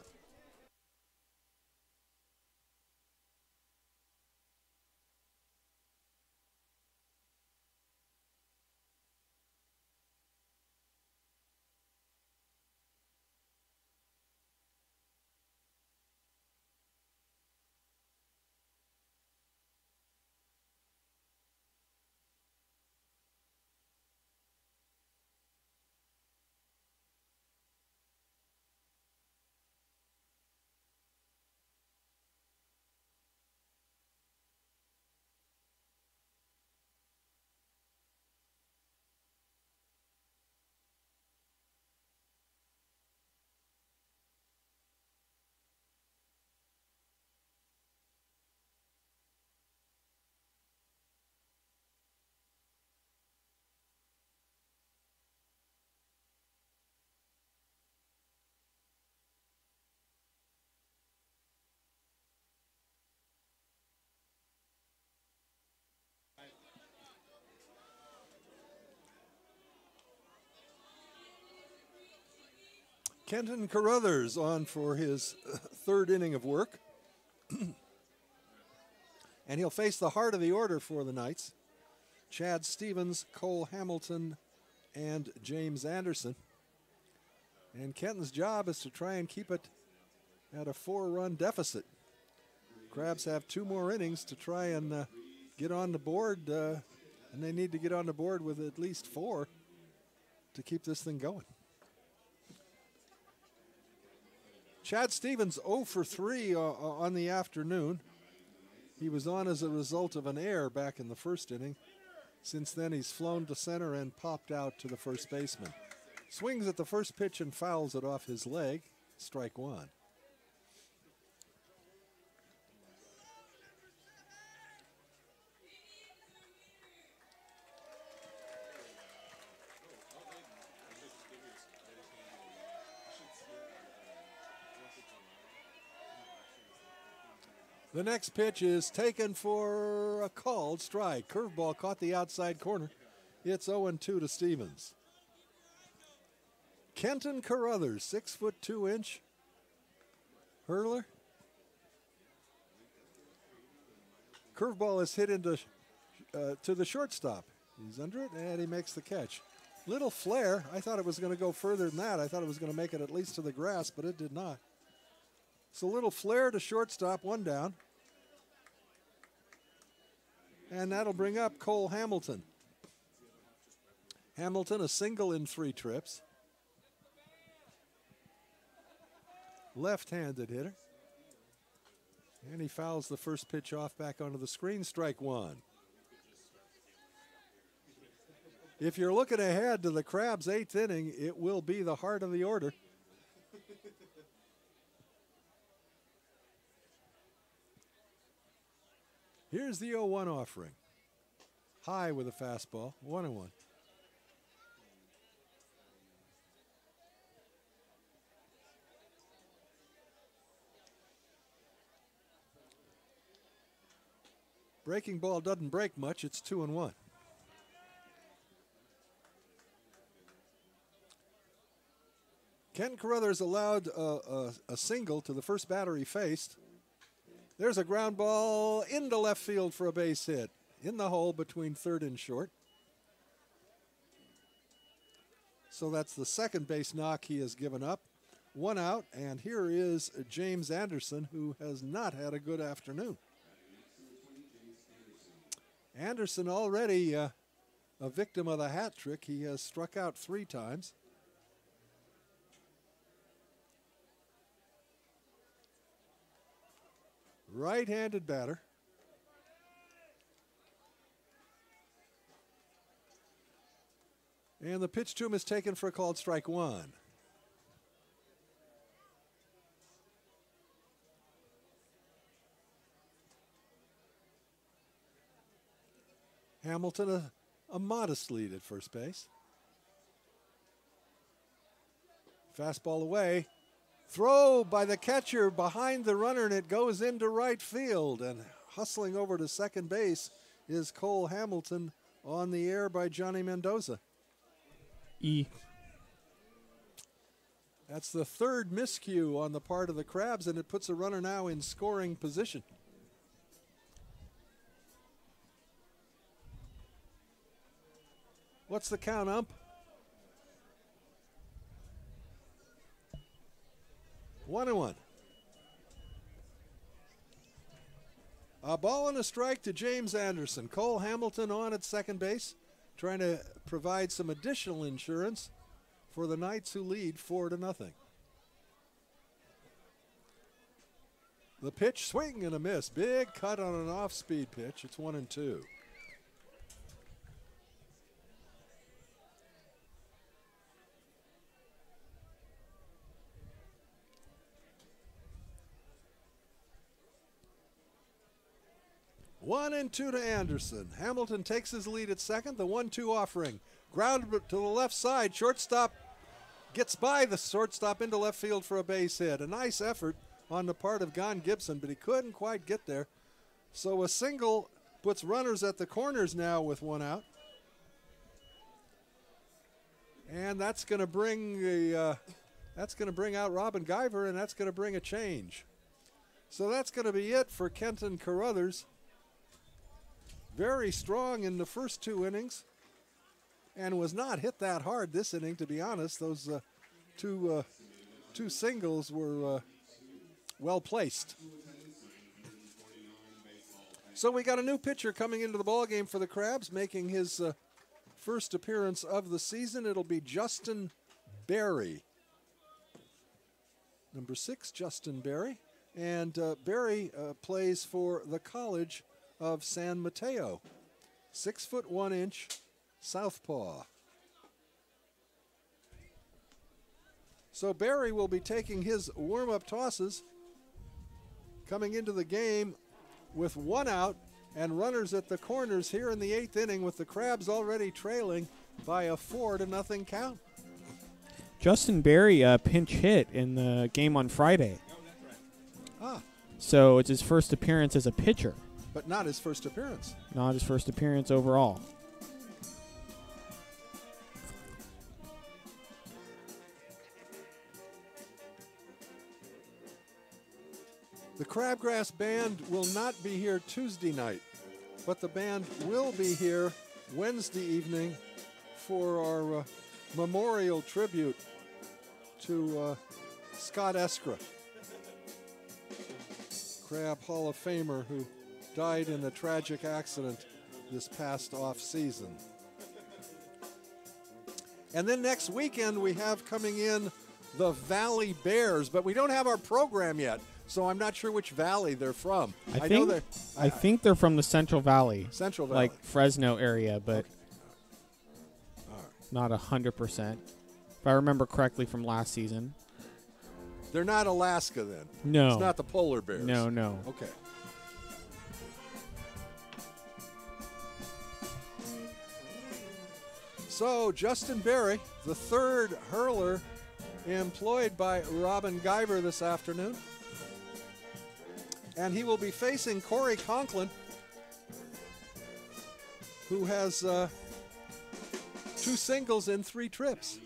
Kenton Carruthers on for his third inning of work. And he'll face the heart of the order for the Knights. Chad Stevens, Cole Hamilton, and James Anderson. And Kenton's job is to try and keep it at a 4-run deficit. Crabs have 2 more innings to try and get on the board, and they need to get on the board with at least 4 to keep this thing going. Chad Stevens 0 for 3 on the afternoon. He was on as a result of an error back in the first inning. Since then, he's flown to center and popped out to the first baseman. Swings at the first pitch and fouls it off his leg. Strike one. The next pitch is taken for a called strike. Curveball caught the outside corner. It's 0-2 to Stevens. Kenton Carruthers, 6'2" hurler. Curveball is hit into to the shortstop. He's under it, and he makes the catch. Little flare. I thought it was going to go further than that. I thought it was going to make it at least to the grass, but it did not. So little flare to shortstop, one down. And that'll bring up Cole Hamilton. Hamilton, a single in 3 trips. Left-handed hitter. And he fouls the first pitch off back onto the screen, strike 1. If you're looking ahead to the Crabs' 8th inning, it will be the heart of the order. Here's the 0-1 offering. High with a fastball, 1-1. Breaking ball doesn't break much, it's 2-1. Ken Carruthers allowed a single to the first batter he faced. There's a ground ball into left field for a base hit. In the hole between third and short. So that's the second base knock he has given up. 1 out, and here is James Anderson, who has not had a good afternoon. Anderson already a victim of the hat trick. He has struck out 3 times. Right-handed batter. And the pitch to him is taken for a called strike 1. Hamilton a modest lead at first base. Fastball away. Throw by the catcher behind the runner, and it goes into right field. And hustling over to second base is Cole Hamilton, on the air by Johnny Mendoza. E. That's the 3rd miscue on the part of the Crabs, and it puts a runner now in scoring position. What's the count, ump? 1-1. A ball and a strike to James Anderson. Cole Hamilton on at second base, trying to provide some additional insurance for the Knights, who lead 4-0. The pitch, swing and a miss. Big cut on an off-speed pitch. It's 1-2. One and 2 to Anderson. Hamilton takes his lead at second. The 1-2 offering. Ground to the left side. Shortstop gets by the shortstop into left field for a base hit. A nice effort on the part of Gon Gibson, but he couldn't quite get there. So a single puts runners at the corners now with 1 out. And that's going to bring out Robin Guyver, and that's going to bring a change. So that's going to be it for Kenton Carruthers. Very strong in the first 2 innings, and was not hit that hard this inning, to be honest. Those two singles were well placed. So we got a new pitcher coming into the ballgame for the Crabs, making his first appearance of the season. It'll be Justin Berry. Number 6, Justin Berry. And Berry plays for the College of San Mateo. 6'1" southpaw. So Berry will be taking his warm-up tosses, coming into the game with 1 out and runners at the corners here in the 8th inning, with the Crabs already trailing by a 4-0 count. Justin Berry pinch hit in the game on Friday. So it's his first appearance as a pitcher, but not his first appearance. not his first appearance overall. The Crabgrass Band will not be here Tuesday night, but the band will be here Wednesday evening for our memorial tribute to Scott Eskra, Crab Hall of Famer who died in a tragic accident this past off-season. And then next weekend we have coming in the Valley Bears, but we don't have our program yet, so I'm not sure which valley they're from. I think they're from the Central Valley. Central Valley. Like Fresno area, but Okay. All right. not 100%. If I remember correctly from last season. They're not Alaska then. No. It's not the polar bears. No. Okay. So Justin Berry, the third hurler employed by Robin Guyver this afternoon. And he will be facing Corey Conklin, who has 2 singles in 3 trips.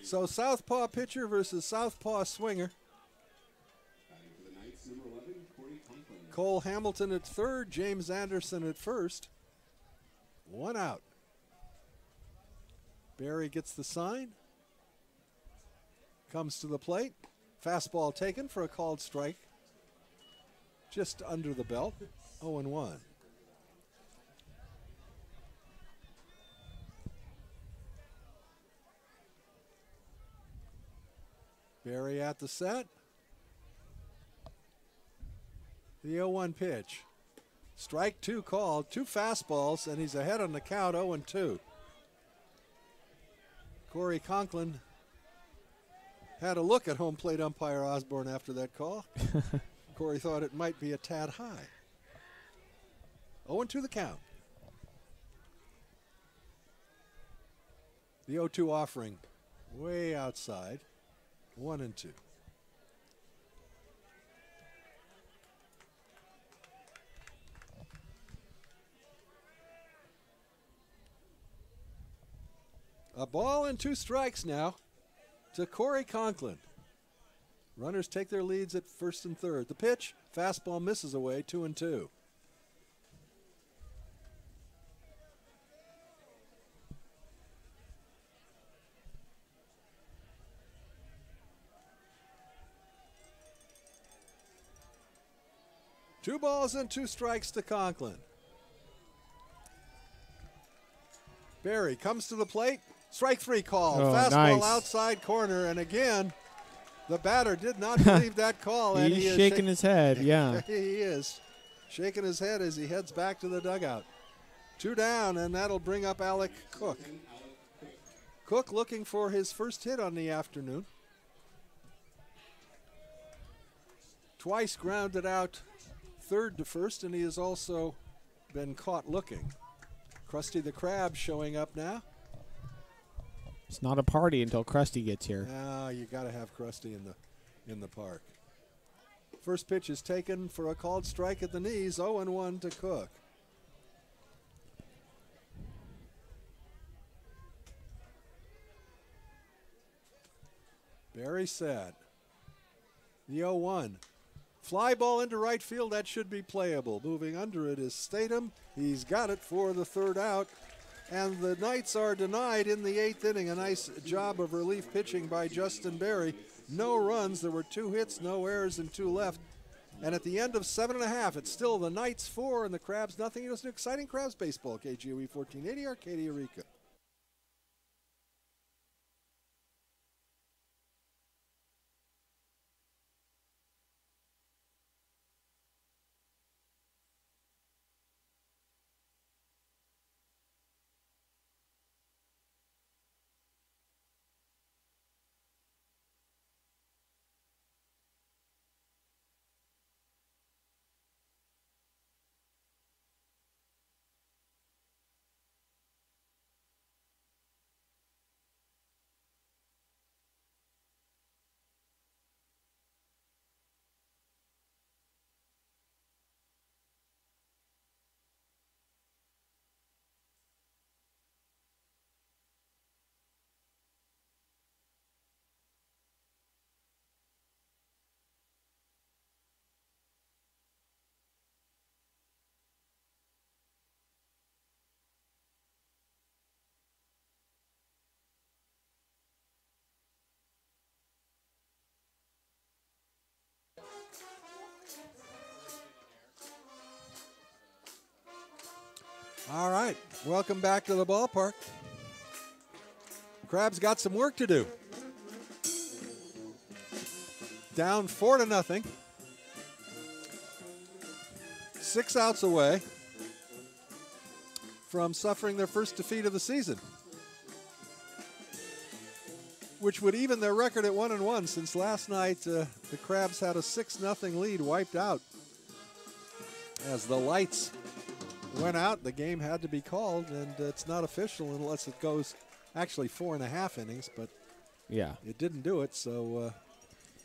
So southpaw pitcher versus southpaw swinger. Cole Hamilton at third, James Anderson at first. 1 out. Barry gets the sign. Comes to the plate. Fastball taken for a called strike. Just under the belt. 0-1. Barry at the set. The 0-1 pitch. Strike 2 called, 2 fastballs, and he's ahead on the count, 0-2. Corey Conklin had a look at home plate umpire Osborne after that call. Corey thought it might be a tad high. 0-2 the count. The 0-2 offering way outside, 1-2. A ball and 2 strikes now to Corey Conklin. Runners take their leads at first and third. The pitch, fastball misses away, 2-2. Two balls and 2 strikes to Conklin. Barry comes to the plate. Strike 3 call. Oh, Fastball nice. outside corner. And again, the batter did not believe that call. And He's he is shaking his head, yeah. He is shaking his head as he heads back to the dugout. 2 down, and that'll bring up Alec Cook. Cook looking for his first hit on the afternoon. Twice grounded out third to first, and he has also been caught looking. Krusty the Crab showing up now. It's not a party until Krusty gets here. Ah, you got to have Krusty in the park. First pitch is taken for a called strike at the knees. 0-1 to Cook. Very sad. The 0-1. Fly ball into right field. That should be playable. Moving under it is Statham. He's got it for the 3rd out. And the Knights are denied in the 8th inning. A nice job of relief pitching by Justin Berry. No runs. There were 2 hits, no errors, and 2 left. And at the end of 7.5, it's still the Knights 4 and the Crabs nothing. It was an exciting Crabs baseball. KGOE 1480, Arcadia, Eureka. All right, welcome back to the ballpark. Crabs got some work to do. Down 4-0. 6 outs away from suffering their first defeat of the season, which would even their record at 1-1 since last night the Crabs had a 6-0 lead wiped out. As the lights went out, the game had to be called, and it's not official unless it goes actually 4.5 innings, but Yeah. it didn't do it, so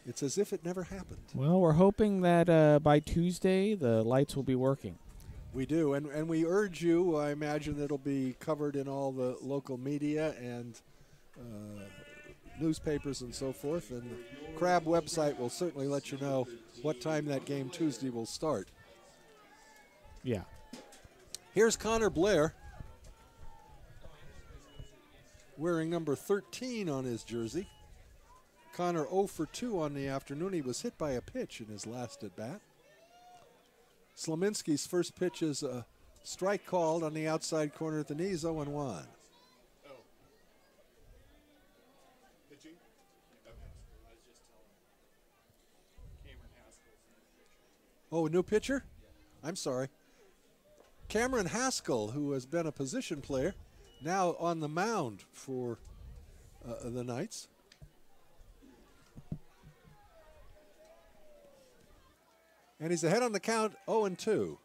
it's as if it never happened. Well, we're hoping that by Tuesday the lights will be working. We do, and we urge you, I imagine it'll be covered in all the local media and newspapers and so forth, and the Crab website will certainly let you know what time that game Tuesday will start. Yeah. Here's Connor Blair, wearing number 13 on his jersey. Connor 0 for 2 on the afternoon. He was hit by a pitch in his last at-bat. Slominski's first pitch is a strike called on the outside corner at the knees, 0-1. Pitching? Oh, a new pitcher? I'm sorry. Cameron Haskell, who has been a position player, now on the mound for the Knights. And he's ahead on the count, 0-2.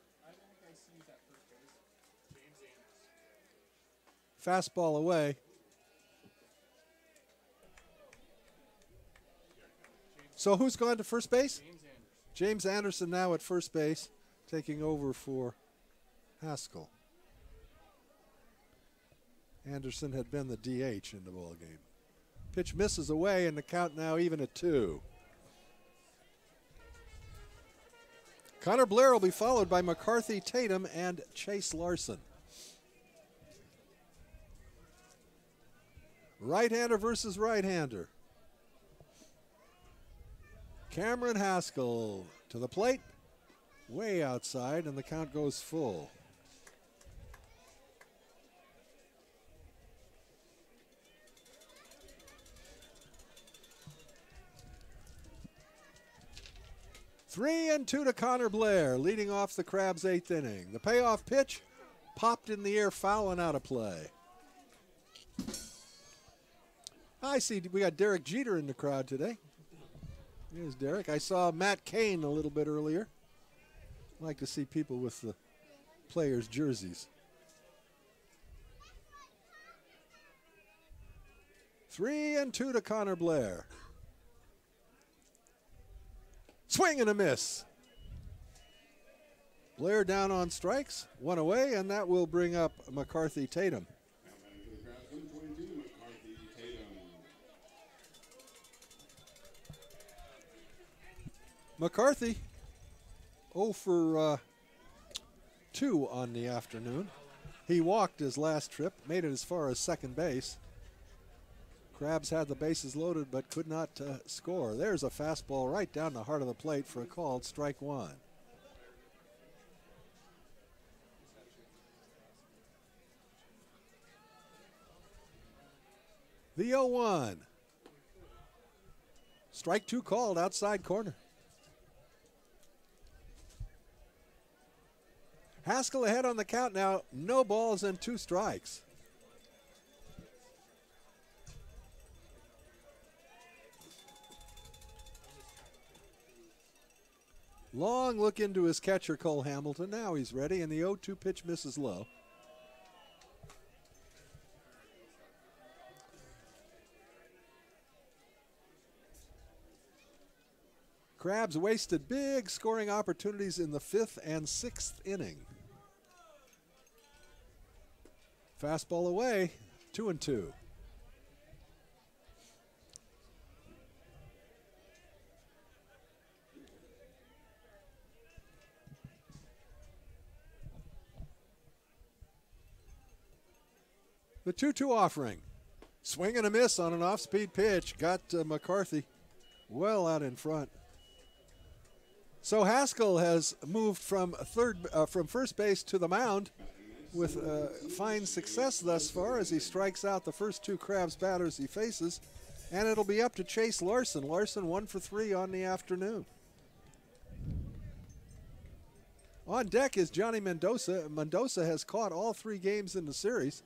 Fastball away. So who's gone to first base? James Anderson now at first base, taking over for Haskell. Anderson had been the DH in the ball game. Pitch misses away, and the count now even at 2. Connor Blair will be followed by McCarthy, Tatum, and Chase Larson. Right-hander versus right-hander. Cameron Haskell to the plate, way outside, and the count goes full. Three and 2 to Connor Blair, leading off the Crabs' 8th inning. The payoff pitch popped in the air, foul and out of play. I see we got Derek Jeter in the crowd today. Here's Derek. I saw Matt Cain a little bit earlier. I like to see people with the players' jerseys. 3 and 2 to Connor Blair. Swing and a miss. Blair down on strikes, 1 away, and that will bring up McCarthy Tatum. McCarthy 0 for 2 on the afternoon. He walked his last trip, made it as far as second base. Crabs had the bases loaded but could not score. There's a fastball right down the heart of the plate for a called strike 1. The 0-1. Strike 2 called outside corner. Haskell ahead on the count now. No balls and 2 strikes. Long look into his catcher, Cole Hamilton. Now he's ready, and the 0-2 pitch misses low. Crabs wasted big scoring opportunities in the 5th and 6th inning. Fastball away, 2-2. The 2-2 offering. Swing and a miss on an off-speed pitch. Got McCarthy well out in front. So Haskell has moved from first base to the mound with fine success thus far as he strikes out the first two Crabs batters he faces. And it'll be up to Chase Larson. Larson 1 for 3 on the afternoon. On deck is Johnny Mendoza. Mendoza has caught all 3 games in the series.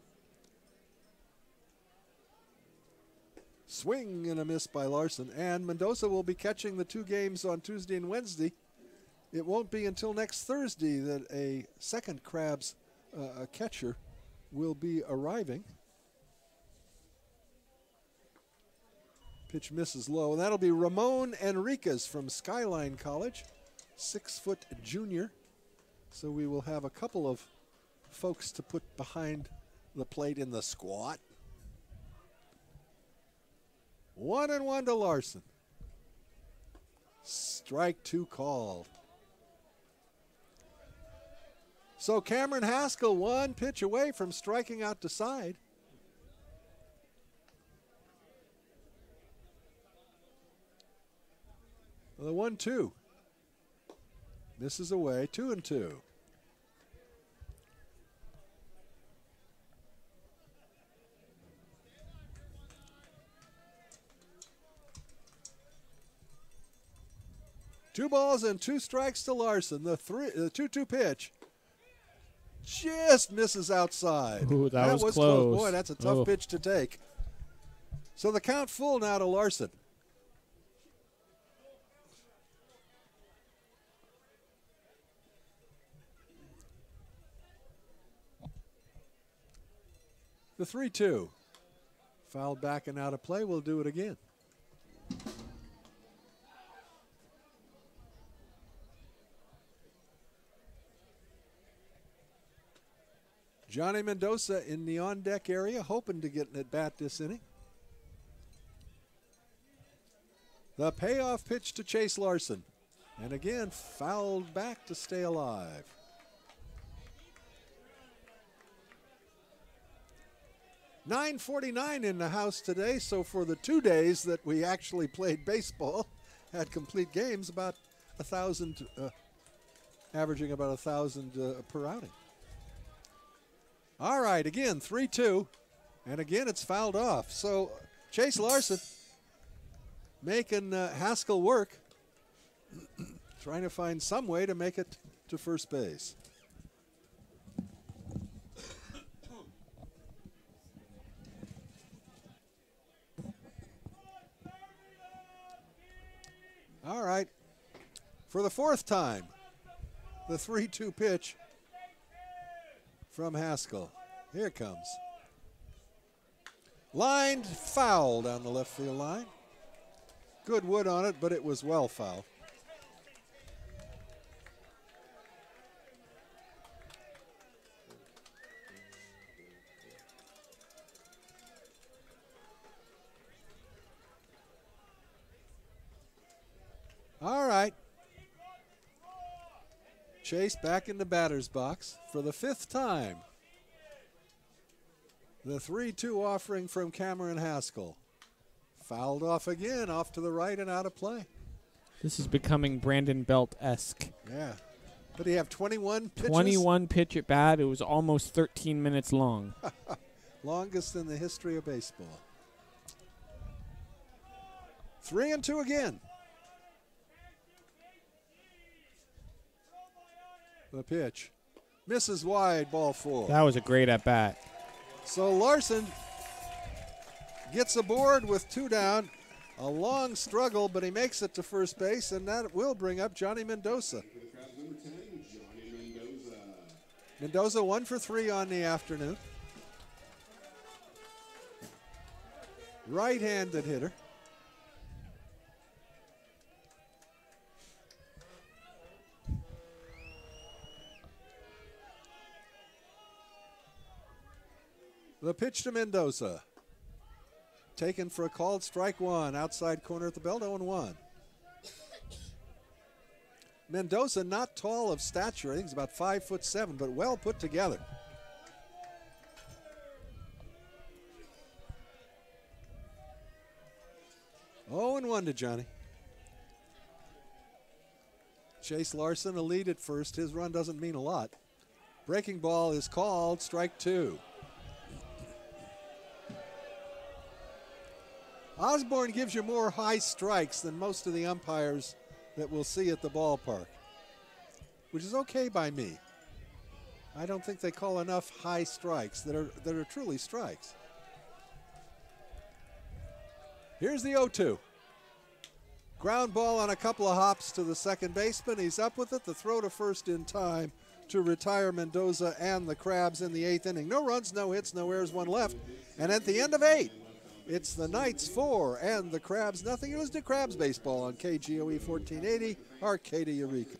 Swing and a miss by Larson. And Mendoza will be catching the 2 games on Tuesday and Wednesday. It won't be until next Thursday that a second Crabs catcher will be arriving. Pitch misses low, and that'll be Ramon Enriquez from Skyline College, 6-foot junior. So we will have a couple of folks to put behind the plate in the squat. 1-1 to Larson. Strike 2 called. So Cameron Haskell 1 pitch away from striking out to side. The 1-2. Misses away, 2-2. Two balls and 2 strikes to Larson. The 2-2 pitch just misses outside. Ooh, that was close. Boy, that's a tough pitch to take. So the count full now to Larson. The 3-2. Fouled back and out of play. We'll do it again. Johnny Mendoza in the on-deck area, hoping to get an at-bat this inning. The payoff pitch to Chase Larson. And again, fouled back to stay alive. .949 in the house today, so for the 2 days that we actually played baseball, had complete games, about 1,000, averaging about 1,000 per outing. All right, again, 3-2, and again it's fouled off. So Chase Larson making Haskell work, trying to find some way to make it to first base. All right, for the 4th time, the 3-2 pitch from Haskell. Here it comes. Lined foul down the left field line. Good wood on it, but it was well foul. All right. Chase back in the batter's box for the 5th time. The 3-2 offering from Cameron Haskell. Fouled off again, off to the right and out of play. This is becoming Brandon Belt-esque. Yeah. Did he have 21 pitches? 21 pitch at bat. It was almost 13 minutes long. Longest in the history of baseball. 3-2 again. The pitch. Misses wide, ball 4. That was a great at-bat. So Larson gets aboard with 2 down. A long struggle, but he makes it to first base, and that will bring up Johnny Mendoza. Number 10, Johnny Mendoza. Mendoza 1 for 3 on the afternoon. Right-handed hitter. The pitch to Mendoza. Taken for a called strike 1. Outside corner at the belt, 0-1. Mendoza not tall of stature. I think he's about 5'7", but well put together. Oh, and 1 to Johnny. Chase Larson a lead at first. His run doesn't mean a lot. Breaking ball is called, strike 2. Osborne gives you more high strikes than most of the umpires that we'll see at the ballpark, which is okay by me. I don't think they call enough high strikes that are truly strikes. Here's the 0-2. Ground ball on a couple of hops to the second baseman. He's up with it. The throw to first in time to retire Mendoza and the Crabs in the 8th inning. No runs, no hits, no errors, 1 left. And at the end of 8, it's the Knights 4 and the Crabs nothing. You're listening to Crabs Baseball on KGOE 1480, Arcadia, Eureka.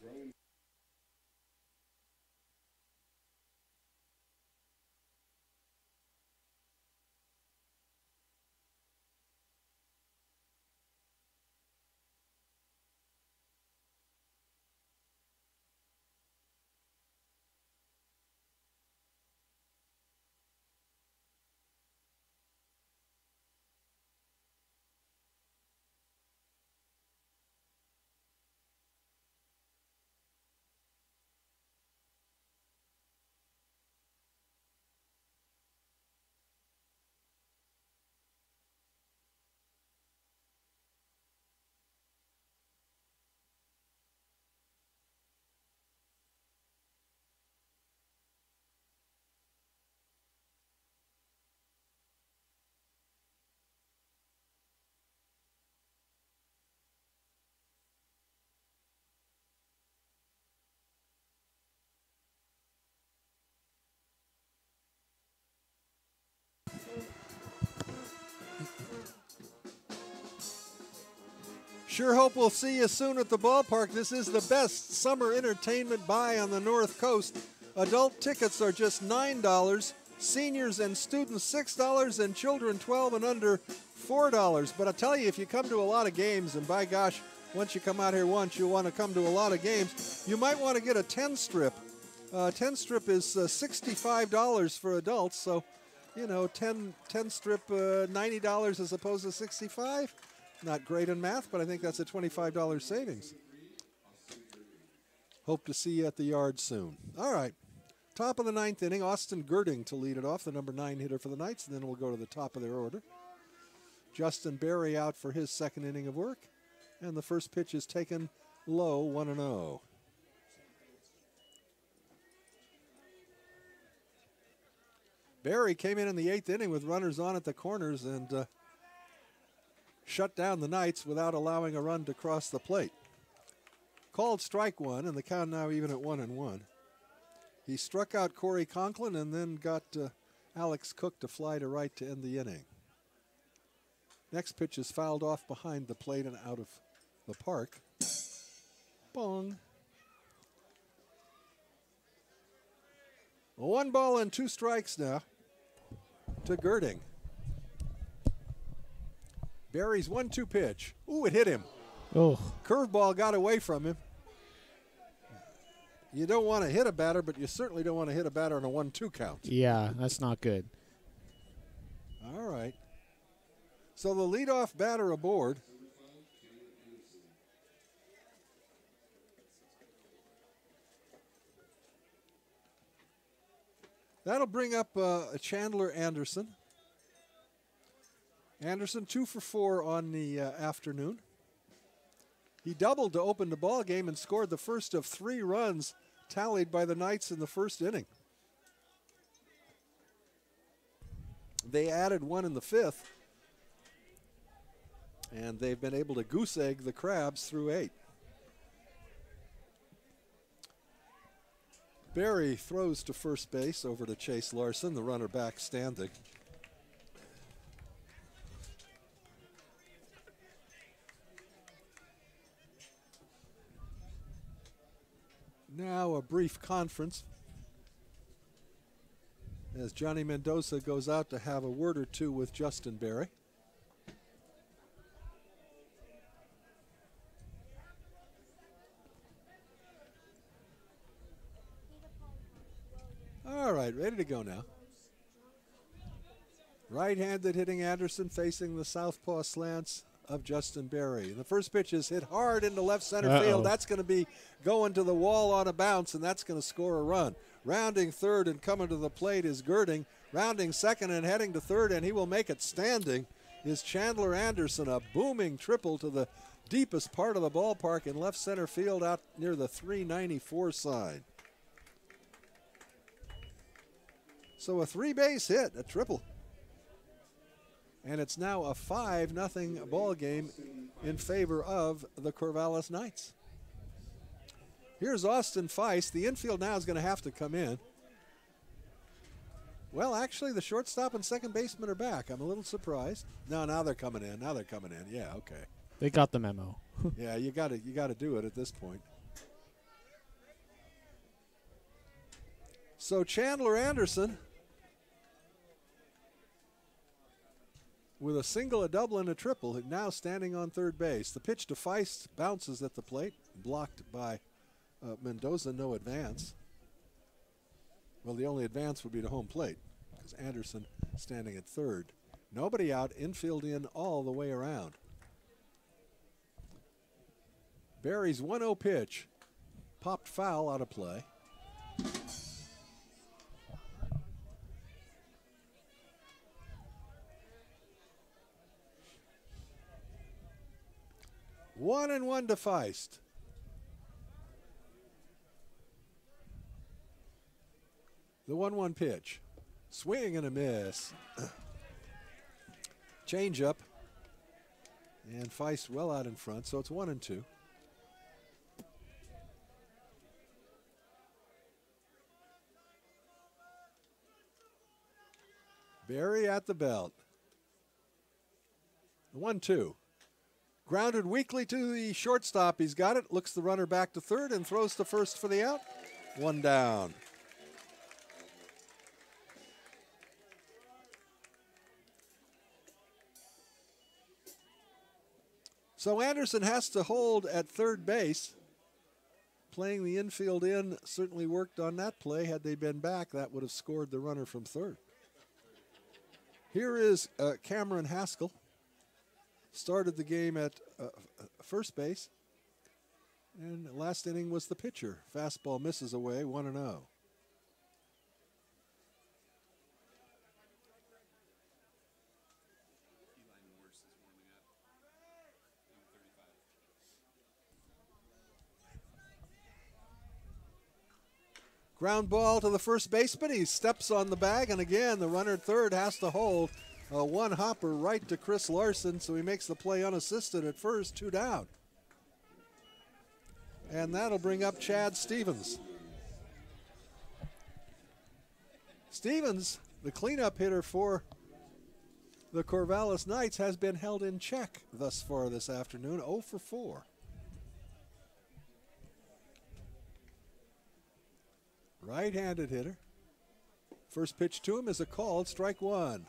Sure hope we'll see you soon at the ballpark. This is the best summer entertainment buy on the North Coast. Adult tickets are just $9, seniors and students $6, and children 12 and under $4. But I tell you, if you come to a lot of games, and by gosh, once you come out here once, you'll want to come to a lot of games, you might want to get a 10-strip. 10-strip is $65 for adults, so, you know, 10-strip, $90 as opposed to $65. Not great in math, but I think that's a $25 savings. Hope to see you at the yard soon. All right. Top of the 9th inning, Austin Girding to lead it off, the number 9 hitter for the Knights, and then we'll go to the top of their order. Justin Berry out for his second inning of work, and the first pitch is taken low, 1-0. Berry came in the 8th inning with runners on at the corners and shut down the Knights without allowing a run to cross the plate. Called strike 1, and the count now even at 1-1. He struck out Corey Conklin and then got Alex Cook to fly to right to end the inning. Next pitch is fouled off behind the plate and out of the park. Bong. 1 ball and 2 strikes now to Girding. Berry's 1-2 pitch. Ooh, it hit him. Oh. Curveball got away from him. You don't want to hit a batter, but you certainly don't want to hit a batter on a 1-2 count. Yeah, that's not good. All right. So the leadoff batter aboard. That'll bring up Chandler Anderson. Anderson 2 for 4 on the afternoon. He doubled to open the ball game and scored the first of 3 runs tallied by the Knights in the first inning. They added 1 in the 5th, and they've been able to goose egg the Crabs through 8. Berry throws to first base over to Chase Larson, the runner back standing. Now a brief conference as Johnny Mendoza goes out to have a word or two with Justin Berry. All right, ready to go now. Right-handed hitting Anderson facing the southpaw slants of Justin Berry. And the first pitch is hit hard into left center field. That's going to be going to the wall on a bounce, and that's going to score a run. Rounding third and coming to the plate is Girding. Rounding second and heading to third, and he will make it standing, is Chandler Anderson. A booming triple to the deepest part of the ballpark in left center field out near the 394 side. So a 3-base hit, a triple. And it's now a 5-0 ball game in favor of the Corvallis Knights. Here's Austin Feist. The infield now is going to have to come in. Well, actually, the shortstop and second baseman are back. I'm a little surprised. No, now they're coming in. Now they're coming in. Yeah, okay. They got the memo. Yeah, you got to do it at this point. So Chandler Anderson, with a single, a double, and a triple, now standing on third base. The pitch to Feist bounces at the plate, blocked by Mendoza, no advance. Well, the only advance would be to home plate, because Anderson standing at third. Nobody out, infield in all the way around. Barry's 1-0 pitch, popped foul out of play. One and one to Feist. The 1-1 pitch. Swing and a miss. Change up. And Feist well out in front, so it's 1-2. Barry at the belt. 1-2. Grounded weakly to the shortstop. He's got it. Looks the runner back to third and throws to first for the out. One down. So Anderson has to hold at third base. Playing the infield in certainly worked on that play. Had they been back, that would have scored the runner from third. Here is Cameron Haskell. Started the game at first base. And last inning was the pitcher. Fastball misses away, 1-0. Ground ball to the first baseman. He steps on the bag, and again, the runner at third has to hold a one-hopper right to Chris Larson, so he makes the play unassisted at first, 2 down. And that'll bring up Chad Stevens. Stevens, the cleanup hitter for the Corvallis Knights, has been held in check thus far this afternoon, 0 for 4. Right-handed hitter. First pitch to him is a called strike one.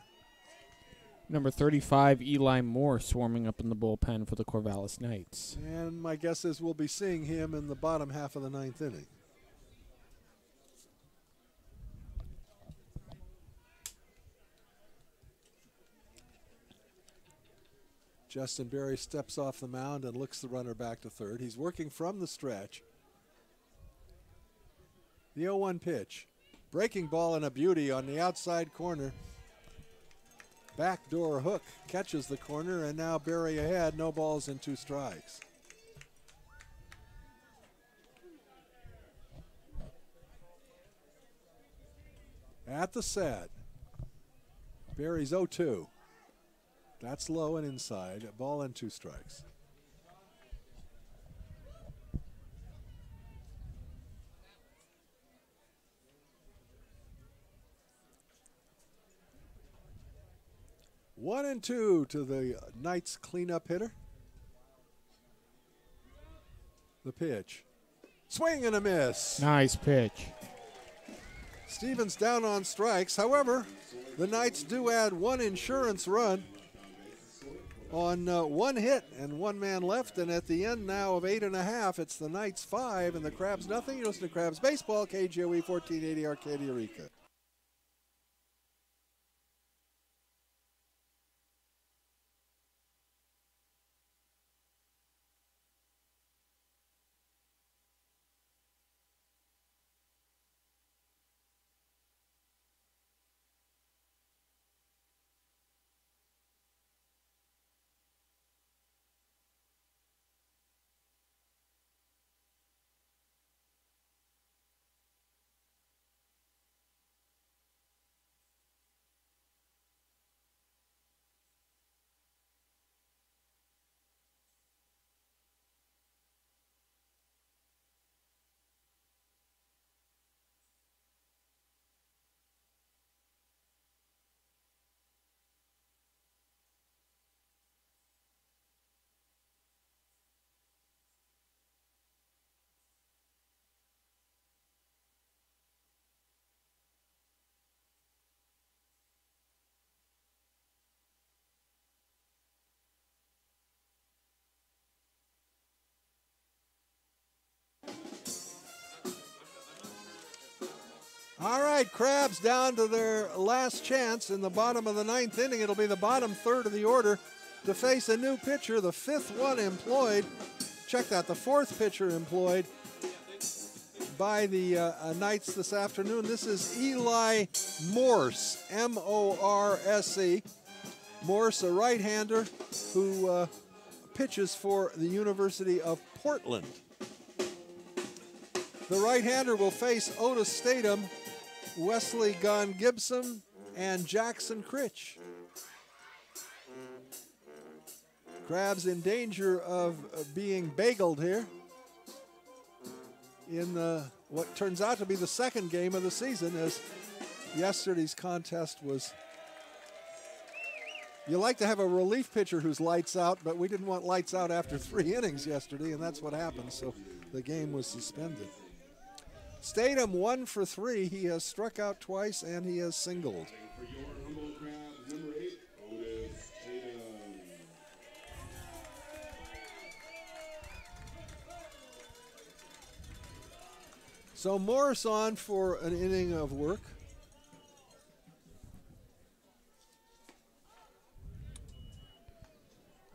Number 35, Eli Moore, swarming up in the bullpen for the Corvallis Knights. And my guess is we'll be seeing him in the bottom half of the 9th inning. Justin Berry steps off the mound and looks the runner back to third. He's working from the stretch. The 0-1 pitch. Breaking ball and a beauty on the outside corner. Backdoor hook catches the corner, and now Berry ahead. No balls and 2 strikes. At the set. Berry's 0-2. That's low and inside. A ball and 2 strikes. One and two to the Knights cleanup hitter. The pitch. Swing and a miss. Nice pitch. Stevens down on strikes. However, the Knights do add 1 insurance run on 1 hit and 1 man left. And at the end now of 8.5, it's the Knights 5 and the Crabs nothing. You listen to Crabs Baseball, KGOE 1480 Arcadia Rica. All right, Crabs down to their last chance in the bottom of the ninth inning. It'll be the bottom third of the order to face a new pitcher, the fifth one employed. Check that, the fourth pitcher employed by the Knights this afternoon. This is Eli Morse, M-O-R-S-E. Morse, a right-hander who pitches for the University of Portland. The right-hander will face Otis Statham, Wesley Gibson, and Jackson Critch. Crabs in danger of being bageled here in what turns out to be the second game of the season, as yesterday's contest was. You like to have a relief pitcher who's lights out, but we didn't want lights out after 3 innings yesterday, and that's what happened, so the game was suspended. Statham 1 for 3. He has struck out twice and he has singled. For your humble crabs, number 8, Otis Tatum. So Morris on for an inning of work.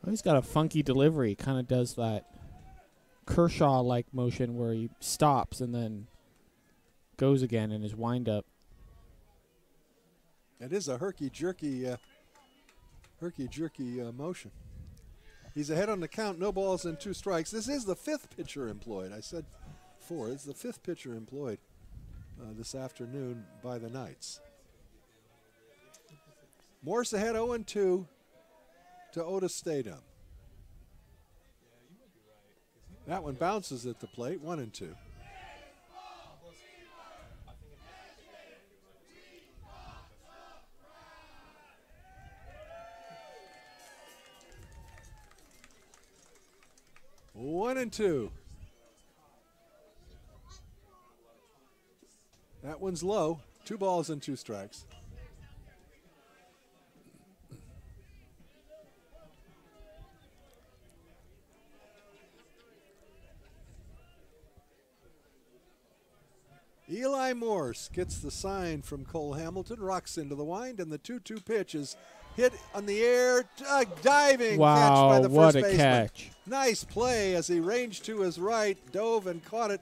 Oh, he's got a funky delivery. Kind of does that Kershaw-like motion where he stops and then goes again in his windup. It is a herky-jerky motion. He's ahead on the count, no balls and 2 strikes. This is the 5th pitcher employed. I said 4. It's the 5th pitcher employed this afternoon by the Knights. Morse ahead 0-2 to Otis Statham. That one bounces at the plate, 1-2. One and two. That one's low. 2 balls and 2 strikes. Eli Morse gets the sign from Cole Hamilton, rocks into the wind, and the 2-2 pitch is hit on the air. A diving catch by the first baseman. What a catch. Nice play as he ranged to his right, dove and caught it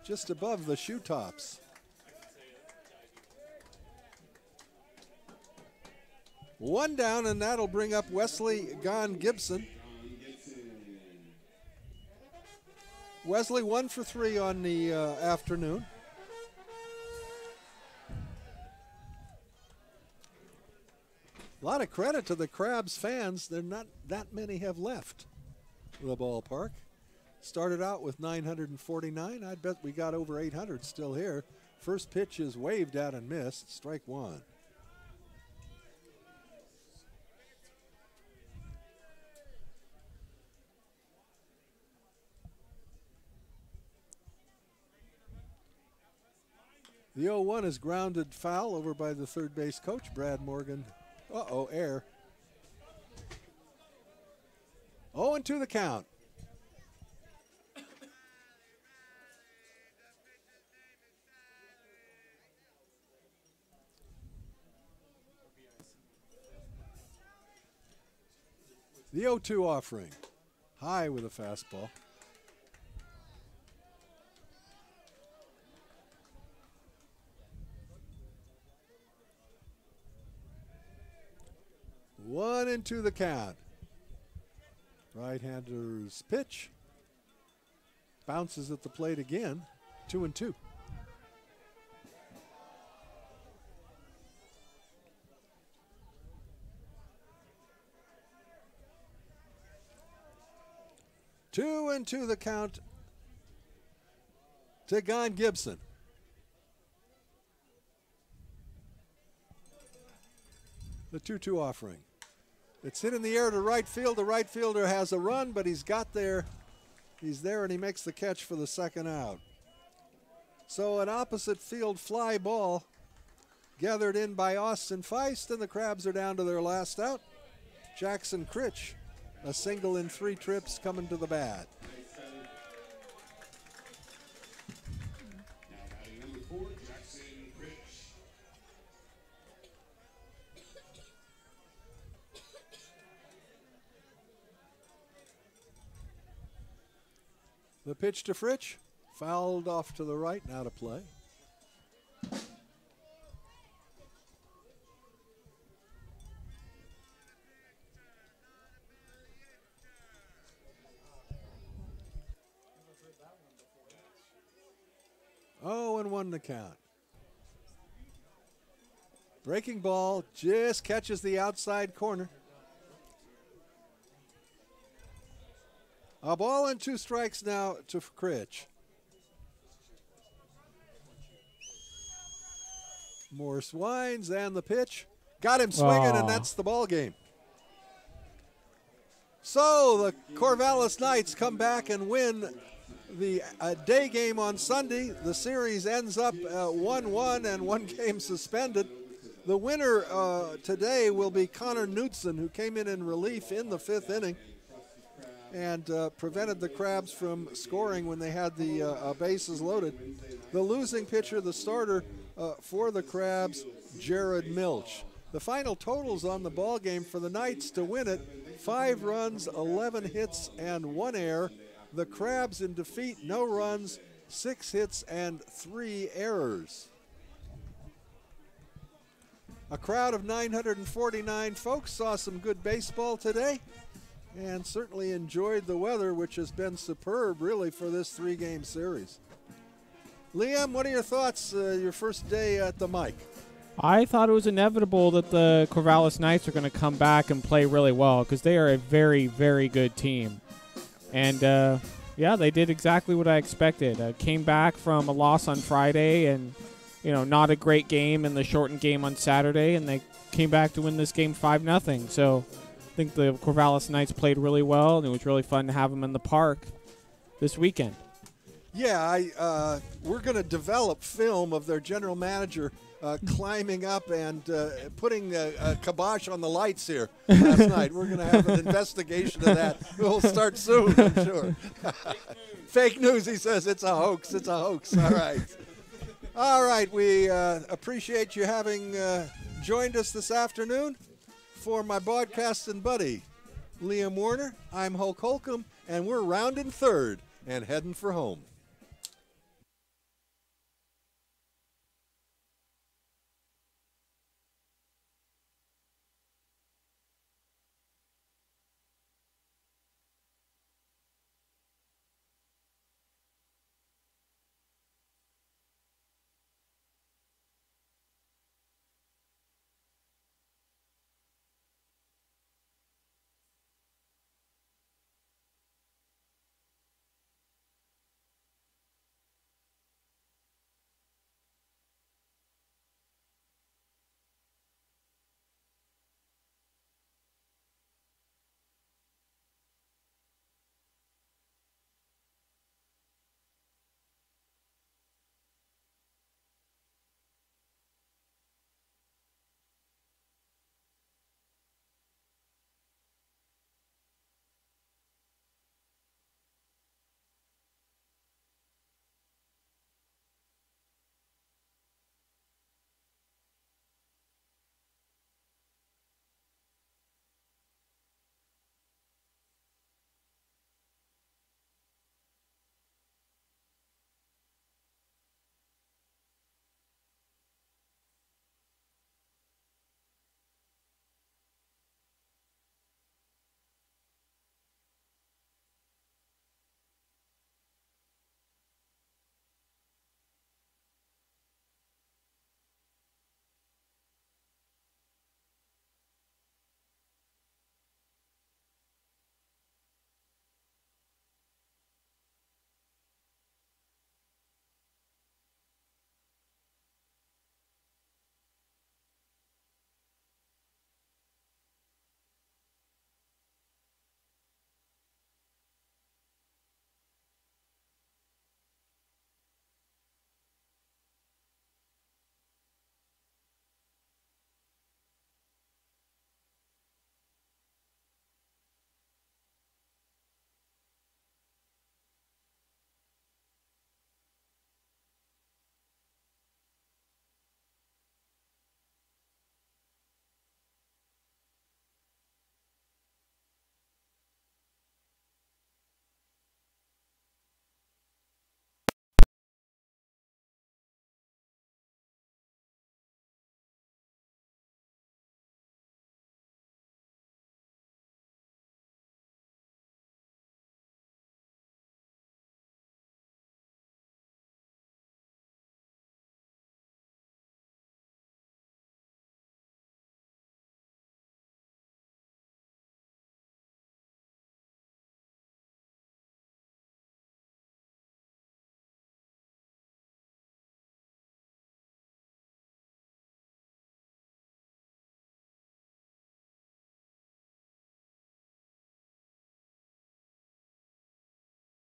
just above the shoe tops. One down, and that'll bring up Wesley Gibson. Wesley 1 for 3 on the afternoon. A lot of credit to the Crabs fans. There not that many have left the ballpark. Started out with 949. I bet we got over 800 still here. First pitch is waved out and missed. Strike 1. The 0-1 is grounded foul over by the third base coach, Brad Morgan. Uh-oh, air. 0-2 the count. The 0-2 offering. High with a fastball. One and 2 the count. Right-hander's pitch. Bounces at the plate again. 2-2. Two and 2 the count to Gibson. The 2-2 offering. It's hit in the air to right field. The right fielder has a run, but he's got there. He's there, and he makes the catch for the second out. So an opposite field fly ball gathered in by Austin Feist, and the Crabs are down to their last out. Jackson Critch, a single in 3 trips, coming to the bat. Now batting number 4, Jackson Critch. The pitch to Fritsch. Fouled off to the right, now to play. Oh, and 1 to count. Breaking ball just catches the outside corner. A ball and 2 strikes now to Fritsch. Morse winds and the pitch. Got him swinging, and that's the ball game. So the Corvallis Knights come back and win the day game on Sunday. The series ends up 1-1 and 1 game suspended. The winner today will be Connor Knutson, who came in relief in the 5th inning and prevented the Crabs from scoring when they had the bases loaded. The losing pitcher, the starter for the Crabs, Jared Milch. The final totals on the ball game for the Knights to win it: 5 runs, 11 hits, and 1 error. The Crabs in defeat, no runs, 6 hits, and 3 errors. A crowd of 949 folks saw some good baseball today and certainly enjoyed the weather, which has been superb, really, for this 3-game series. Liam, what are your thoughts your first day at the mic? I thought it was inevitable that the Corvallis Knights are going to come back and play really well because they are a very, very good team. And, yeah, they did exactly what I expected. Came back from a loss on Friday and, not a great game in the shortened game on Saturday, and they came back to win this game 5-0. So I think the Corvallis Knights played really well, and it was really fun to have them in the park this weekend. Yeah, we're going to develop film of their general manager climbing up and putting a kibosh on the lights here last night. We're going to have an investigation of that. We'll start soon, I'm sure. Fake news, he says. It's a hoax. It's a hoax. All right. All right, we appreciate you having joined us this afternoon. For my broadcasting buddy, Liam Warner, I'm Hulk Holcomb, and we're rounding third and heading for home.